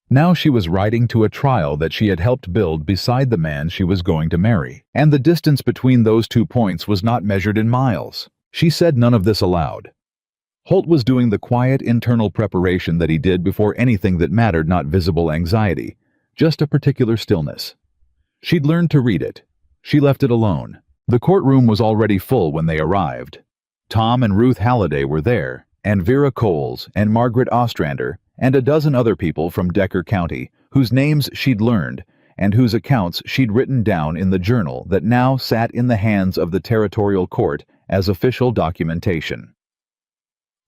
Now she was riding to a trial that she had helped build beside the man she was going to marry, and the distance between those 2 points was not measured in miles. She said none of this aloud. Holt was doing the quiet internal preparation that he did before anything that mattered, not visible anxiety, just a particular stillness. She'd learned to read it. She left it alone. The courtroom was already full when they arrived. Tom and Ruth Halliday were there, and Vera Coles and Margaret Ostrander, and a dozen other people from Decker County, whose names she'd learned, and whose accounts she'd written down in the journal that now sat in the hands of the territorial court as official documentation.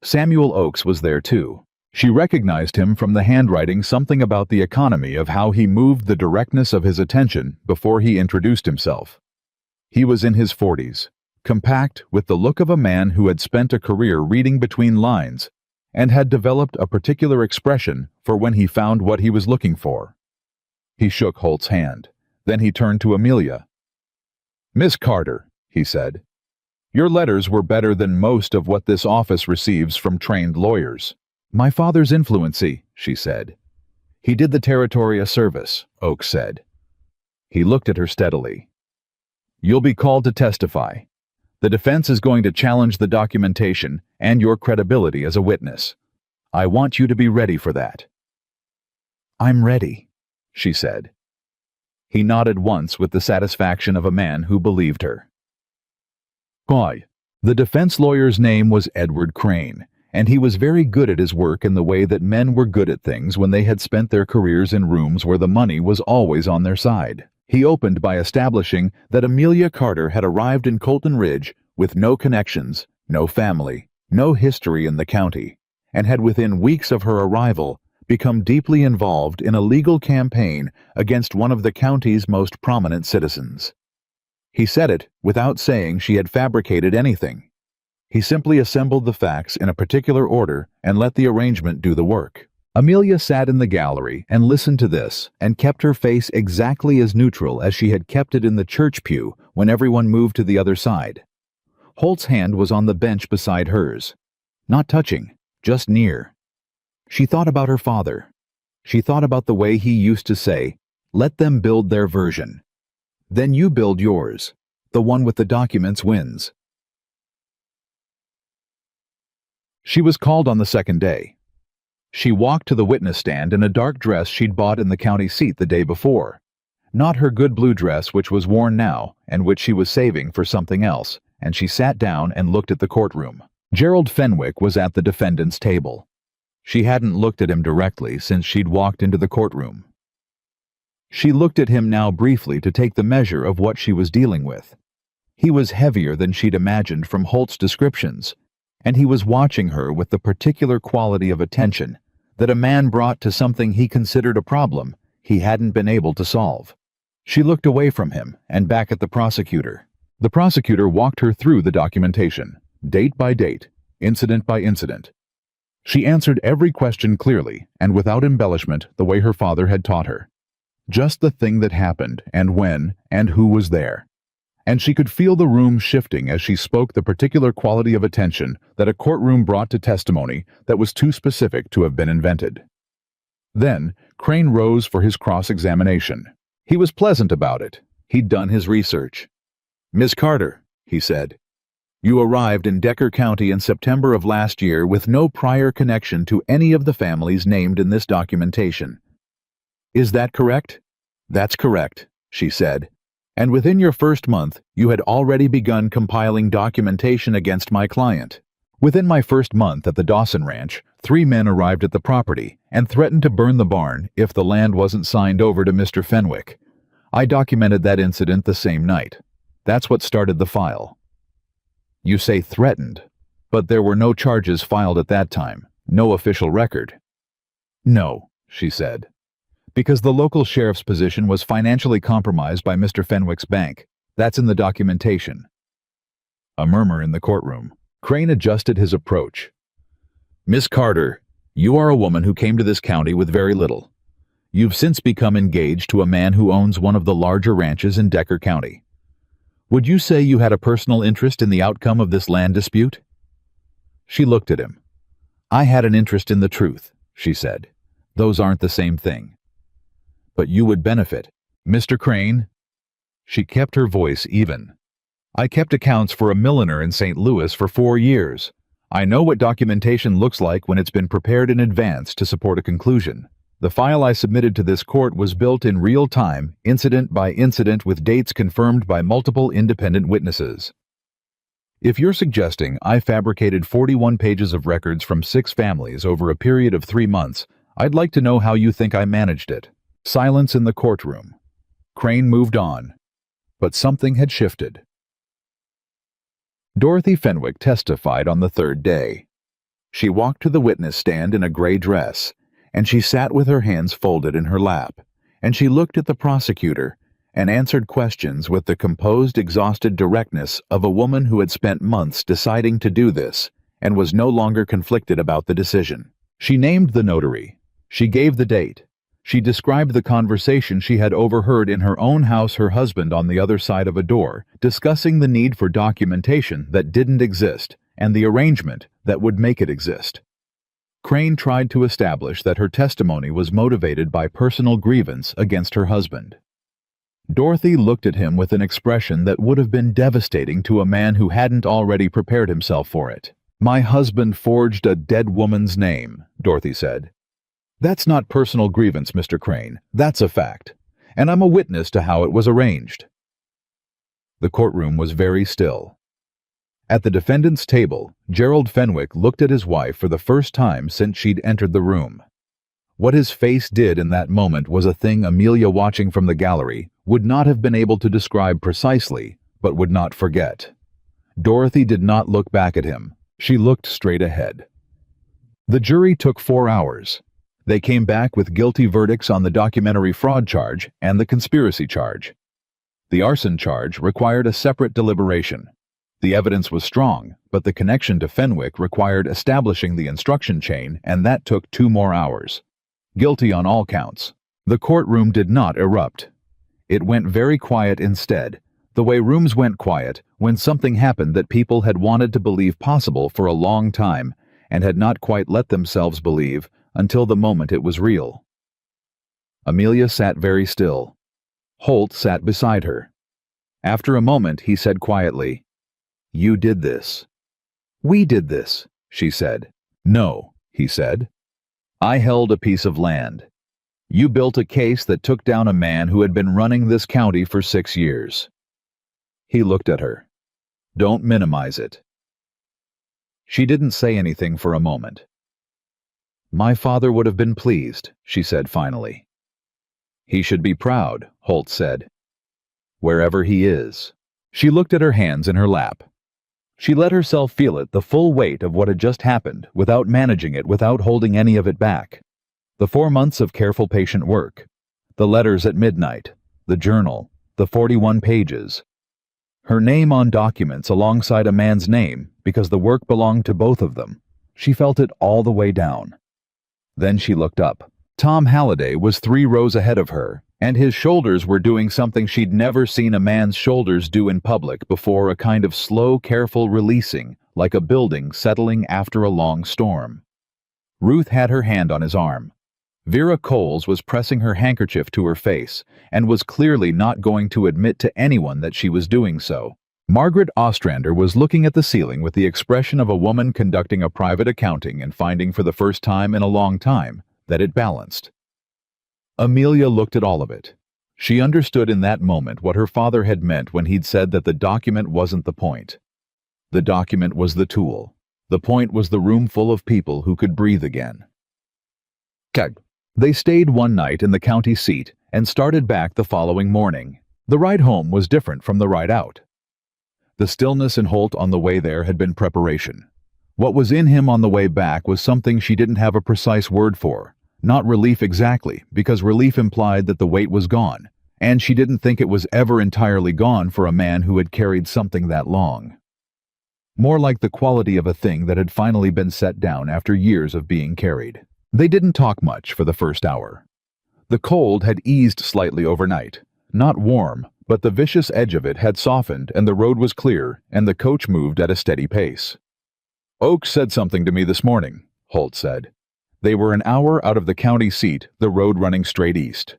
Samuel Oakes was there too. She recognized him from the handwriting, something about the economy of how he moved, the directness of his attention before he introduced himself. He was in his 40s, compact, with the look of a man who had spent a career reading between lines and had developed a particular expression for when he found what he was looking for. He shook Holt's hand. Then he turned to Amelia. "Miss Carter," he said, "your letters were better than most of what this office receives from trained lawyers." "My father's influency," she said. "He did the territory a service," Oak said. He looked at her steadily. "You'll be called to testify. The defense is going to challenge the documentation and your credibility as a witness. I want you to be ready for that." "I'm ready," she said. He nodded once with the satisfaction of a man who believed her. Why? The defense lawyer's name was Edward Crane, and he was very good at his work in the way that men were good at things when they had spent their careers in rooms where the money was always on their side. He opened by establishing that Amelia Carter had arrived in Colton Ridge with no connections, no family, no history in the county, and had within weeks of her arrival become deeply involved in a legal campaign against one of the county's most prominent citizens. He said it without saying she had fabricated anything. He simply assembled the facts in a particular order and let the arrangement do the work. Amelia sat in the gallery and listened to this and kept her face exactly as neutral as she had kept it in the church pew when everyone moved to the other side. Holt's hand was on the bench beside hers. Not touching, just near. She thought about her father. She thought about the way he used to say, "Let them build their version. Then you build yours. The one with the documents wins." She was called on the second day. She walked to the witness stand in a dark dress she'd bought in the county seat the day before. Not her good blue dress, which was worn now and which she was saving for something else, and she sat down and looked at the courtroom. Gerald Fenwick was at the defendant's table. She hadn't looked at him directly since she'd walked into the courtroom. She looked at him now briefly to take the measure of what she was dealing with. He was heavier than she'd imagined from Holt's descriptions, and he was watching her with the particular quality of attention that a man brought to something he considered a problem he hadn't been able to solve. She looked away from him and back at the prosecutor. The prosecutor walked her through the documentation, date by date, incident by incident. She answered every question clearly and without embellishment the way her father had taught her. Just the thing that happened and when and who was there. And she could feel the room shifting as she spoke the particular quality of attention that a courtroom brought to testimony that was too specific to have been invented. Then, Crane rose for his cross-examination. He was pleasant about it. He'd done his research. "Miss Carter," he said, "you arrived in Decker County in September of last year with no prior connection to any of the families named in this documentation. Is that correct?" "That's correct," she said. "And within your first month, you had already begun compiling documentation against my client." "Within my first month at the Dawson Ranch, 3 men arrived at the property and threatened to burn the barn if the land wasn't signed over to Mr. Fenwick. I documented that incident the same night. That's what started the file." "You say threatened, but there were no charges filed at that time, no official record." "No," she said, "because the local sheriff's position was financially compromised by Mr. Fenwick's bank. That's in the documentation." A murmur in the courtroom. Crane adjusted his approach. "Miss Carter, you are a woman who came to this county with very little. You've since become engaged to a man who owns one of the larger ranches in Decker County. Would you say you had a personal interest in the outcome of this land dispute?" She looked at him. "I had an interest in the truth," she said. "Those aren't the same thing." "But you would benefit, Mr. Crane." She kept her voice even. "I kept accounts for a milliner in St. Louis for 4 years. I know what documentation looks like when it's been prepared in advance to support a conclusion. The file I submitted to this court was built in real time, incident by incident, with dates confirmed by multiple independent witnesses. If you're suggesting I fabricated 41 pages of records from 6 families over a period of 3 months, I'd like to know how you think I managed it." Silence in the courtroom. Crane moved on, but something had shifted. Dorothy Fenwick testified on the 3rd day. She walked to the witness stand in a gray dress, and she sat with her hands folded in her lap, and she looked at the prosecutor and answered questions with the composed, exhausted directness of a woman who had spent months deciding to do this and was no longer conflicted about the decision. She named the notary. She gave the date. She described the conversation she had overheard in her own house, her husband on the other side of a door, discussing the need for documentation that didn't exist and the arrangement that would make it exist. Crane tried to establish that her testimony was motivated by personal grievance against her husband. Dorothy looked at him with an expression that would have been devastating to a man who hadn't already prepared himself for it. "My husband forged a dead woman's name," Dorothy said. "That's not personal grievance, Mr. Crane. That's a fact. And I'm a witness to how it was arranged." The courtroom was very still. At the defendant's table, Gerald Fenwick looked at his wife for the first time since she'd entered the room. What his face did in that moment was a thing Amelia, watching from the gallery, would not have been able to describe precisely, but would not forget. Dorothy did not look back at him. She looked straight ahead. The jury took 4 hours. They came back with guilty verdicts on the documentary fraud charge and the conspiracy charge. The arson charge required a separate deliberation. The evidence was strong, but the connection to Fenwick required establishing the instruction chain, and that took 2 more hours. Guilty on all counts. The courtroom did not erupt. It went very quiet instead, the way rooms went quiet when something happened that people had wanted to believe possible for a long time and had not quite let themselves believe until the moment it was real. Amelia sat very still. Holt sat beside her. After a moment, he said quietly, "You did this." "We did this," she said. "No," he said. "I held a piece of land. You built a case that took down a man who had been running this county for 6 years." He looked at her. "Don't minimize it." She didn't say anything for a moment. "My father would have been pleased," she said finally. "He should be proud," Holt said. "Wherever he is." She looked at her hands in her lap. She let herself feel it, the full weight of what had just happened, without managing it, without holding any of it back. The 4 months of careful, patient work. The letters at midnight. The journal. The 41 pages. Her name on documents alongside a man's name, because the work belonged to both of them. She felt it all the way down. Then she looked up. Tom Halliday was 3 rows ahead of her, and his shoulders were doing something she'd never seen a man's shoulders do in public before, a kind of slow, careful releasing, like a building settling after a long storm. Ruth had her hand on his arm. Vera Coles was pressing her handkerchief to her face, and was clearly not going to admit to anyone that she was doing so. Margaret Ostrander was looking at the ceiling with the expression of a woman conducting a private accounting and finding for the first time in a long time that it balanced. Amelia looked at all of it. She understood in that moment what her father had meant when he'd said that the document wasn't the point. The document was the tool. The point was the room full of people who could breathe again. They stayed one night in the county seat and started back the following morning. The ride home was different from the ride out. The stillness in Holt on the way there had been preparation. What was in him on the way back was something she didn't have a precise word for. Not relief exactly, because relief implied that the weight was gone, and she didn't think it was ever entirely gone for a man who had carried something that long. More like the quality of a thing that had finally been set down after years of being carried. They didn't talk much for the first hour. The cold had eased slightly overnight. Not warm, but the vicious edge of it had softened, and the road was clear, and the coach moved at a steady pace. "Oakes said something to me this morning," Holt said. They were an hour out of the county seat, the road running straight east.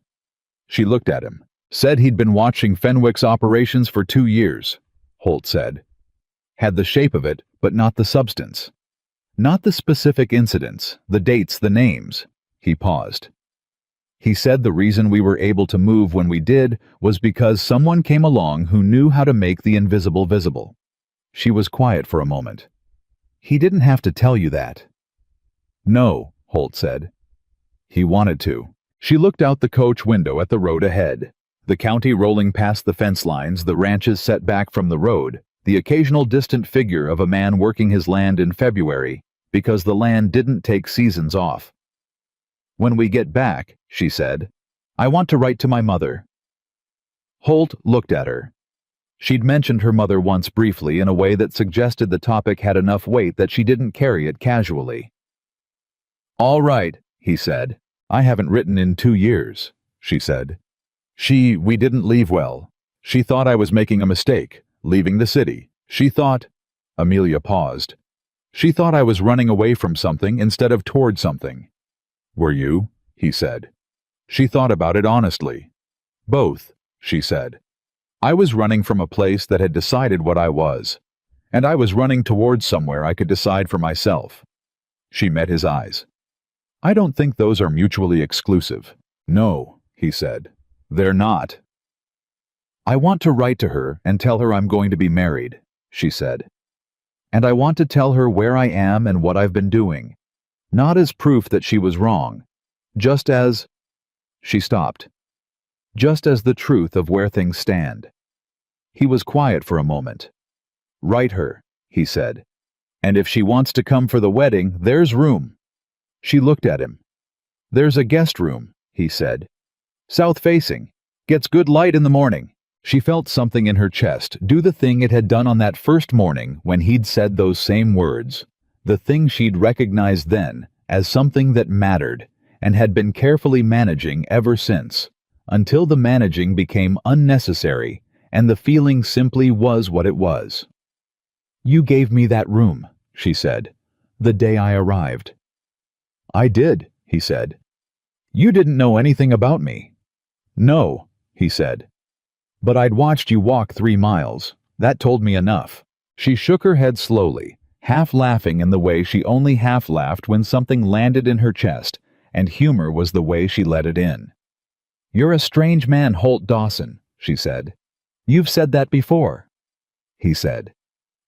She looked at him. "Said he'd been watching Fenwick's operations for 2 years," Holt said. "Had the shape of it, but not the substance. Not the specific incidents, the dates, the names." He paused. "He said the reason we were able to move when we did was because someone came along who knew how to make the invisible visible." She was quiet for a moment. "He didn't have to tell you that." "No," Holt said. "He wanted to." She looked out the coach window at the road ahead. The county rolling past the fence lines, the ranches set back from the road, the occasional distant figure of a man working his land in February, because the land didn't take seasons off. "When we get back," she said, "I want to write to my mother." Holt looked at her. She'd mentioned her mother once briefly in a way that suggested the topic had enough weight that she didn't carry it casually. "All right," he said. "I haven't written in 2 years," she said. We didn't leave well. She thought I was making a mistake, leaving the city. She thought—" Amelia paused. "She thought I was running away from something instead of toward something." "Were you?" he said. She thought about it honestly. "Both," she said. "I was running from a place that had decided what I was, and I was running towards somewhere I could decide for myself." She met his eyes. "I don't think those are mutually exclusive." "No," he said. "They're not." "I want to write to her and tell her I'm going to be married," she said. "And I want to tell her where I am and what I've been doing. Not as proof that she was wrong, just as—" She stopped. "Just as the truth of where things stand." He was quiet for a moment. "Write her," he said. "And if she wants to come for the wedding, there's room." She looked at him. "There's a guest room," he said. "South-facing. Gets good light in the morning." She felt something in her chest do the thing it had done on that first morning when he'd said those same words, the thing she'd recognized then as something that mattered and had been carefully managing ever since, until the managing became unnecessary and the feeling simply was what it was. "You gave me that room," she said, "the day I arrived." "I did," he said. "You didn't know anything about me." "No," he said. "But I'd watched you walk 3 miles. That told me enough." She shook her head slowly, half laughing in the way she only half laughed when something landed in her chest, and humor was the way she let it in. "You're a strange man, Holt Dawson," she said. "You've said that before." He said.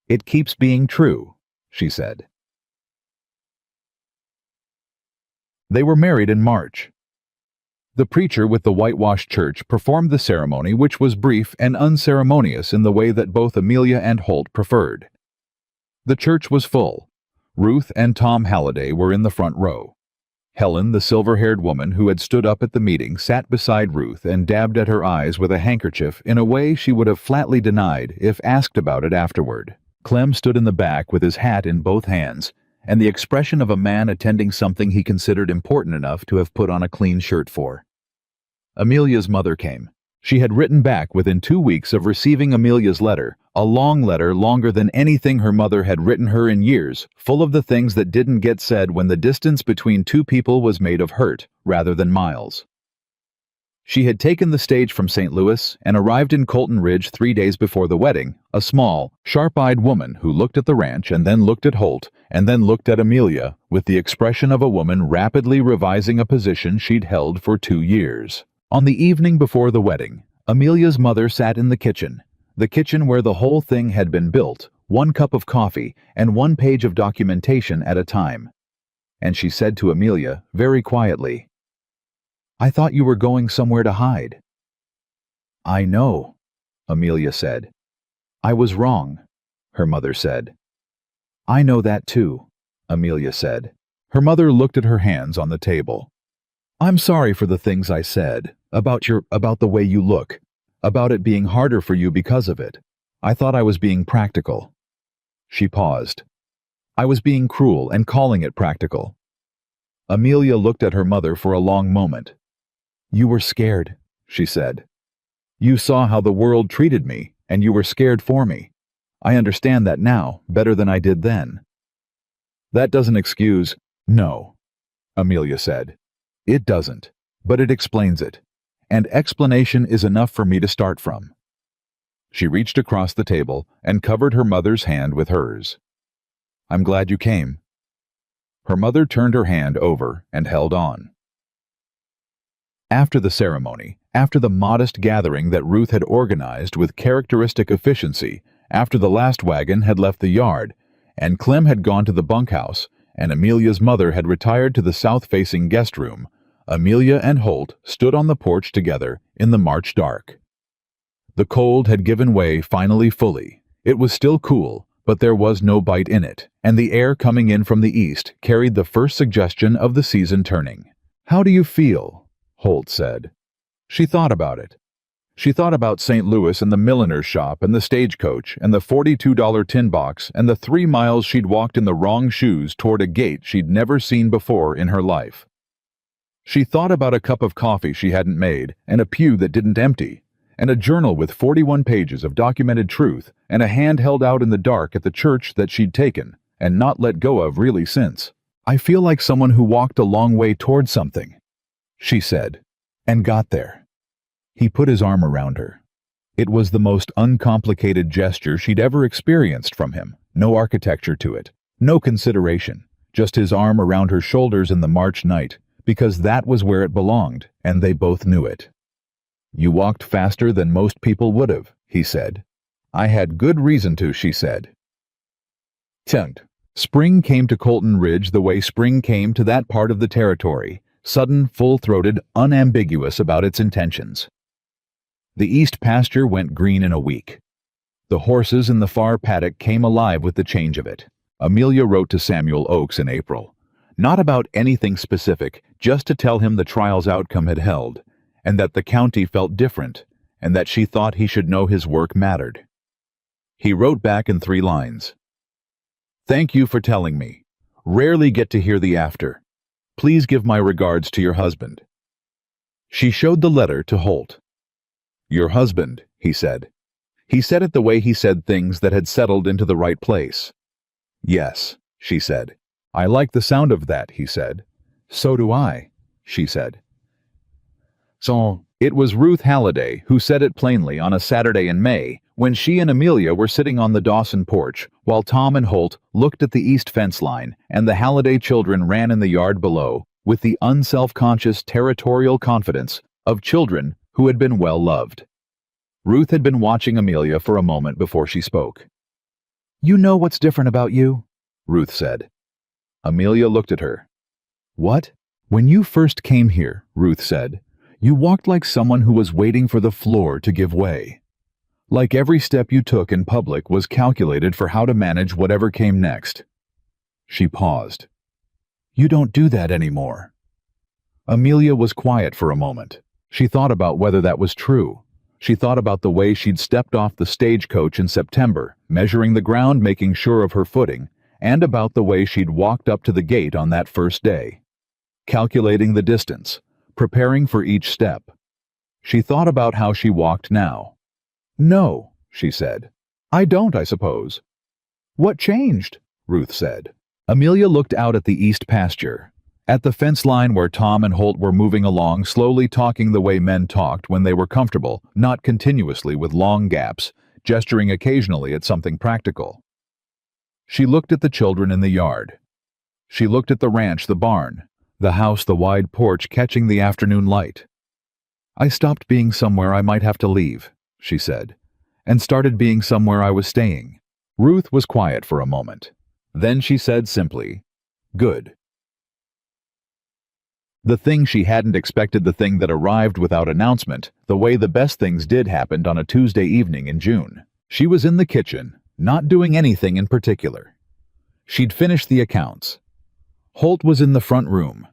"It keeps being true," she said. They were married in March. The preacher with the whitewashed church performed the ceremony, which was brief and unceremonious in the way that both Amelia and Holt preferred. The church was full. Ruth and Tom Halliday were in the front row. Helen, the silver-haired woman who had stood up at the meeting, sat beside Ruth and dabbed at her eyes with a handkerchief in a way she would have flatly denied if asked about it afterward. Clem stood in the back with his hat in both hands, and the expression of a man attending something he considered important enough to have put on a clean shirt for. Amelia's mother came. She had written back within 2 weeks of receiving Amelia's letter, a long letter longer than anything her mother had written her in years, full of the things that didn't get said when the distance between two people was made of hurt rather than miles. She had taken the stage from St. Louis and arrived in Colton Ridge 3 days before the wedding, a small, sharp-eyed woman who looked at the ranch and then looked at Holt and then looked at Amelia with the expression of a woman rapidly revising a position she'd held for 2 years. On the evening before the wedding, Amelia's mother sat in the kitchen where the whole thing had been built, 1 cup of coffee and 1 page of documentation at a time. And she said to Amelia, very quietly, "I thought you were going somewhere to hide." "I know," Amelia said. "I was wrong," her mother said. "I know that too," Amelia said. Her mother looked at her hands on the table. "I'm sorry for the things I said, about the way you look, about it being harder for you because of it. I thought I was being practical." She paused. "I was being cruel and calling it practical." Amelia looked at her mother for a long moment. "You were scared," she said. "You saw how the world treated me, and you were scared for me. I understand that now, better than I did then." "That doesn't excuse—" "No," Amelia said. "It doesn't, but it explains it. And explanation is enough for me to start from." She reached across the table and covered her mother's hand with hers. "I'm glad you came." Her mother turned her hand over and held on. After the ceremony, after the modest gathering that Ruth had organized with characteristic efficiency, after the last wagon had left the yard, and Clem had gone to the bunkhouse, and Amelia's mother had retired to the south-facing guest room, Amelia and Holt stood on the porch together in the March dark. The cold had given way finally fully. It was still cool, but there was no bite in it, and the air coming in from the east carried the first suggestion of the season turning. "How do you feel?" Holt said. She thought about it. She thought about St. Louis and the milliner's shop and the stagecoach and the $42 tin box and the 3 miles she'd walked in the wrong shoes toward a gate she'd never seen before in her life. She thought about a cup of coffee she hadn't made and a pew that didn't empty, and a journal with 41 pages of documented truth and a hand held out in the dark at the church that she'd taken and not let go of really since. "I feel like someone who walked a long way toward something," she said, "and got there." He put his arm around her. It was the most uncomplicated gesture she'd ever experienced from him. No architecture to it, no consideration, just his arm around her shoulders in the March night, because that was where it belonged, and they both knew it. "You walked faster than most people would have," he said. "I had good reason to," she said. Tenth. Spring came to Colton Ridge the way spring came to that part of the territory, sudden, full-throated, unambiguous about its intentions. The east pasture went green in a week. The horses in the far paddock came alive with the change of it. Amelia wrote to Samuel Oakes in April, not about anything specific, just to tell him the trial's outcome had held, and that the county felt different, and that she thought he should know his work mattered. He wrote back in 3 lines. "Thank you for telling me. Rarely get to hear the after. Please give my regards to your husband." She showed the letter to Holt. "Your husband," he said. He said it the way he said things that had settled into the right place. "Yes," she said. "I like the sound of that," he said. "So do I," she said. So, it was Ruth Halliday who said it plainly on a Saturday in May, when she and Amelia were sitting on the Dawson porch, while Tom and Holt looked at the east fence line, and the Halliday children ran in the yard below, with the unself-conscious territorial confidence of children who had been well loved. Ruth had been watching Amelia for a moment before she spoke. "You know what's different about you?" Ruth said. Amelia looked at her. "What?" "When you first came here," Ruth said, "you walked like someone who was waiting for the floor to give way. Like every step you took in public was calculated for how to manage whatever came next." She paused. "You don't do that anymore." Amelia was quiet for a moment. She thought about whether that was true. She thought about the way she'd stepped off the stagecoach in September, measuring the ground, making sure of her footing, and about the way she'd walked up to the gate on that first day, calculating the distance, preparing for each step. She thought about how she walked now. "No," she said. "I don't, I suppose." "What changed?" Ruth said. Amelia looked out at the east pasture, at the fence line where Tom and Holt were moving along, slowly talking the way men talked when they were comfortable, not continuously with long gaps, gesturing occasionally at something practical. She looked at the children in the yard. She looked at the ranch, the barn, the house, the wide porch catching the afternoon light. "I stopped being somewhere I might have to leave," she said, "and started being somewhere I was staying." Ruth was quiet for a moment. Then she said simply, "Good." The thing she hadn't expected, the thing that arrived without announcement, the way the best things did, happened on a Tuesday evening in June. She was in the kitchen, not doing anything in particular. She'd finished the accounts. Holt was in the front room.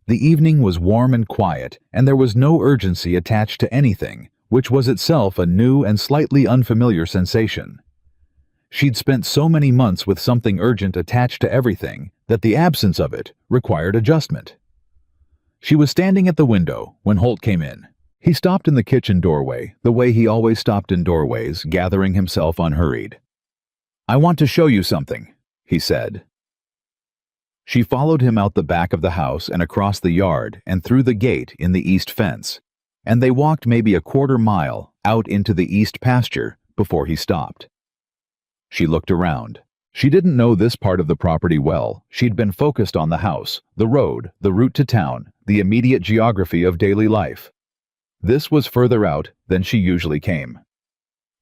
The evening was warm and quiet, and there was no urgency attached to anything, which was itself a new and slightly unfamiliar sensation. She'd spent so many months with something urgent attached to everything that the absence of it required adjustment. She was standing at the window when Holt came in. He stopped in the kitchen doorway, the way he always stopped in doorways, gathering himself unhurried. "I want to show you something," he said. She followed him out the back of the house and across the yard and through the gate in the east fence, and they walked maybe a quarter mile out into the east pasture before he stopped. She looked around. She didn't know this part of the property well. She'd been focused on the house, the road, the route to town, the immediate geography of daily life. This was further out than she usually came.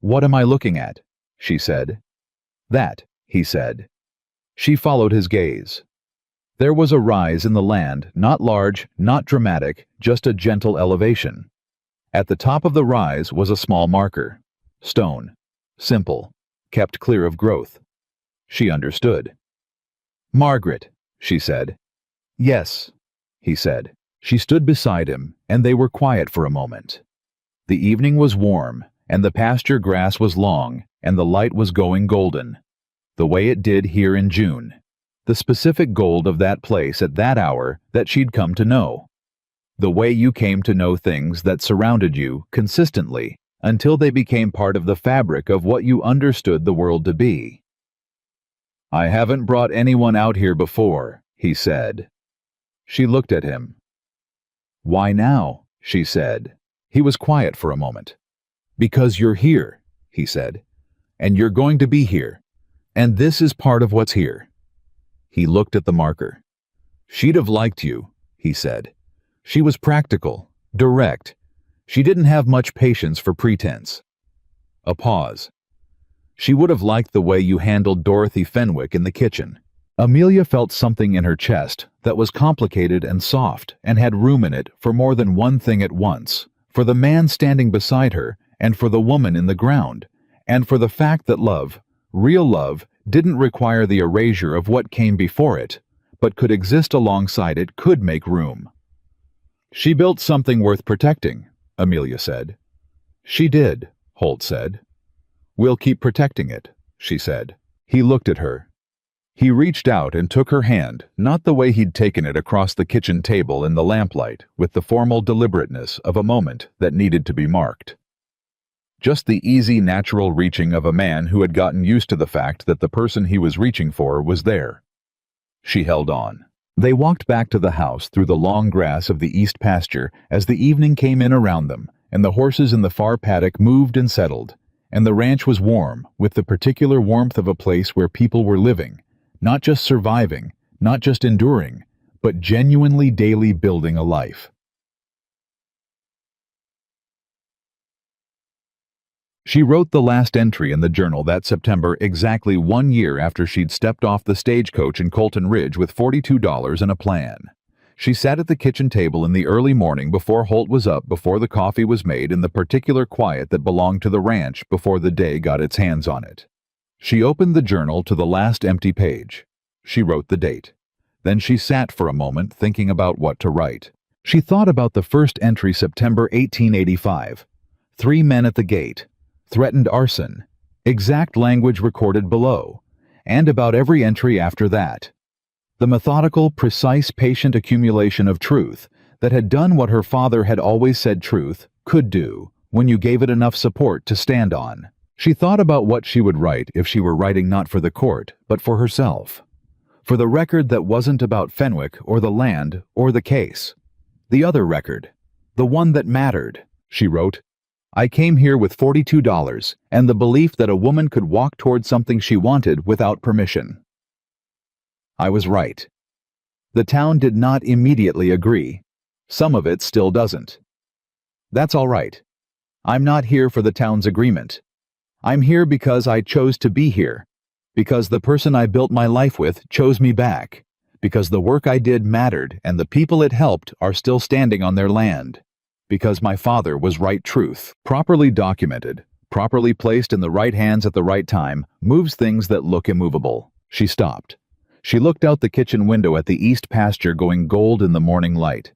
"What am I looking at?" she said. "That," he said. She followed his gaze. There was a rise in the land, not large, not dramatic, just a gentle elevation. At the top of the rise was a small marker. Stone. Simple. Kept clear of growth. She understood. "Margaret," she said. "Yes," he said. She stood beside him, and they were quiet for a moment. The evening was warm, and the pasture grass was long, and the light was going golden, the way it did here in June. The specific gold of that place at that hour that she'd come to know. The way you came to know things that surrounded you consistently until they became part of the fabric of what you understood the world to be. "I haven't brought anyone out here before," he said. She looked at him. "Why now?" she said. He was quiet for a moment. "Because you're here," he said. "And you're going to be here. And this is part of what's here." He looked at the marker. "She'd have liked you," he said. She was practical, direct. She didn't have much patience for pretense. A pause. "She would have liked the way you handled Dorothy Fenwick in the kitchen." Amelia felt something in her chest that was complicated and soft and had room in it for more than one thing at once, for the man standing beside her and for the woman in the ground, and for the fact that love, real love, didn't require the erasure of what came before it, but could exist alongside it, could make room. "She built something worth protecting," Amelia said. "She did," Holt said. "We'll keep protecting it," she said. He looked at her. He reached out and took her hand, not the way he'd taken it across the kitchen table in the lamplight, with the formal deliberateness of a moment that needed to be marked. Just the easy, natural reaching of a man who had gotten used to the fact that the person he was reaching for was there. She held on. They walked back to the house through the long grass of the east pasture as the evening came in around them, and the horses in the far paddock moved and settled, and the ranch was warm, with the particular warmth of a place where people were living, not just surviving, not just enduring, but genuinely daily building a life. She wrote the last entry in the journal that September, exactly 1 year after she'd stepped off the stagecoach in Colton Ridge with $42 and a plan. She sat at the kitchen table in the early morning before Holt was up, before the coffee was made, in the particular quiet that belonged to the ranch before the day got its hands on it. She opened the journal to the last empty page. She wrote the date. Then she sat for a moment thinking about what to write. She thought about the first entry, September 1885. 3 men at the gate. Threatened arson, exact language recorded below, and about every entry after that. The methodical, precise, patient accumulation of truth that had done what her father had always said truth could do when you gave it enough support to stand on. She thought about what she would write if she were writing not for the court, but for herself. For the record that wasn't about Fenwick or the land or the case. The other record, the one that mattered, she wrote. "I came here with $42 and the belief that a woman could walk toward something she wanted without permission. I was right. The town did not immediately agree. Some of it still doesn't. That's all right. I'm not here for the town's agreement. I'm here because I chose to be here, because the person I built my life with chose me back, because the work I did mattered and the people it helped are still standing on their land. Because my father was right. Truth, properly documented, properly placed in the right hands at the right time, moves things that look immovable." She stopped. She looked out the kitchen window at the east pasture going gold in the morning light.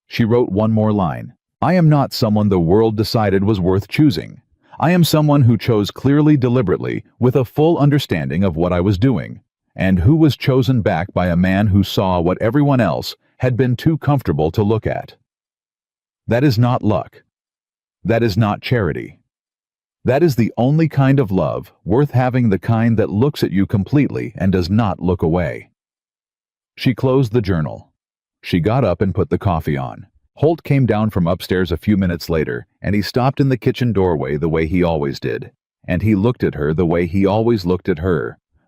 She wrote one more line. "I am not someone the world decided was worth choosing. I am someone who chose clearly, deliberately, with a full understanding of what I was doing, and who was chosen back by a man who saw what everyone else had been too comfortable to look at. That is not luck. That is not charity. That is the only kind of love worth having, the kind that looks at you completely and does not look away." She closed the journal. She got up and put the coffee on. Holt came down from upstairs a few minutes later, and he stopped in the kitchen doorway the way he always did, and he looked at her the way he always looked at her,